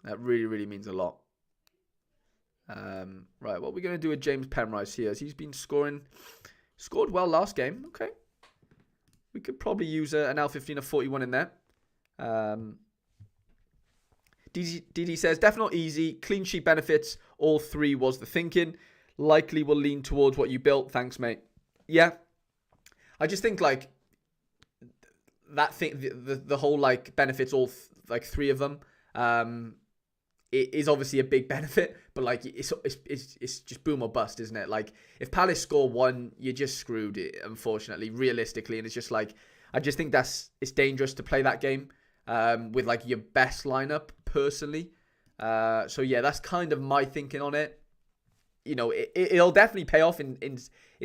That really, really means a lot. Right, what we're going to do with James Penrice here is he's been scored well last game. Okay. We could probably use an L15 of 41 in there. DD says, definitely easy. Clean sheet benefits. All three was the thinking. Likely will lean towards what you built. Thanks, mate. Yeah. I just think, like, that thing, the whole, like, benefits, all, three of them, it is obviously a big benefit, but like it's just boom or bust, isn't it? Like if Palace score one, you're just screwed, unfortunately, realistically. And it's just like, I just think it's dangerous to play that game with like your best lineup personally. So yeah, that's kind of my thinking on it. It'll definitely pay off in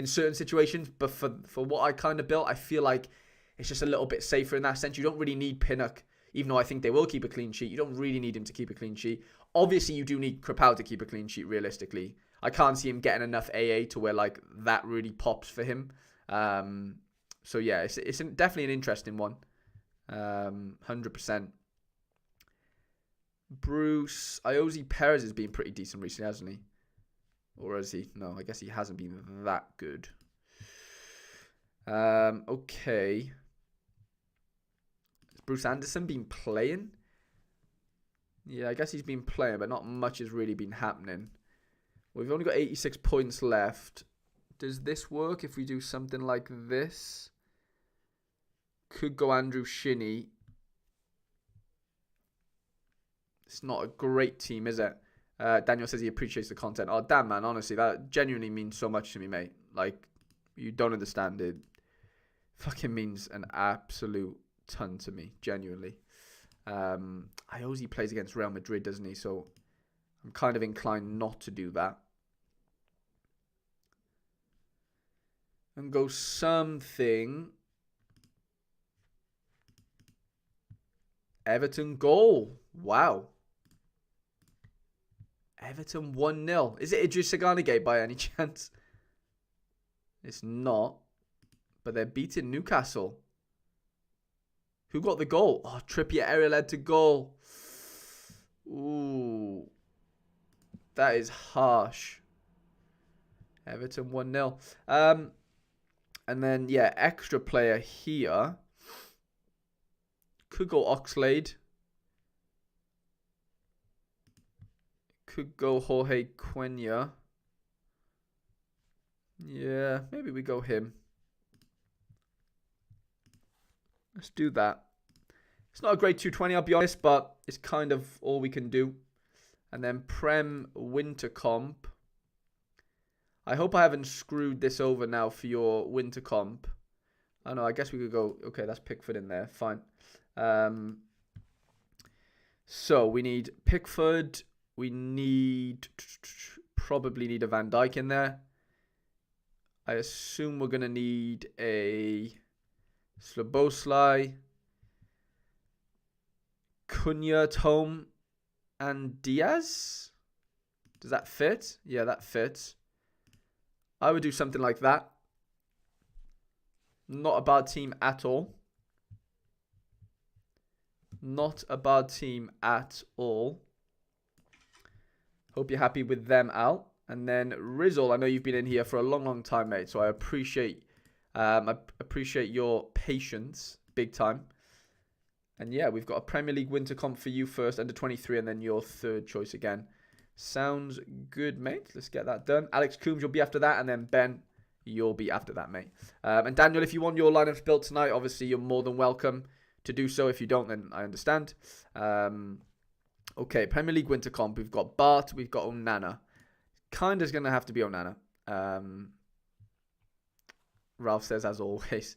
certain situations, but for what I kind of built, I feel like it's just a little bit safer in that sense. You don't really need Pinnock. Even though I think they will keep a clean sheet, you don't really need him to keep a clean sheet. Obviously, you do need Krapau to keep a clean sheet, realistically. I can't see him getting enough AA to where, like, that really pops for him. So, yeah, it's definitely an interesting one. 100%. Bruce Iosi Perez has been pretty decent recently, hasn't he? Or has he? No, I guess he hasn't been that good. Okay. Bruce Anderson been playing? Yeah, I guess he's been playing, but not much has really been happening. We've only got 86 points left. Does this work if we do something like this? Could go Andrew Shinnie. It's not a great team, is it? Daniel says he appreciates the content. Oh, damn, man. Honestly, that genuinely means so much to me, mate. Like, you don't understand it. Fucking means an absolute ton to me, genuinely. Iosi plays against Real Madrid, doesn't he? So I'm kind of inclined not to do that. and go something. Everton goal. Wow. Everton 1-0. Is it Idris Saganagate by any chance? It's not. But they're beating Newcastle. Who got the goal? Oh, Trippier area led to goal. Ooh. That is harsh. Everton 1-0. And then, yeah, extra player here. Could go Oxlade. Could go Jorge Quenya. Yeah, maybe we go him. Let's do that. It's not a great 220, I'll be honest, but it's kind of all we can do. And then Prem Winter Comp. I hope I haven't screwed this over now for your Winter Comp. I know, I guess we could go... Okay, that's Pickford in there. Fine. So, we need Pickford. We need... Probably need a Van Dijk in there. I assume we're going to need a... Sloboslai, Cunha, Tome, and Diaz. Does that fit? Yeah, that fits. I would do something like that. Not a bad team at all. Not a bad team at all. Hope you're happy with them, Al. And then Rizle, I know you've been in here for a long, long time, mate. So I appreciate your patience, big time. And yeah, we've got a Premier League Winter Comp for you first, under 23, and then your third choice again. Sounds good, mate. Let's get that done. Alex Coombs, you'll be after that, and then Ben, you'll be after that, mate. And Daniel, if you want your lineups built tonight, obviously you're more than welcome to do so. If you don't, then I understand. Okay, Premier League Winter Comp. We've got Bart, we've got Onana. Kinda's going to have to be Onana. Ralph says, as always.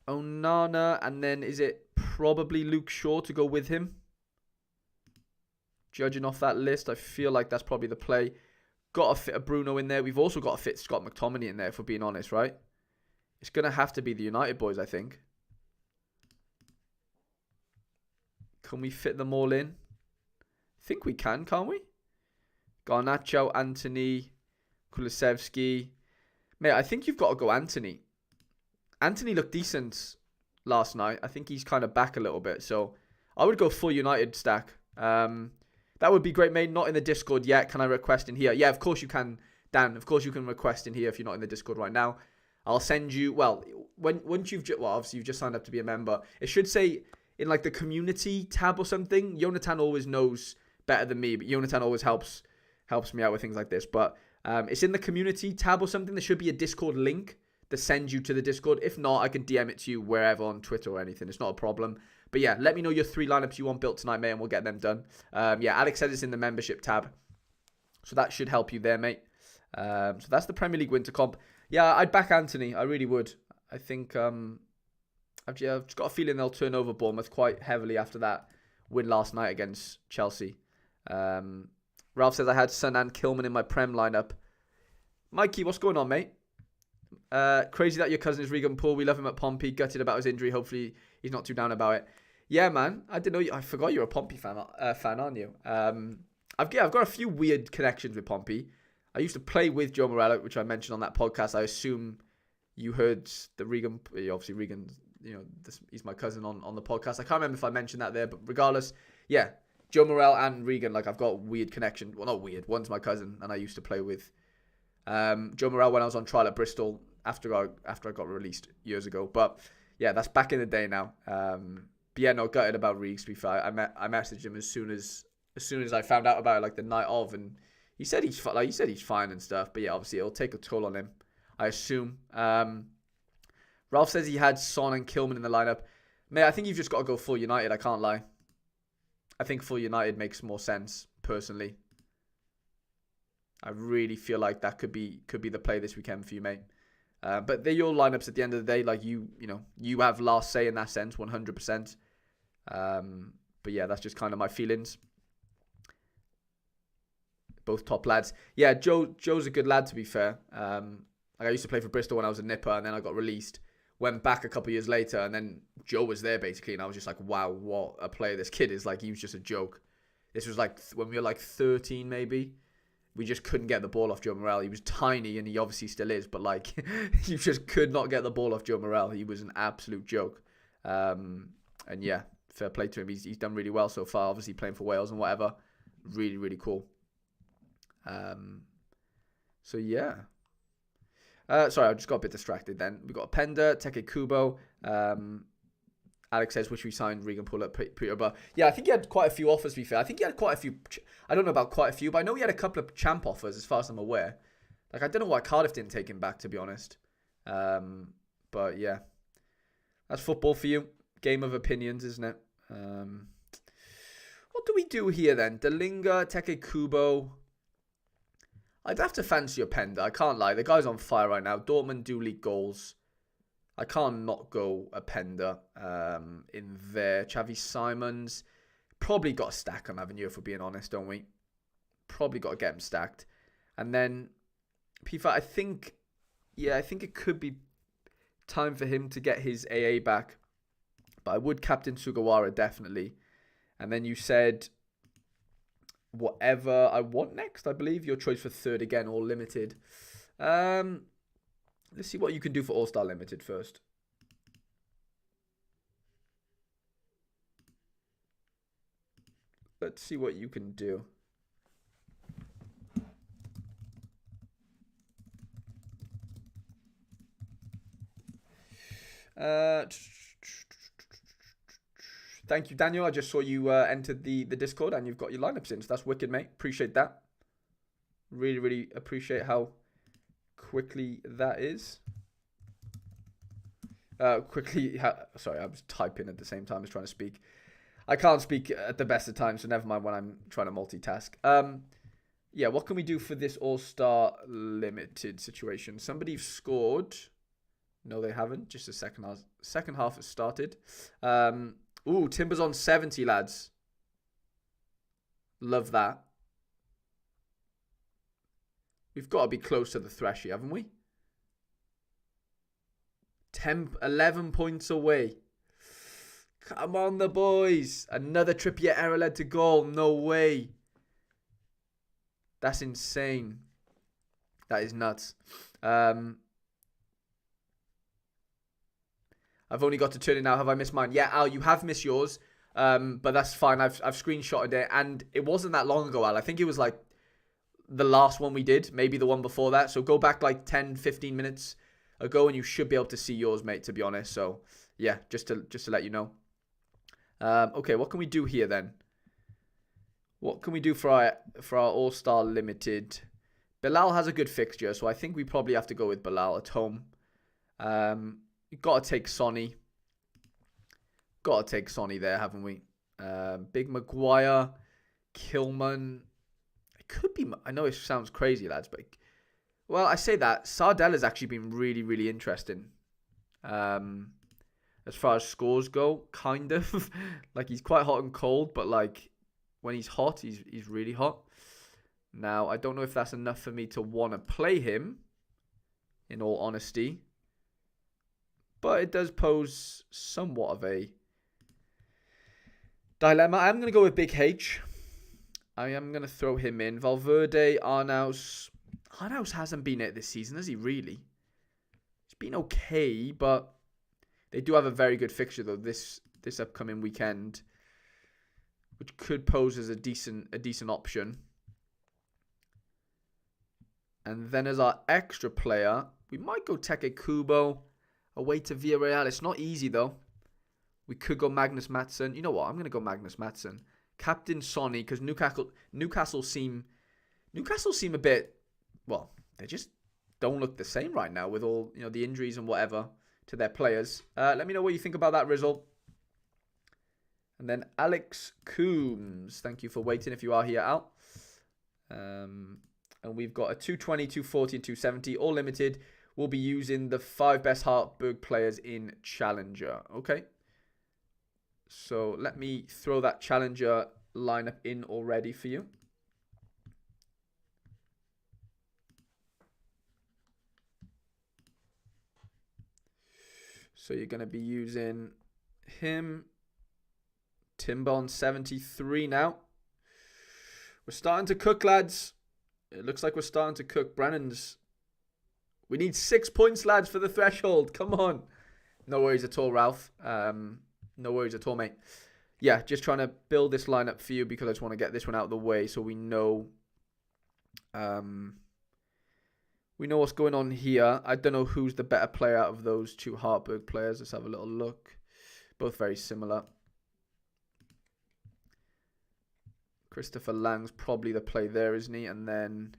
Onana, and then is it probably Luke Shaw to go with him? Judging off that list, I feel like that's probably the play. Got to fit a Bruno in there. We've also got to fit Scott McTominay in there, if we're being honest, right? It's going to have to be the United boys, I think. Can we fit them all in? I think we can, can't we? Garnacho, Anthony, Kulusevski. Mate, I think you've got to go Anthony. Anthony looked decent last night. I think he's kind of back a little bit. So I would go full United stack. That would be great, mate. Not in the Discord yet. Can I request in here? Yeah, of course you can, Dan. Of course you can request in here if you're not in the Discord right now. I'll send you... Well, once you've... Well, obviously you've just signed up to be a member. It should say in like the community tab or something. Jonatan always knows better than me. But Jonatan always helps me out with things like this. But it's in the community tab or something. There should be a Discord link that sends you to the Discord. If not, I can DM it to you wherever on Twitter or anything. It's not a problem. But yeah, let me know your 3 lineups you want built tonight, mate, and we'll get them done. Yeah, Alex said it's in the membership tab. So that should help you there, mate. So that's the Premier League Winter Comp. Yeah, I'd back Anthony. I really would. I think I've just got a feeling they'll turn over Bournemouth quite heavily after that win last night against Chelsea. Ralph says I had Son and Kilman in my Prem lineup. Mikey, what's going on, mate? Crazy that your cousin is Regan Poole. We love him at Pompey. Gutted about his injury. Hopefully he's not too down about it. Yeah, man. I didn't know. I forgot you're a Pompey fan, aren't you? I've got a few weird connections with Pompey. I used to play with Joe Morello, which I mentioned on that podcast. I assume you heard the Regan. Obviously, Regan. He's my cousin on the podcast. I can't remember if I mentioned that there, but regardless, yeah, Joe Morel and Regan. Like I've got weird connection. Well, not weird. One's my cousin, and I used to play with Joe Morel when I was on trial at Bristol after I got released years ago. But yeah, that's back in the day now. But yeah, no, gutted about Reeks. To be fair, I messaged him as soon as I found out about it, like the night of, and he said he's fine and stuff. But yeah, obviously it'll take a toll on him, I assume. Ralph says he had Son and Kilman in the lineup. Mate, I think you've just got to go full United. I can't lie. I think full United makes more sense personally. I really feel like that could be the play this weekend for you, mate. But they're your lineups at the end of the day. Like you have last say in that sense, 100%. But yeah, that's just kind of my feelings. Both top lads. Yeah, Joe's a good lad, to be fair. Like I used to play for Bristol when I was a nipper, and then I got released. Went back a couple of years later, and then Joe was there basically, and I was just like, wow, what a player this kid is. Like, he was just a joke. This was like when we were like 13 maybe. We just couldn't get the ball off Joe Morel. He was tiny, and he obviously still is, but like, you just could not get the ball off Joe Morel. He was an absolute joke. And yeah, fair play to him. He's done really well so far, obviously playing for Wales and whatever. Really, really cool. So yeah. Sorry, I just got a bit distracted then. We got Penda, Teke Kubo. Alex says, wish we signed Regan Puller, Peter. But yeah, I think he had quite a few offers, to be fair. I think he had quite a few. I don't know about quite a few, but I know he had a couple of champ offers, as far as I'm aware. Like, I don't know why Cardiff didn't take him back, to be honest. But yeah, that's football for you. Game of opinions, isn't it? What do we do here then? Dalinga, Teke Kubo. I'd have to fancy your Penda. I can't lie. The guy's on fire right now. Dortmund do league goals. I can't not go a Penda in there. Xavi Simons. Probably got a stack on, haven't you, if we're being honest, don't we? Probably got to get him stacked. And then P5, I think it could be time for him to get his AA back. But I would captain Sugawara, definitely. And then you said whatever I want next, I believe. Your choice for third again, all limited. Let's see what you can do for All-Star Limited first. Let's see what you can do. Thank you, Daniel. I just saw you entered the Discord and you've got your lineups in. So that's wicked, mate. Appreciate that. Really, really appreciate how quickly that is. Sorry, I was typing at the same time as trying to speak. I can't speak at the best of times, so never mind when I'm trying to multitask. Yeah, what can we do for this All-Star Limited situation? Somebody scored. No, they haven't. Just the second half has started. Ooh, Timber's on 70, lads. Love that. We've got to be close to the thresh here, haven't we? 11 points away. Come on, the boys. Another Trippier error led to goal. No way. That's insane. That is nuts. I've only got to turn it now. Have I missed mine? Yeah, Al, you have missed yours. But that's fine. I've screenshotted it. And it wasn't that long ago, Al. I think it was like the last one we did. Maybe the one before that. So go back like 10, 15 minutes ago and you should be able to see yours, mate, to be honest. So yeah, just to let you know. Okay, what can we do here then? What can we do for our All-Star Limited? Bilal has a good fixture, so I think we probably have to go with Bilal at home. You've got to take Sonny. Got to take Sonny there, haven't we? Big Maguire, Kilman. It could be. I know it sounds crazy, lads, but well, I say that Sardell has actually been really, really interesting. As far as scores go, kind of like he's quite hot and cold, but like when he's hot, he's really hot. Now I don't know if that's enough for me to want to play him, in all honesty. But it does pose somewhat of a dilemma. I'm going to go with Big H. I am going to throw him in. Valverde, Arnaus. Arnaus hasn't been it this season, has he really? It's been okay, but they do have a very good fixture, though, this upcoming weekend, which could pose as a decent option. And then as our extra player, we might go Teke Kubo. Away to Villarreal. It's not easy, though. We could go Magnus Madsson. You know what? I'm going to go Magnus Madsson. Captain Sonny, because Newcastle seem a bit, well, they just don't look the same right now with all, the injuries and whatever to their players. Let me know what you think about that, Rizle. And then Alex Coombs. Thank you for waiting if you are here, Al. And we've got a 220, 240, and 270, all limited. We'll be using the 5 best Hartberg players in Challenger. Okay. So let me throw that Challenger lineup in already for you. So you're going to be using him. Timber on 73 now. We're starting to cook, lads. It looks like we're starting to cook. Brennan's. We need 6 points, lads, for the threshold. Come on. No worries at all, Ralph. No worries at all, mate. Yeah, just trying to build this lineup for you because I just want to get this one out of the way so we know what's going on here. I don't know who's the better player out of those two Hartberg players. Let's have a little look. Both very similar. Christopher Lang's probably the play there, isn't he? And then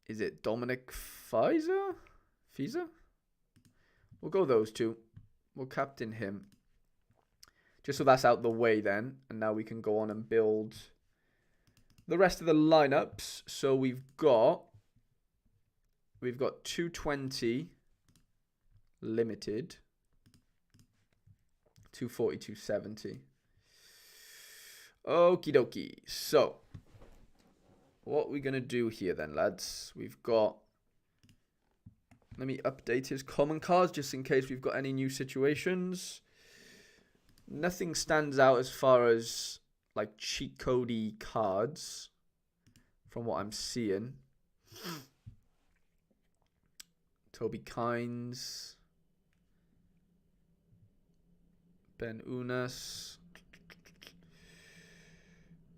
is it Dominic Fizer? We'll go those two. We'll captain him. Just so that's out the way then. And now we can go on and build the rest of the lineups. So we've got 220 limited. 240, 270. Okie dokie. So, what we're going to do here then, lads. We've got... Let me update his common cards just in case we've got any new situations. Nothing stands out as far as like cheat codey cards from what I'm seeing. Toby Kynes. Ben Unas.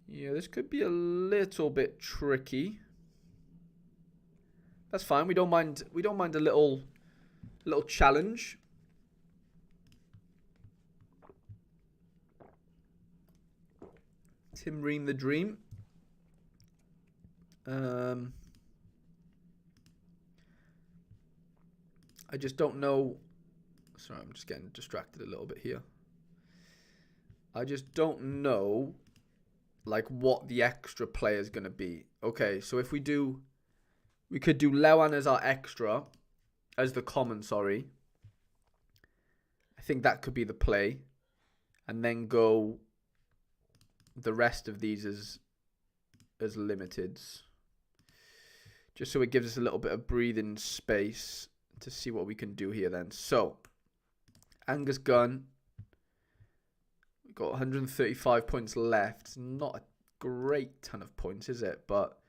Yeah, this could be a little bit tricky. That's fine. We don't mind a little challenge. Tim Ream the Dream. I just don't know. Sorry, I'm just getting distracted a little bit here. I just don't know like what the extra player is going to be. Okay, so if we could do Lewan as our extra, as the common, sorry. I think that could be the play. And then go the rest of these as limiteds. Just so it gives us a little bit of breathing space to see what we can do here then. So, Angus Gunn. We've got 135 points left. It's not a great ton of points, is it? But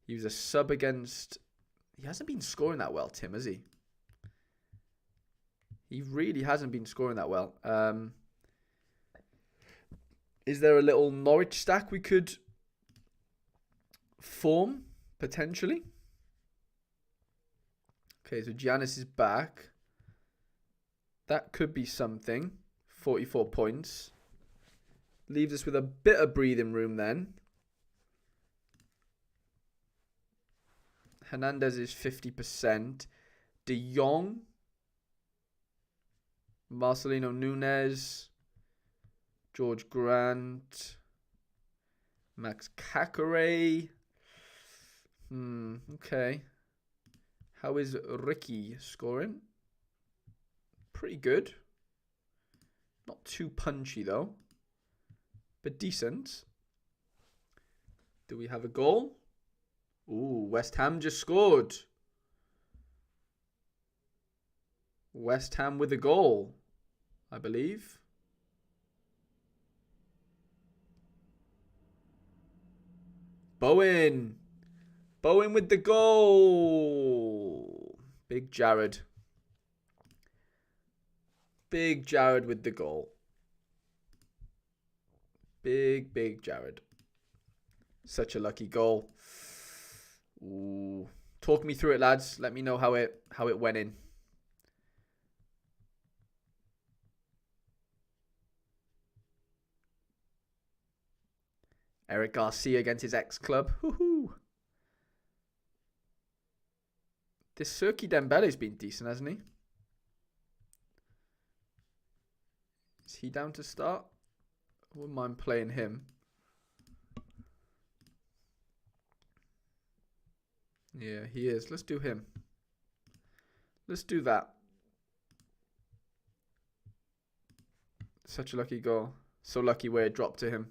he was a sub against... He hasn't been scoring that well, Tim, has he? He really hasn't been scoring that well. Is there a little Norwich stack we could form, potentially? Okay, so Giannis is back. That could be something. 44 points. Leaves us with a bit of breathing room then. Hernandez is 50%. De Jong. Marcelino Nunez. George Grant. Max Kakare. Okay. How is Ricky scoring? Pretty good. Not too punchy though. But decent. Do we have a goal? Ooh, West Ham just scored. West Ham with a goal, I believe. Bowen. Bowen with the goal. Big Jared. Big Jared with the goal. Big Jared. Such a lucky goal. Ooh. Talk me through it, lads. Let me know how it went in. Eric Garcia against his ex-club. Woohoo! This Serki Dembele's been decent, hasn't he? Is he down to start? I wouldn't mind playing him. Yeah, he is. Let's do him. Let's do that. Such a lucky goal. So lucky where it dropped to him.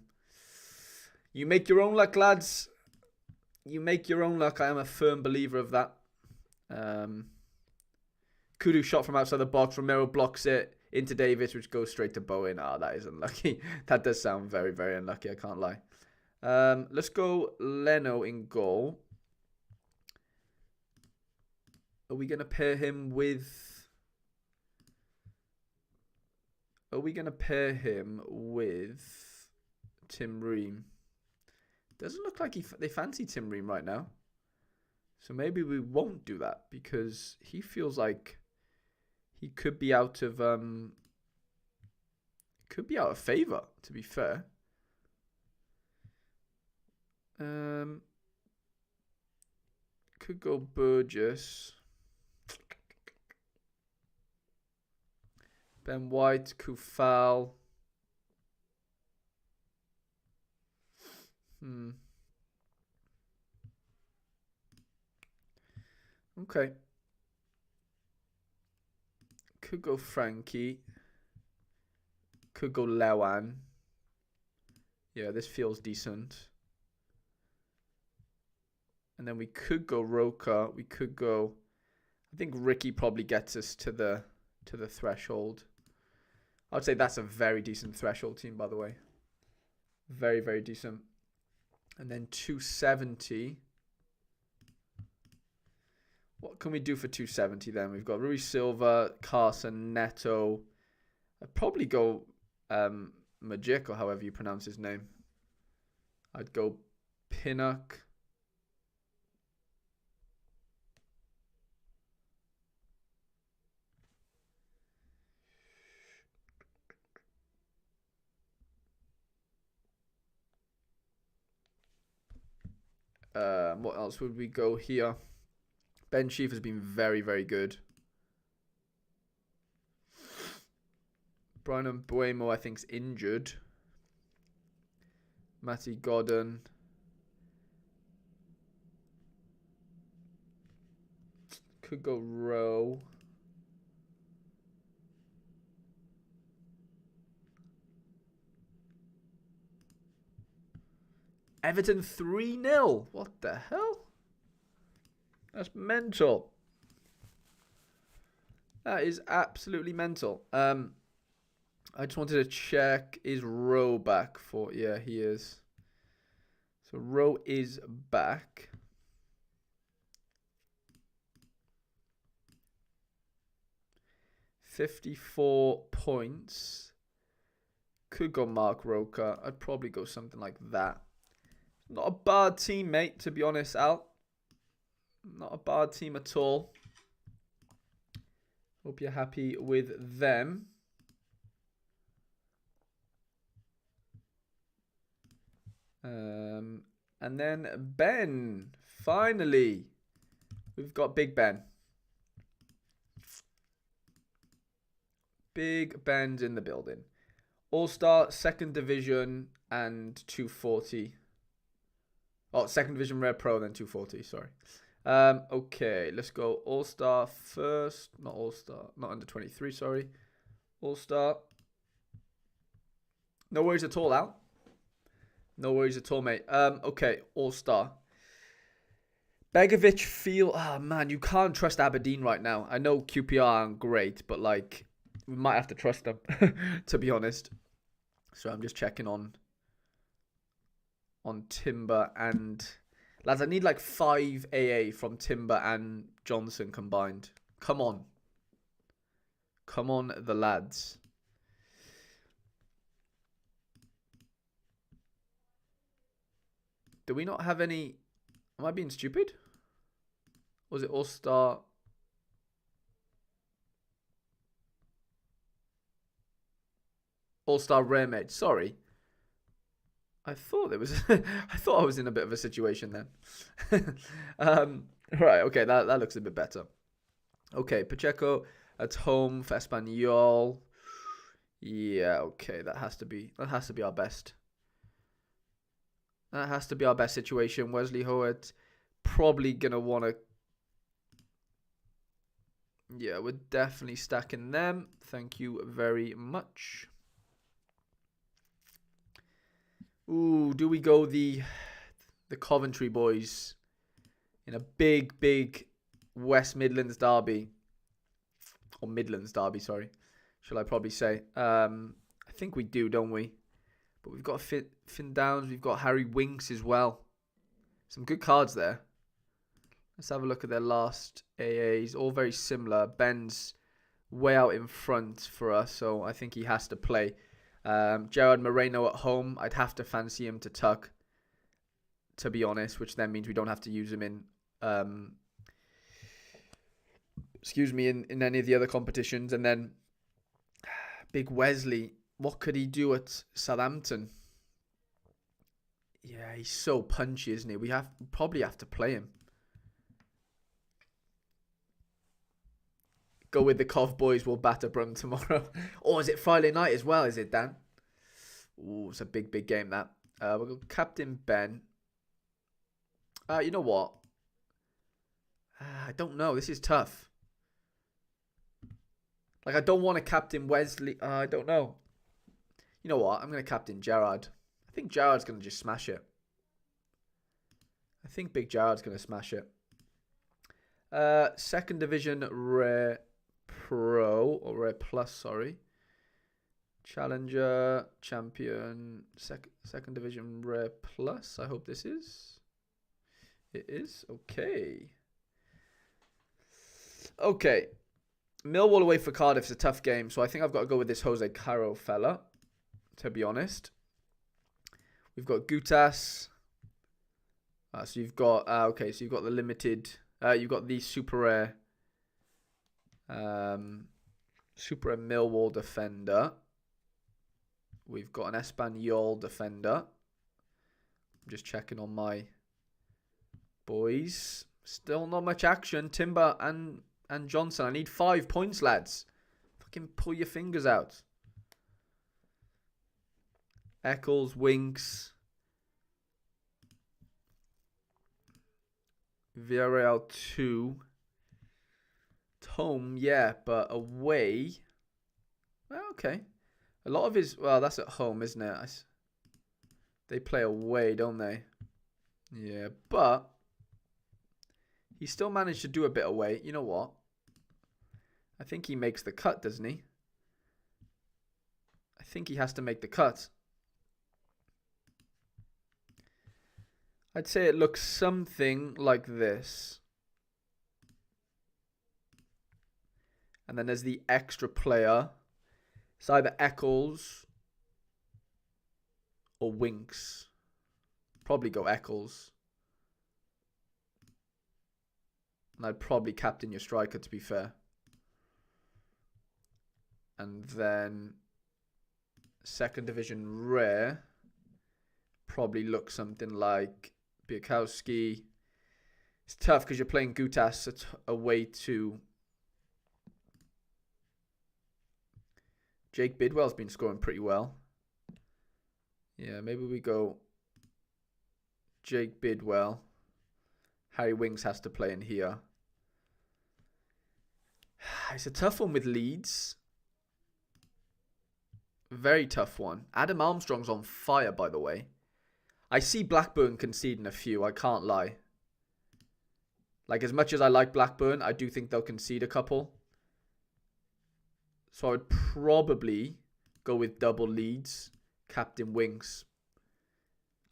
You make your own luck, lads. You make your own luck. I am a firm believer of that. Kudu shot from outside the box. Romero blocks it into Davis, which goes straight to Bowen. Ah, that is unlucky. That does sound very, very unlucky. I can't lie. Let's go Leno in goal. Are we going to pair him with... Are we going to pair him with Tim Ream? Doesn't look like they fancy Tim Ream right now. So maybe we won't do that because he feels like he could be out of favour, to be fair. Could go Burgess. Ben White, Kufal. Okay. Could go Frankie. Could go Lewan. Yeah, this feels decent. And then we could go Roca. We could go... I think Ricky probably gets us to the threshold. I would say that's a very decent threshold team, by the way. Very, very decent. And then 270. What can we do for 270 then? We've got Rui Silva, Carson, Neto. I'd probably go Magic, or however you pronounce his name. I'd go Pinnock. What else would we go here? Ben Sheaf has been very, very good. Brian Mbuemo, I think, is injured. Matty Godden. Could go Rowe. Everton 3-0. What the hell? That's mental. That is absolutely mental. I just wanted to check, is Rowe back for... Yeah, he is. So Rowe is back. $54 points. Could go Mark Roca. I'd probably go something like that. Not a bad team, mate, to be honest, Al. Not a bad team at all. Hope you're happy with them. And then Ben. Finally. We've got Big Ben. Big Ben's in the building. All-Star, 2nd Division, and 240. Oh, 2nd Division Rare Pro, then 240, sorry. Okay, let's go All-Star first. Not All-Star, not under 23, sorry. All-Star. No worries at all, Al. No worries at all, mate. Okay, All-Star. Begovic feel... Oh, man, you can't trust Aberdeen right now. I know QPR aren't great, but, like, we might have to trust them, to be honest. So I'm just checking on Timber and... Lads, I need like 5 AA from Timber and Johnson combined. Come on. Come on, the lads. Do we not have any... Am I being stupid? Was it All-Star? All-Star Rare Mage. Sorry. I thought there was... I thought I was in a bit of a situation then. Right, okay, that looks a bit better. Okay, Pacheco at home for Espanyol. Yeah, okay, that has to be our best. That has to be our best situation. Wesley Howitt probably gonna want to... Yeah, we're definitely stacking them. Thank you very much. Ooh, do we go the Coventry boys in a big West Midlands derby? Or Midlands derby, sorry. Shall I probably say. I think we do, don't we? But we've got Finn Downs. We've got Harry Winks as well. Some good cards there. Let's have a look at their last AAs. All very similar. Ben's way out in front for us, so I think he has to play. Gerard Moreno at home. I'd have to fancy him to tuck, to be honest, which then means we don't have to use him in in any of the other competitions. And then Big Wesley, what could he do at Southampton? Yeah, he's so punchy, isn't he? We probably have to play him. Go with the Cov boys, we'll batter Brum tomorrow. Or is it Friday night as well, is it, Dan? Ooh, it's a big, big game, that. We'll go Captain Ben. You know what? I don't know. This is tough. Like, I don't want to captain Wesley. I don't know. You know what? I'm going to captain Gerard. I think Gerard's going to just smash it. I think Big Gerard's going to smash it. Second Division Rare Pro, or Rare Plus, sorry. Challenger, Champion, Second Division Rare Plus. I hope this is. It is. Okay. Okay. Millwall away for Cardiff is a tough game, so I think I've got to go with this Jose Caro fella, to be honest. We've got Gutas. So you've got, okay, so you've got the limited, you've got the super rare Millwall defender. We've got an Espanyol defender. I'm just checking on my boys. Still not much action. Timber and Johnson. I need 5 points, lads. Fucking pull your fingers out. Eccles, Winks. Villarreal 2. Home, yeah, but away. Well, okay. A lot of his... Well, that's at home, isn't it? They play away, don't they? Yeah, but... He still managed to do a bit away. You know what? I think he makes the cut, doesn't he? I think he has to make the cut. I'd say it looks something like this. And then there's the extra player. It's either Eccles or Winks. Probably go Eccles. And I'd probably captain your striker, to be fair. And then second division rare. Probably look something like Biakowski. It's tough because you're playing Gutas away to... Jake Bidwell's been scoring pretty well. Yeah, maybe we go Jake Bidwell. Harry Winks has to play in here. It's a tough one with Leeds. Very tough one. Adam Armstrong's on fire, by the way. I see Blackburn conceding a few, I can't lie. Like, as much as I like Blackburn, I do think they'll concede a couple. So I would probably go with double Leeds, captain Winks.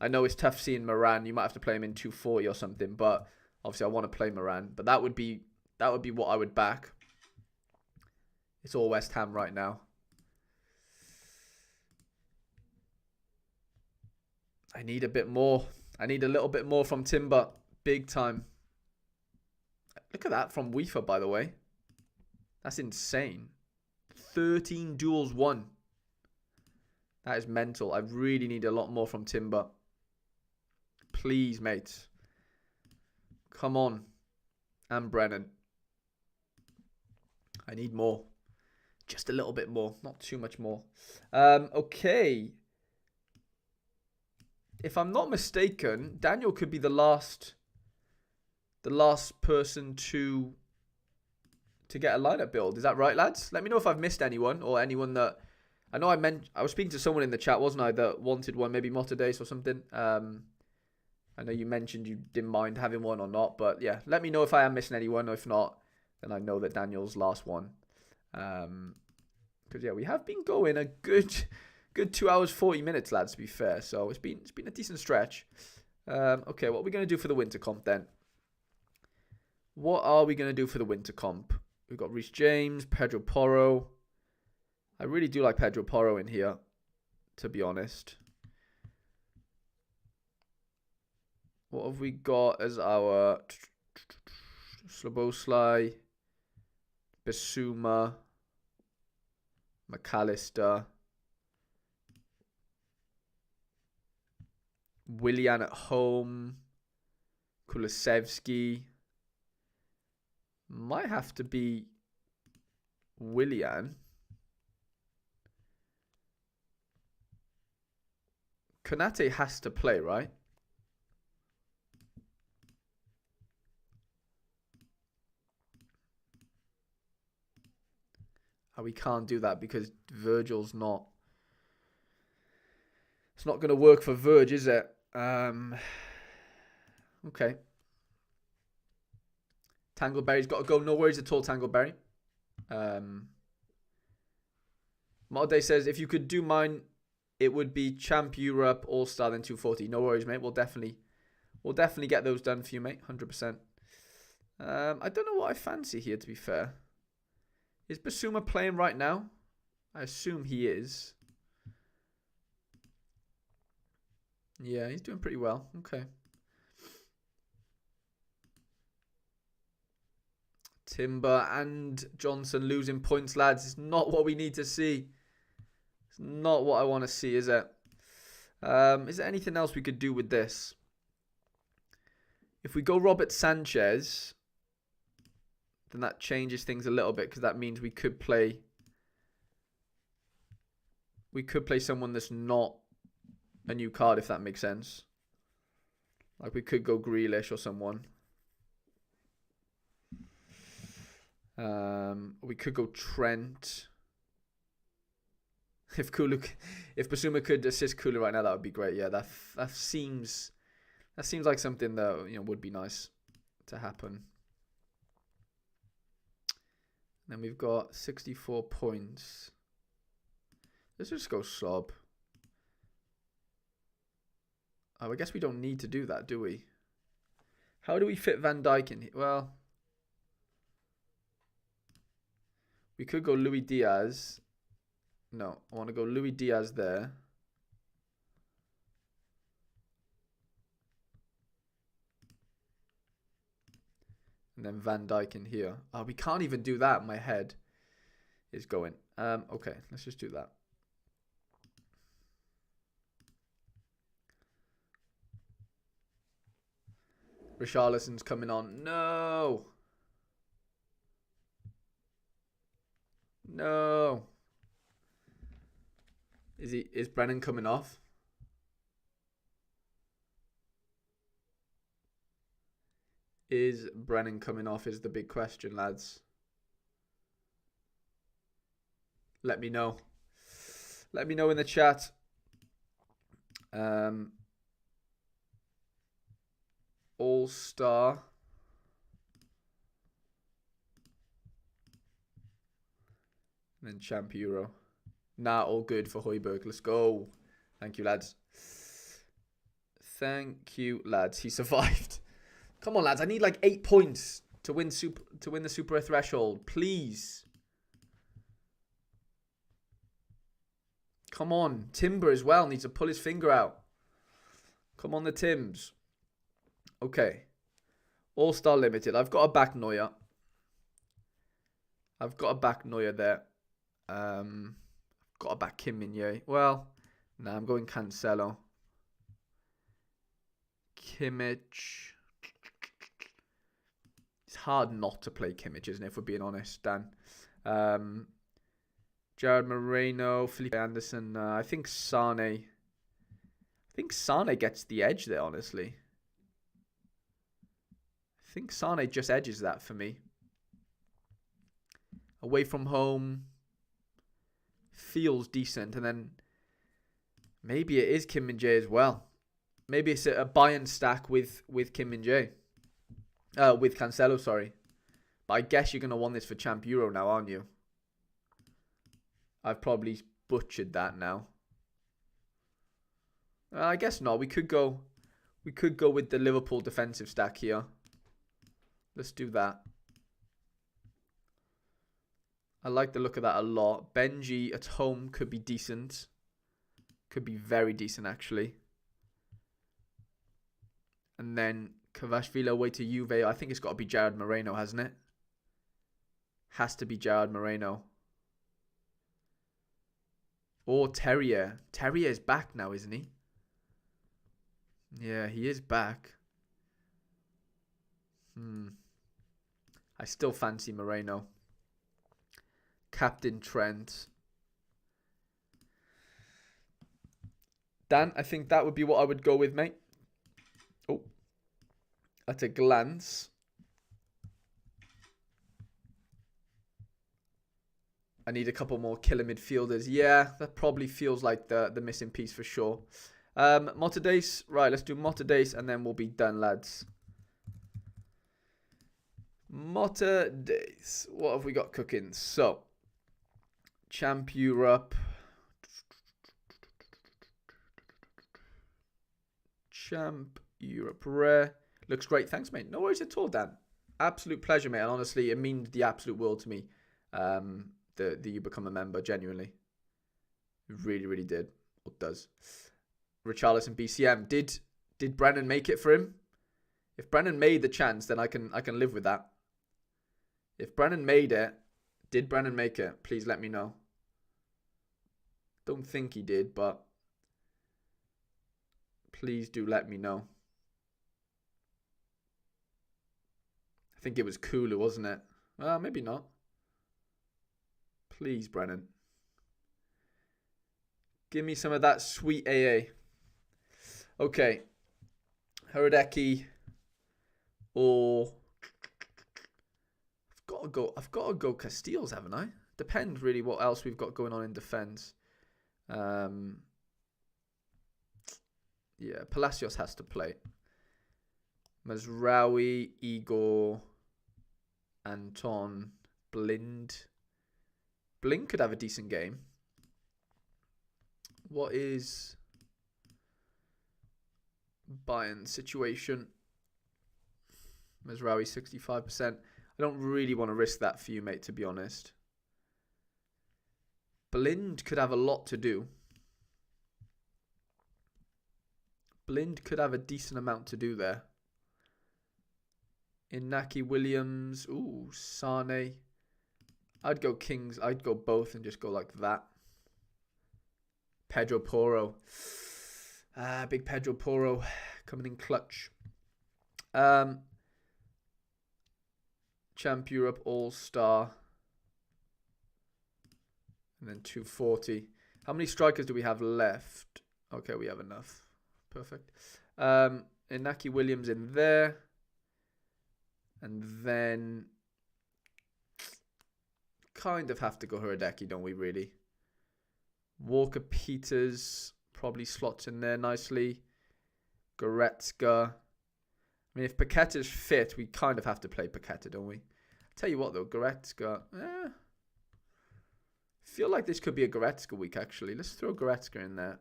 I know it's tough seeing Moran. You might have to play him in 240 or something, but obviously I want to play Moran. But that would be what I would back. It's all West Ham right now. I need a bit more. I need a little bit more from Timber. Big time. Look at that from Weaver, by the way. That's insane. 13 duels won. That is mental. I really need a lot more from Timber. Please, mate. Come on. And Brennan. I need more. Just a little bit more. Not too much more. Okay. If I'm not mistaken, Daniel could be the last person to get a lineup build. Is that right, lads? Let me know if I've missed anyone or anyone that... I know I was speaking to someone in the chat, wasn't I, that wanted one, maybe Motadace or something. I know you mentioned you didn't mind having one or not, but yeah, let me know if I am missing anyone. If not, then I know that Daniel's last one. Because yeah, we have been going a good 2 hours 40 minutes, lads. To be fair, so it's been a decent stretch. Okay, what are we gonna do for the winter comp then? What are we gonna do for the winter comp? We've got Reece James, Pedro Porro. I really do like Pedro Porro in here, to be honest. What have we got as our Sloboslai, Bissouma, McAllister, Willian at home, Kulusevski. Might have to be Willian. Konate has to play, right? Oh, we can't do that because Virgil's not. It's not going to work for Virg, is it? Okay. Tangleberry's got to go. No worries at all, Tangleberry. Maday says, if you could do mine, it would be Champ Europe, All-Star, then 240. No worries, mate. We'll definitely get those done for you, mate. 100%. I don't know what I fancy here, to be fair. Is Bissouma playing right now? I assume he is. Yeah, he's doing pretty well. Okay. Timber and Johnson losing points, lads. It's not what we need to see. It's not what I want to see, is it? Is there anything else we could do with this? If we go Robert Sanchez, then that changes things a little bit because that means we could play someone that's not a new card, if that makes sense. Like we could go Grealish or someone. We could go Trent. If Bissouma could assist Kulu right now, that would be great. Yeah, that seems like something that would be nice to happen. Then we've got 64 points. Let's just go Slob. Oh, I guess we don't need to do that, do we? How do we fit Van Dijk in here? Well, we could go Luis Diaz. No, I want to go Luis Diaz there. And then Van Dijk in here. Oh, we can't even do that. My head is going. Okay, let's just do that. Richarlison's coming on. No. No. Is Brennan coming off? Is Brennan coming off is the big question, lads. Let me know. Let me know in the chat. All-Star. And then Champ Euro. Nah, all good for Højbjerg. Let's go. Thank you, lads. Thank you, lads. He survived. Come on, lads. I need like 8 points to win the Super threshold. Please. Come on. Timber as well needs to pull his finger out. Come on, the Tims. Okay. All-Star Limited. I've got a back Neuer. There. Got a back Kim Min-jae. Well, nah, I'm going Cancelo. Kimmich. It's hard not to play Kimmich, isn't it, if we're being honest, Dan? Jared Moreno, Felipe Anderson. I think Sane gets the edge there, honestly. I think Sane just edges that for me. Away from home. Feels decent. And then maybe it is Kim Min-jae as well. Maybe it's a Bayern stack with Kim Min-jae. With Cancelo, sorry. But I guess you're going to want this for Champ Euro now, aren't you? I've probably butchered that now. I guess not. We could go with the Liverpool defensive stack here. Let's do that. I like the look of that a lot. Benji at home could be decent. Could be very decent, actually. And then Kvashvili away to Juve. I think it's got to be Gerard Moreno, hasn't it? Has to be Gerard Moreno. Or Terrier. Terrier is back now, isn't he? Yeah, he is back. I still fancy Moreno. Captain Trent. Dan, I think that would be what I would go with, mate. Oh. At a glance. I need a couple more killer midfielders. Yeah, that probably feels like the missing piece for sure. Motadace. Right, let's do Motadace and then we'll be done, lads. Motadace. What have we got cooking? So, Champ Europe. Champ Europe Rare. Looks great. Thanks, mate. No worries at all, Dan. Absolute pleasure, mate. And honestly, it means the absolute world to me that you become a member, genuinely. It really, really did. Or does. Richarlison BCM. Did Brennan make it for him? If Brennan made the chance, then I can live with that. If Brennan made it, did Brennan make it? Please let me know. Don't think he did, but please do let me know. I think it was Kulu, wasn't it? Maybe not. Please, Brennan. Give me some of that sweet AA. Okay. Hradecky or I've got to go Castiles, haven't I? Depends really what else we've got going on in defense. Yeah, Palacios has to play. Mazraoui, Igor, Anton, Blind. Blind could have a decent game. What is Bayern's situation? Mazraoui 65%. I don't really want to risk that for you, mate, to be honest. Blind could have a lot to do. Blind could have a decent amount to do there. Inaki Williams. Ooh, Sane. I'd go Kings. I'd go both and just go like that. Pedro Porro. Big Pedro Porro coming in clutch. Champ Europe All-Star. And then 240. How many strikers do we have left? Okay, we have enough. Perfect. Inaki Williams in there. And then kind of have to go Hradecky, don't we, really? Walker Peters probably slots in there nicely. Goretzka. I mean, if Paqueta's fit, we kind of have to play Paqueta, don't we? Tell you what, though, Goretzka. Feel like this could be a Goretzka week, actually. Let's throw Goretzka in there.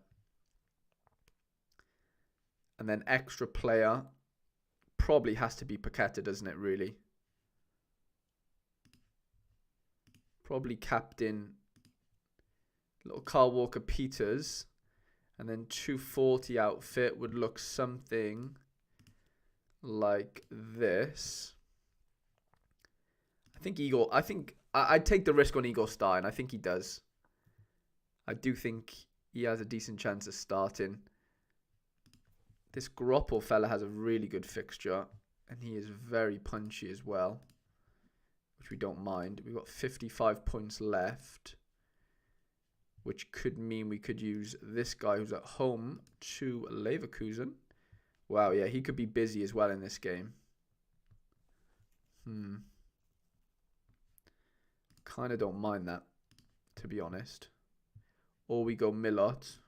And then extra player. Probably has to be Paqueta, doesn't it, really? Probably captain. Little Carl Walker Peters. And then 240 outfit would look something like this. I think I'd take the risk on Igor Stein. I think he does. I do think he has a decent chance of starting. This Groppo fella has a really good fixture. And he is very punchy as well. Which we don't mind. We've got 55 points left. Which could mean we could use this guy who's at home to Leverkusen. Wow, yeah, he could be busy as well in this game. Kind of don't mind that, to be honest. Or we go Milot.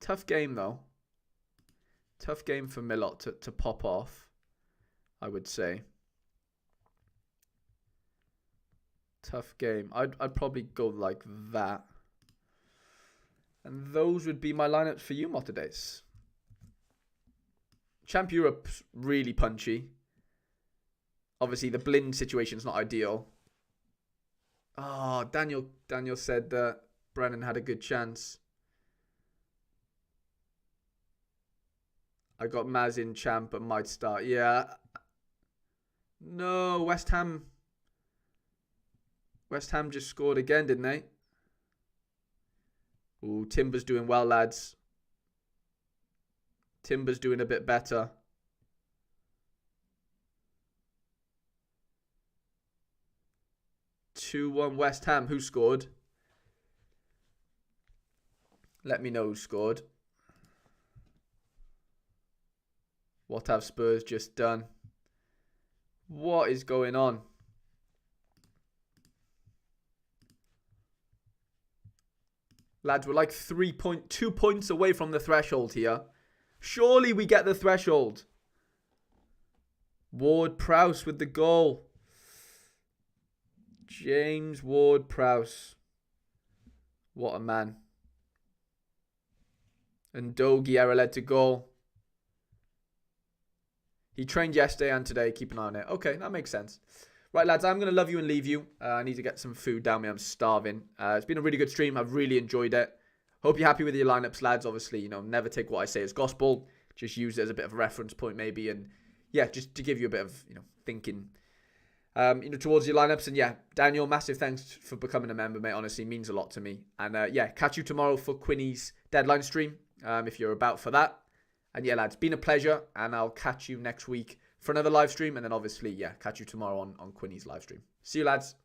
Tough game, though. Tough game for Milot to pop off, I would say. Tough game. I'd probably go like that. And those would be my lineups for you, Motadays. Champ Europe's really punchy. Obviously, the blind situation's not ideal. Oh, Daniel said that Brennan had a good chance. I got Maz in champ, but might start. Yeah. No, West Ham just scored again, didn't they? Ooh, Timber's doing well, lads. Timber's doing a bit better. (2-1) West Ham. Who scored? Let me know who scored. What have Spurs just done? What is going on? Lads, we're like 2 points away from the threshold here. Surely we get the threshold. Ward-Prowse with the goal. James Ward-Prowse. What a man. And Dogie error led to goal. He trained yesterday and today. Keep an eye on it. Okay, that makes sense. Right, lads, I'm going to love you and leave you. I need to get some food down me. I'm starving. It's been a really good stream. I've really enjoyed it. Hope you're happy with your lineups, lads. Obviously, never take what I say as gospel. Just use it as a bit of a reference point, maybe. And yeah, just to give you a bit of, thinking, towards your lineups. And yeah, Daniel, massive thanks for becoming a member, mate. Honestly, means a lot to me. And yeah, catch you tomorrow for Quinny's deadline stream, if you're about for that. And yeah, lads, been a pleasure. And I'll catch you next week for another live stream. And then obviously, yeah, catch you tomorrow on Quinny's live stream. See you, lads.